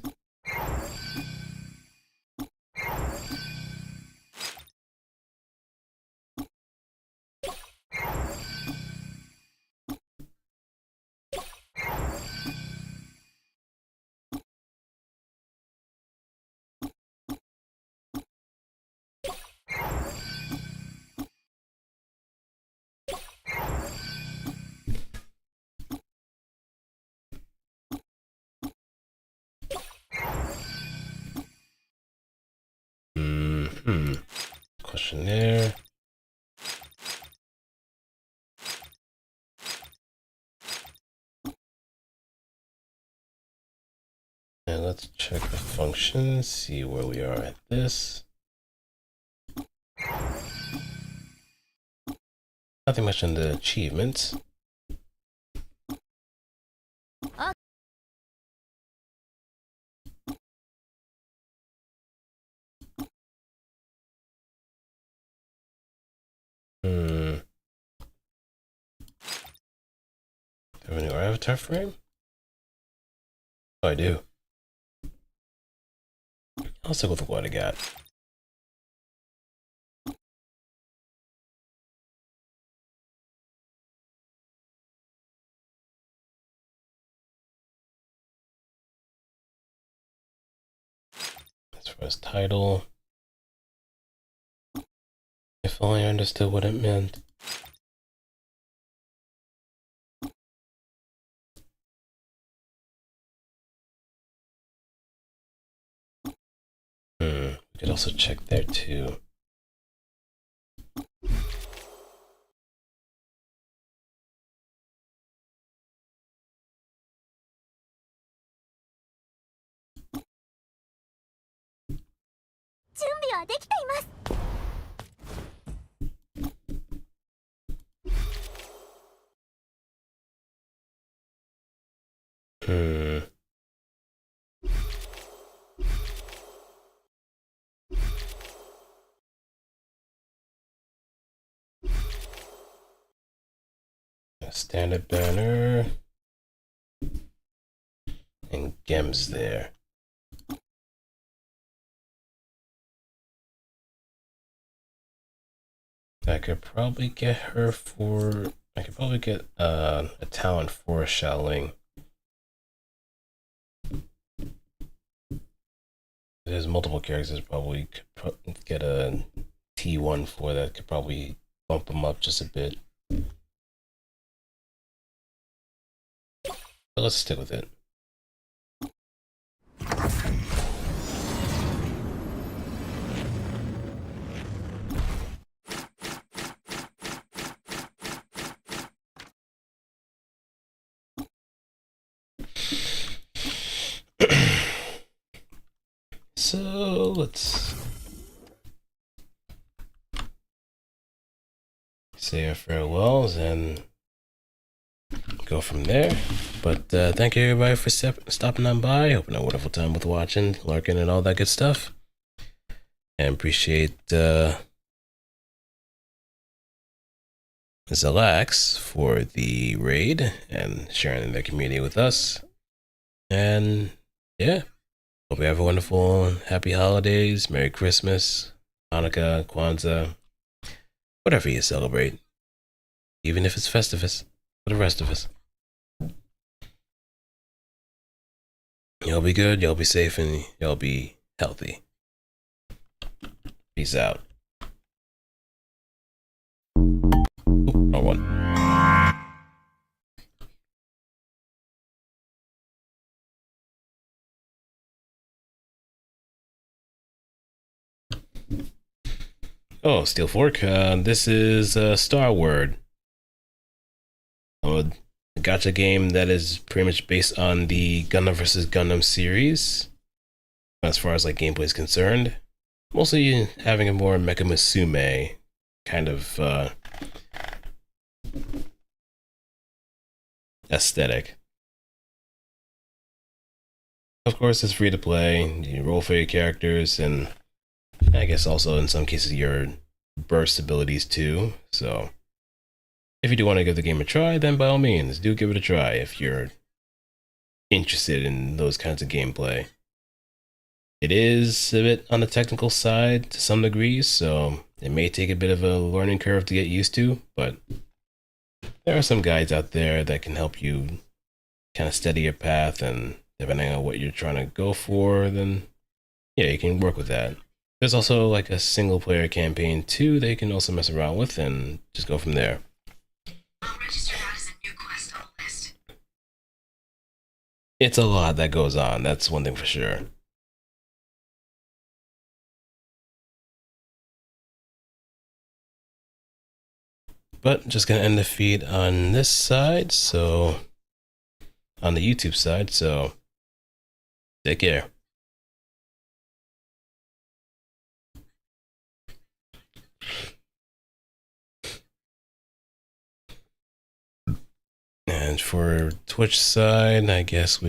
Questionnaire. And let's check the functions, see where we are at this. Nothing much in the achievements. Do I have a new avatar frame? Oh, I do. I'll stick with what I got. As far as title, if only I understood what it meant. We could also check there too. Standard banner. And Gem's there. I could probably get her for... I could probably get a talent for Xiaoling. There's multiple characters probably could get a T1 for that. Could probably bump them up just a bit. But let's stick with it. So let's say our farewells and go from there. But thank you everybody for stopping on by. Hoping a wonderful time with watching, lurking, and all that good stuff. And appreciate Zalax for the raid and sharing their community with us. And yeah, hope you have a wonderful and happy holidays. Merry Christmas, Hanukkah, Kwanzaa, whatever you celebrate. Even if it's Festivus for the rest of us. Y'all be good, y'all be safe, and y'all be healthy. Peace out. Wrong one. Oh, Steel Fork. This is Starward. A gacha game that is pretty much based on the Gundam vs. Gundam series, as far as like gameplay is concerned. Mostly having a more Mecha Musume kind of aesthetic. Of course, it's free to play. You roll for your characters, and I guess also in some cases your burst abilities too. So if you do want to give the game a try, then by all means, do give it a try if you're interested in those kinds of gameplay. It is a bit on the technical side to some degree, so it may take a bit of a learning curve to get used to, but there are some guides out there that can help you kind of steady your path, and depending on what you're trying to go for, then yeah, you can work with that. There's also like a single player campaign too that you can also mess around with and just go from there. I'll register that as a new quest on the list. It's a lot that goes on, that's one thing for sure. But just gonna end the feed on this side, so on the YouTube side, so take care. And for Twitch side, I guess we